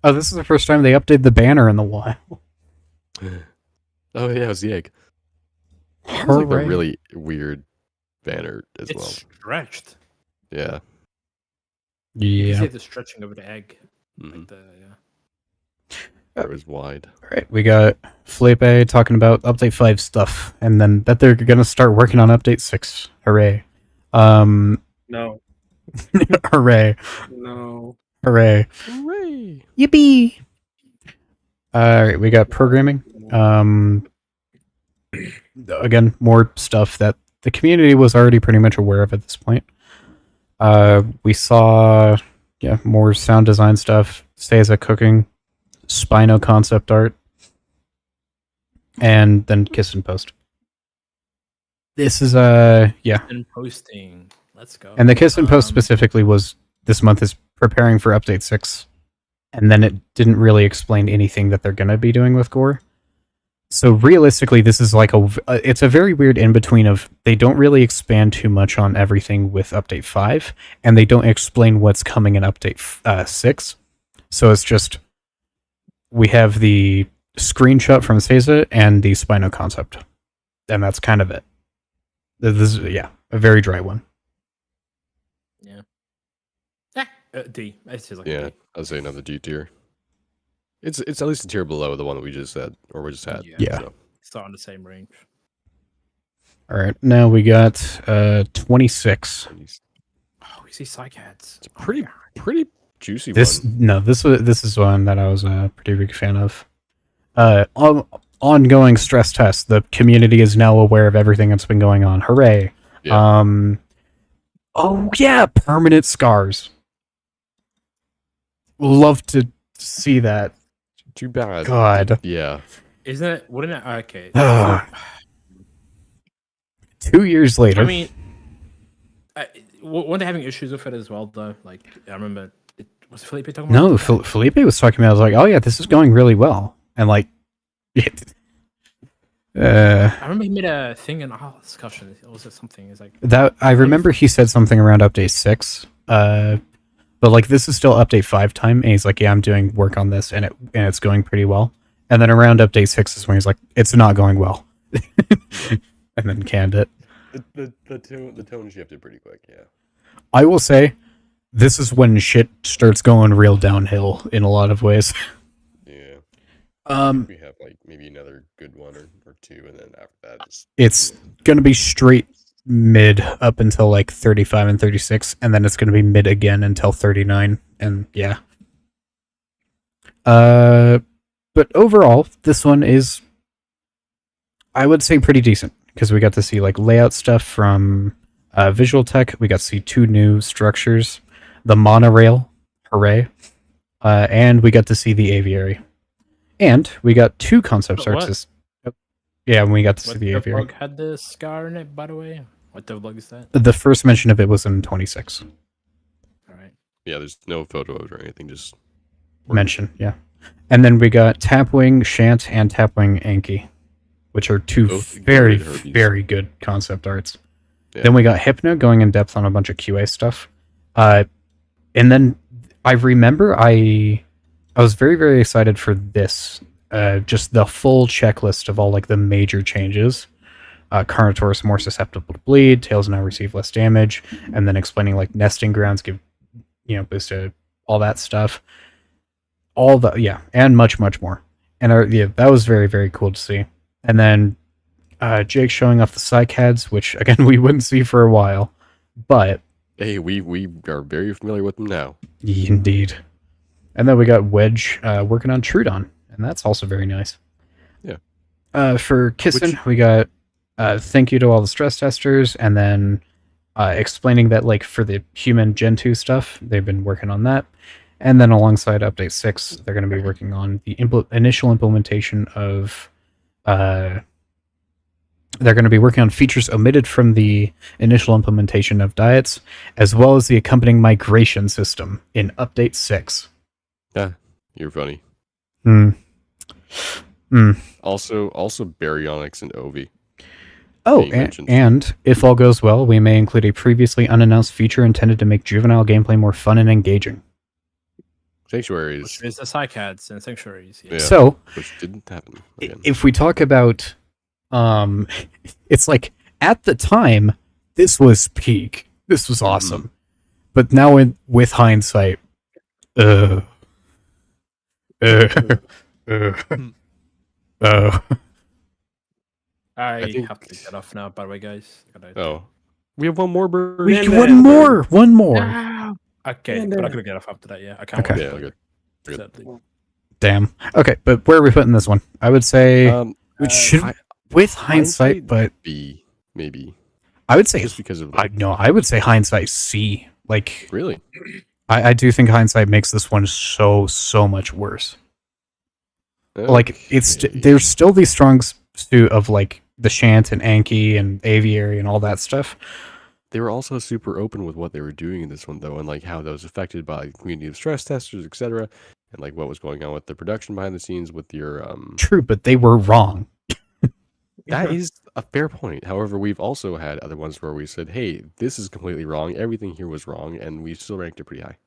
Speaker 1: Oh, this is the first time they updated the banner in the while.
Speaker 2: Oh yeah, it was the egg. It's like a
Speaker 1: Hooray.
Speaker 2: really weird banner as
Speaker 5: It's
Speaker 2: well.
Speaker 5: stretched.
Speaker 2: Yeah.
Speaker 5: You
Speaker 1: Yeah.
Speaker 5: see the stretching of the egg.
Speaker 2: Mhm.
Speaker 5: Like the, yeah.
Speaker 2: It was wide.
Speaker 1: All right, we got Felipe talking about update 5 stuff, and then that they're gonna start working on update 6. Hooray!
Speaker 6: no,
Speaker 1: Hooray!
Speaker 6: no.
Speaker 1: Hooray!
Speaker 2: Hooray!
Speaker 1: Yippee! All right, we got programming. Again, more stuff that the community was already pretty much aware of at this point. We saw, more sound design stuff. Seiza cooking, Spino concept art, and then kiss and post. This is
Speaker 5: And posting. Let's go.
Speaker 1: and the kiss and post specifically was this month is preparing for update 6, and then it didn't really explain anything that they're gonna be doing with Gore. So realistically, this is like it's a very weird in between of they don't really expand too much on everything with update 5, and they don't explain what's coming in update 6. So it's just we have the screenshot from Seiza and the Spino concept, and that's kind of it. This is a very dry one.
Speaker 5: D. It's just like
Speaker 2: Yeah,
Speaker 5: a D.
Speaker 2: I'd say another D tier. It's at least a tier below the one that we just said, or we just had.
Speaker 1: Yeah.
Speaker 2: So.
Speaker 5: It's on the same range.
Speaker 1: All right, now we got 26.
Speaker 5: Oh, we see psychats.
Speaker 2: It's a pretty juicy
Speaker 1: This
Speaker 2: one.
Speaker 1: this is one that I was a pretty big fan of. Ongoing stress test. The community is now aware of everything that's been going on. Hooray!
Speaker 2: Yeah.
Speaker 1: Oh yeah, permanent scars. Love to see that.
Speaker 2: Too bad.
Speaker 1: God.
Speaker 2: Yeah.
Speaker 5: Isn't it? Wouldn't it? Okay.
Speaker 1: 2 years later.
Speaker 5: I mean, weren't they having issues with it as well, though? Like, I remember, was Felipe talking about
Speaker 1: no,
Speaker 5: it?
Speaker 1: Felipe was talking about. I was like, oh yeah, this is going really well, and like,
Speaker 5: I remember he made a thing in our discussion. Was it something? It's like
Speaker 1: That I remember he said something around update 6. But like this is still update 5 time, and he's like, yeah, I'm doing work on this, and it's going pretty well. And then around update 6 is when he's like, it's not going well, and then canned it.
Speaker 2: The tone shifted pretty quick. Yeah.
Speaker 1: I will say, this is when shit starts going real downhill in a lot of ways.
Speaker 2: Yeah. We have like maybe another good one or two, and then after that,
Speaker 1: it's gonna be straight mid up until like 35 and 36, and then it's gonna be mid again until 39, and yeah. But overall, this one is, I would say, pretty decent because we got to see like layout stuff from Visual Tech. We got to see 2 new structures, the monorail, hooray, and we got to see the aviary. And we got 2 concept arts. Yeah, we got to see the aviary.
Speaker 5: Devblog had the scar in it, by the way. What Devblog is that?
Speaker 1: The first mention of it was in 26.
Speaker 5: All right.
Speaker 2: Yeah, there's no photos or anything, just
Speaker 1: Mention, yeah. And then we got Tapwing Shant and Tapwing Anki, which are 2
Speaker 2: Both
Speaker 1: very,
Speaker 2: good Herbies.
Speaker 1: very good concept arts.
Speaker 2: Yeah.
Speaker 1: Then we got Hypno going in depth on a bunch of QA stuff. And then I remember I was very, very excited for this. Just the full checklist of all like the major changes. Carnotaurus more susceptible to bleed, tails now receive less damage, and then explaining like nesting grounds give boost to all that stuff. All the and much, much more. And that was very, very cool to see. And then Jake showing off the cycads, which again we wouldn't see for a while, but
Speaker 2: hey, we are very familiar with them now.
Speaker 1: Indeed. And then we got Wedge working on Trudon, and that's also very nice.
Speaker 2: Yeah.
Speaker 1: For Kissin, we got thank you to all the stress testers, and then explaining that like for the human Gen 2 stuff, they've been working on that. And then alongside Update 6, they're going to be working on the initial implementation of... they're going to be working on features omitted from the initial implementation of diets, as well as the accompanying migration system in Update 6.
Speaker 2: Yeah, you're funny. Also baryonyx and Ovi.
Speaker 1: Oh,
Speaker 2: being mentioned.
Speaker 1: and if all goes well, we may include a previously unannounced feature intended to make juvenile gameplay more fun and engaging.
Speaker 2: Sanctuaries.
Speaker 5: Which is the cycads and sanctuaries. Yeah.
Speaker 2: Yeah.
Speaker 1: So,
Speaker 2: Which didn't happen again.
Speaker 1: if we talk about, it's like at the time, this was peak. This was awesome, but now with hindsight, I
Speaker 2: think-
Speaker 5: have to get off now, by the way, guys.
Speaker 2: Oh. We have one more bird.
Speaker 1: one more.
Speaker 5: No. Okay, but I'm gonna get off after that. Yeah, I can't.
Speaker 1: Okay.
Speaker 2: Yeah,
Speaker 5: wait.
Speaker 2: good. Good.
Speaker 5: Sadly.
Speaker 1: Damn. Okay, but where are we putting this one? I would say which should
Speaker 2: hi-
Speaker 1: with hindsight, but
Speaker 2: B, maybe.
Speaker 1: I would say
Speaker 2: Just because of
Speaker 1: I would say hindsight C. Like
Speaker 2: really?
Speaker 1: I do think hindsight makes this one so much worse. Like there's still these strong suit of like the Shant and Anki and Aviary and all that stuff.
Speaker 2: They were also super open with what they were doing in this one, though, and like how that was affected by the community of stress testers, etc., and like what was going on with the production behind the scenes with your.
Speaker 1: True, but they were wrong.
Speaker 2: That is a fair point. However, we've also had other ones where we said, "Hey, this is completely wrong. Everything here was wrong," and we still ranked it pretty high.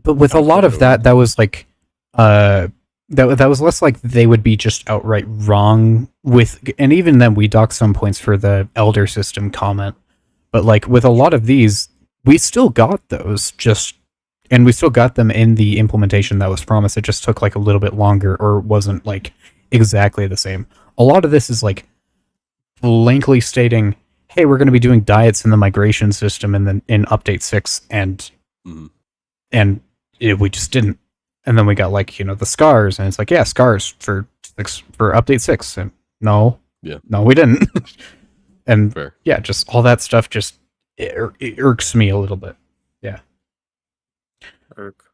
Speaker 1: But with a lot of that was like, that was less like they would be just outright wrong with, and even then we docked some points for the Elder System comment. But like with a lot of these, we still got those and we still got them in the implementation that was promised. It just took like a little bit longer or wasn't like exactly the same. A lot of this is like blankly stating, hey, we're going to be doing diets in the migration system and then in update 6 and we just didn't. And then we got like, the scars and it's like, yeah, scars for update 6. And no, we didn't. And
Speaker 2: Fair.
Speaker 1: yeah, just all that stuff just it irks me a little bit. Yeah. Irk.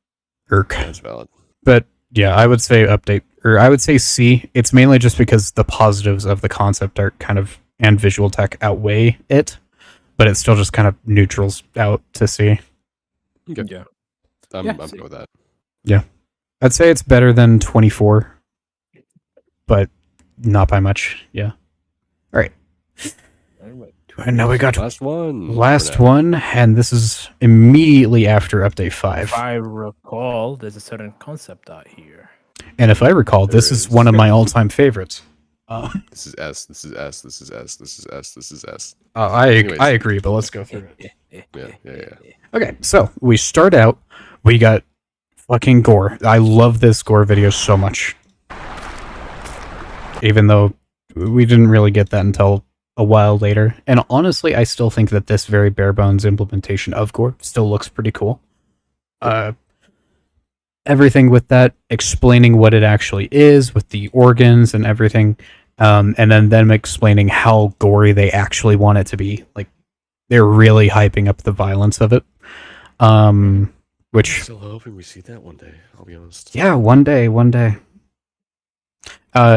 Speaker 2: That's valid.
Speaker 1: But yeah, I would say I would say C. It's mainly just because the positives of the concept art and visual tech outweigh it, but it still just kind of neutrals out to C.
Speaker 2: Okay.
Speaker 5: Yeah.
Speaker 2: I'm
Speaker 5: Yeah,
Speaker 2: good with that.
Speaker 1: Yeah. I'd say it's better than 24, but not by much. Yeah. And now we got
Speaker 2: last one.
Speaker 1: last
Speaker 2: for now.
Speaker 1: one, and this is immediately after update 5.
Speaker 5: If I recall, there's a certain concept art here.
Speaker 1: And if I recall, this
Speaker 2: There
Speaker 1: is
Speaker 2: is.
Speaker 1: one of my all-time favorites.
Speaker 2: This is S. This is S. This is S. This is S. This is S.
Speaker 1: I agree, but let's go through it.
Speaker 2: Yeah.
Speaker 1: Okay, so we start out. We got fucking gore. I love this gore video so much. Even though we didn't really get that until a while later. And honestly, I still think that this very bare bones implementation of gore still looks pretty cool. Everything with that, explaining what it actually is, with the organs and everything. And then them explaining how gory they actually want it to be. Like, they're really hyping up the violence of it. Which,
Speaker 2: Still hoping we see that one day. I'll be honest.
Speaker 1: yeah, one day.
Speaker 2: A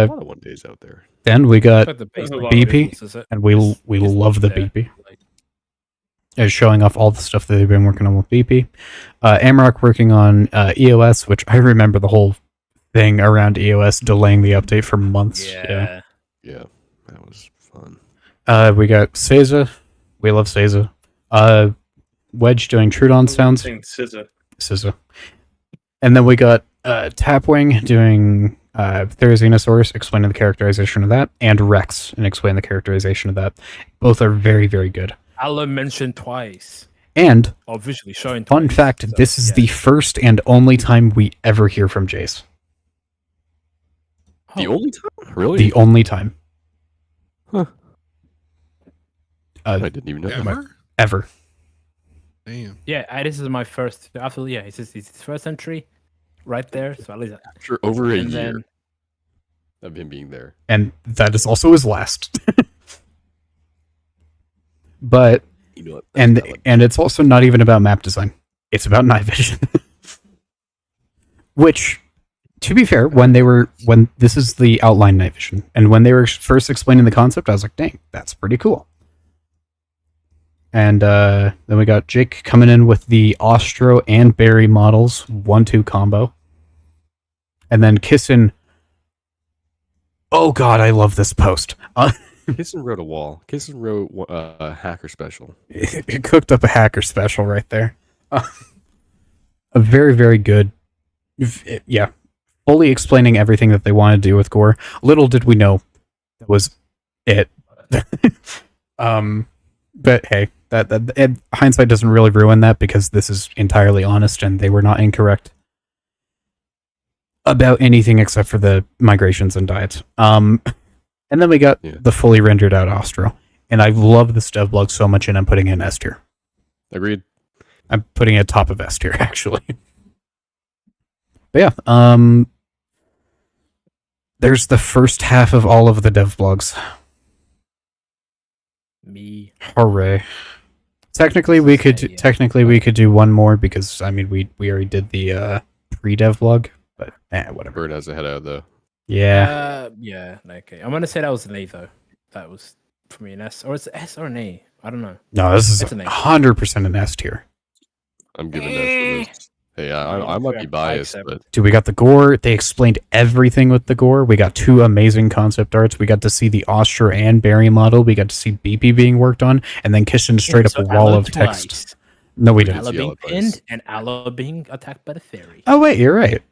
Speaker 2: lot of one days out there.
Speaker 1: Then we got
Speaker 5: But the
Speaker 6: There's a
Speaker 5: basic
Speaker 6: lot of
Speaker 1: BP,
Speaker 5: visuals, is it?
Speaker 1: and we
Speaker 5: Is
Speaker 1: love the
Speaker 5: there.
Speaker 1: BP. Is showing off all the stuff that they've been working on with BP. Amrock working on EOS, which I remember the whole thing around EOS delaying the update for months.
Speaker 5: Yeah.
Speaker 2: Yeah, that was fun.
Speaker 1: We got Seiza. We love Seiza. Wedge doing Trudon sounds. SZA. And then we got Tapwing doing Therizinosaurus, explaining the characterization of that, and Rex, and explaining the characterization of that. Both are very, very good.
Speaker 5: Alan mentioned twice.
Speaker 1: And,
Speaker 5: Or visually showing
Speaker 1: fun
Speaker 5: twice,
Speaker 1: fact,
Speaker 5: so,
Speaker 1: this is
Speaker 5: yeah.
Speaker 1: the first and only time we ever hear from Jace.
Speaker 2: The
Speaker 5: Oh,
Speaker 2: only time? Really?
Speaker 1: The only time.
Speaker 2: Huh.
Speaker 1: Uh,
Speaker 2: I didn't even know that.
Speaker 7: Ever?
Speaker 1: ever.
Speaker 7: Damn.
Speaker 5: yeah, this is my first. Absolutely, yeah. It's his first entry, right there. So at least,
Speaker 2: After over a
Speaker 5: and
Speaker 2: year
Speaker 5: then
Speaker 2: of him being there.
Speaker 1: And that is also his last. But,
Speaker 2: You know what?
Speaker 1: and it's also not even about map design. It's about night vision. Which, to be fair, when this is the outline night vision, and when they were first explaining the concept, I was like, dang, that's pretty cool. And then we got Jake coming in with the Ostro and Barry models, 1-2 combo. And then Kissin. Oh god, I love this post.
Speaker 2: Kissin wrote a wall. Kissin wrote a hacker special.
Speaker 1: It cooked up a hacker special right there. A very, very good. Yeah. Fully explaining everything that they want to do with gore. Little did we know that was it. But hey, that hindsight doesn't really ruin that because this is entirely honest and they were not incorrect about anything except for the migrations and diets. And then we got the fully rendered out Ostro. And I love this devblog so much, and I'm putting it in S tier.
Speaker 2: Agreed.
Speaker 1: I'm putting it top of S tier, actually. But yeah, there's the first half of all of the devblogs.
Speaker 5: me.
Speaker 1: Hooray. Technically, we could do one more because, I mean, we already did the pre-dev vlog, but whatever.
Speaker 2: Bird has a head out though.
Speaker 1: Yeah.
Speaker 5: Yeah. Okay. I'm gonna say that was an A though. That was for me an S, or it's S or an A. I don't know.
Speaker 1: No, this is
Speaker 5: It's an A.
Speaker 1: 100% an S tier.
Speaker 2: I'm giving that to this. Hey, I might be biased, but
Speaker 1: Dude, we got the gore. They explained everything with the gore. We got 2 amazing concept arts. We got to see the Ostro and Barry model. We got to see BP being worked on, and then Kishin straight up a wall of text. No, we didn't.
Speaker 5: Ala being
Speaker 2: Yellow twice.
Speaker 5: pinned and Ala being attacked by the fairy.
Speaker 1: Oh, wait, you're right.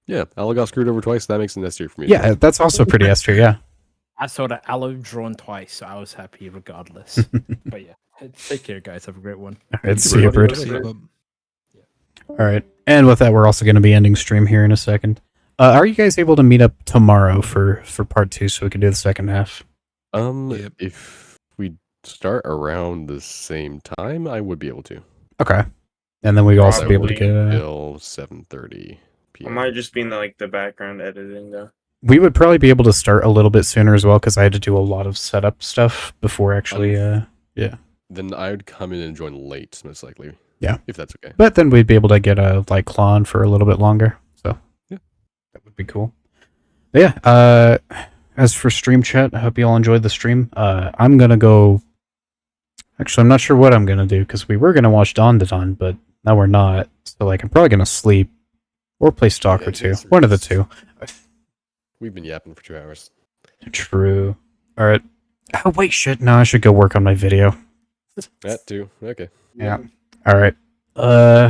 Speaker 2: yeah, Ala got screwed over twice. That makes an S tier for me.
Speaker 1: Yeah, that's also pretty S tier, yeah.
Speaker 5: I saw the Aloe drawn twice, so I was happy regardless. But yeah, take care, guys. Have a great one.
Speaker 1: All right, see you, Bird.
Speaker 7: See, but
Speaker 1: All right, and with that, we're also going to be ending stream here in a second. Are you guys able to meet up tomorrow for part 2 so we can do the second half?
Speaker 7: Yep.
Speaker 2: If we start around the same time, I would be able to.
Speaker 1: Okay. And then we'd also be able to
Speaker 6: Probably.
Speaker 1: get...
Speaker 2: Till 7:30
Speaker 6: I
Speaker 2: p.m.
Speaker 6: might just be in the background editing though.
Speaker 1: We would probably be able to start a little bit sooner as well, because I had to do a lot of setup stuff before actually...
Speaker 2: Then I would come in and join late, most likely.
Speaker 1: Yeah.
Speaker 2: If that's okay.
Speaker 1: But then we'd be able to get a Claw on for a little bit longer. So
Speaker 2: Yeah.
Speaker 1: That would be cool. But yeah, as for stream chat, I hope you all enjoyed the stream. I'm gonna go. Actually, I'm not sure what I'm gonna do because we were gonna watch Dawn to Dawn, but now we're not. So like, I'm probably gonna sleep or play Stalker 2. One of the two.
Speaker 2: We've been yapping for 2 hours.
Speaker 1: True. All right. Oh wait, shit. No, I should go work on my video.
Speaker 2: That too. Okay.
Speaker 1: Yeah. All right.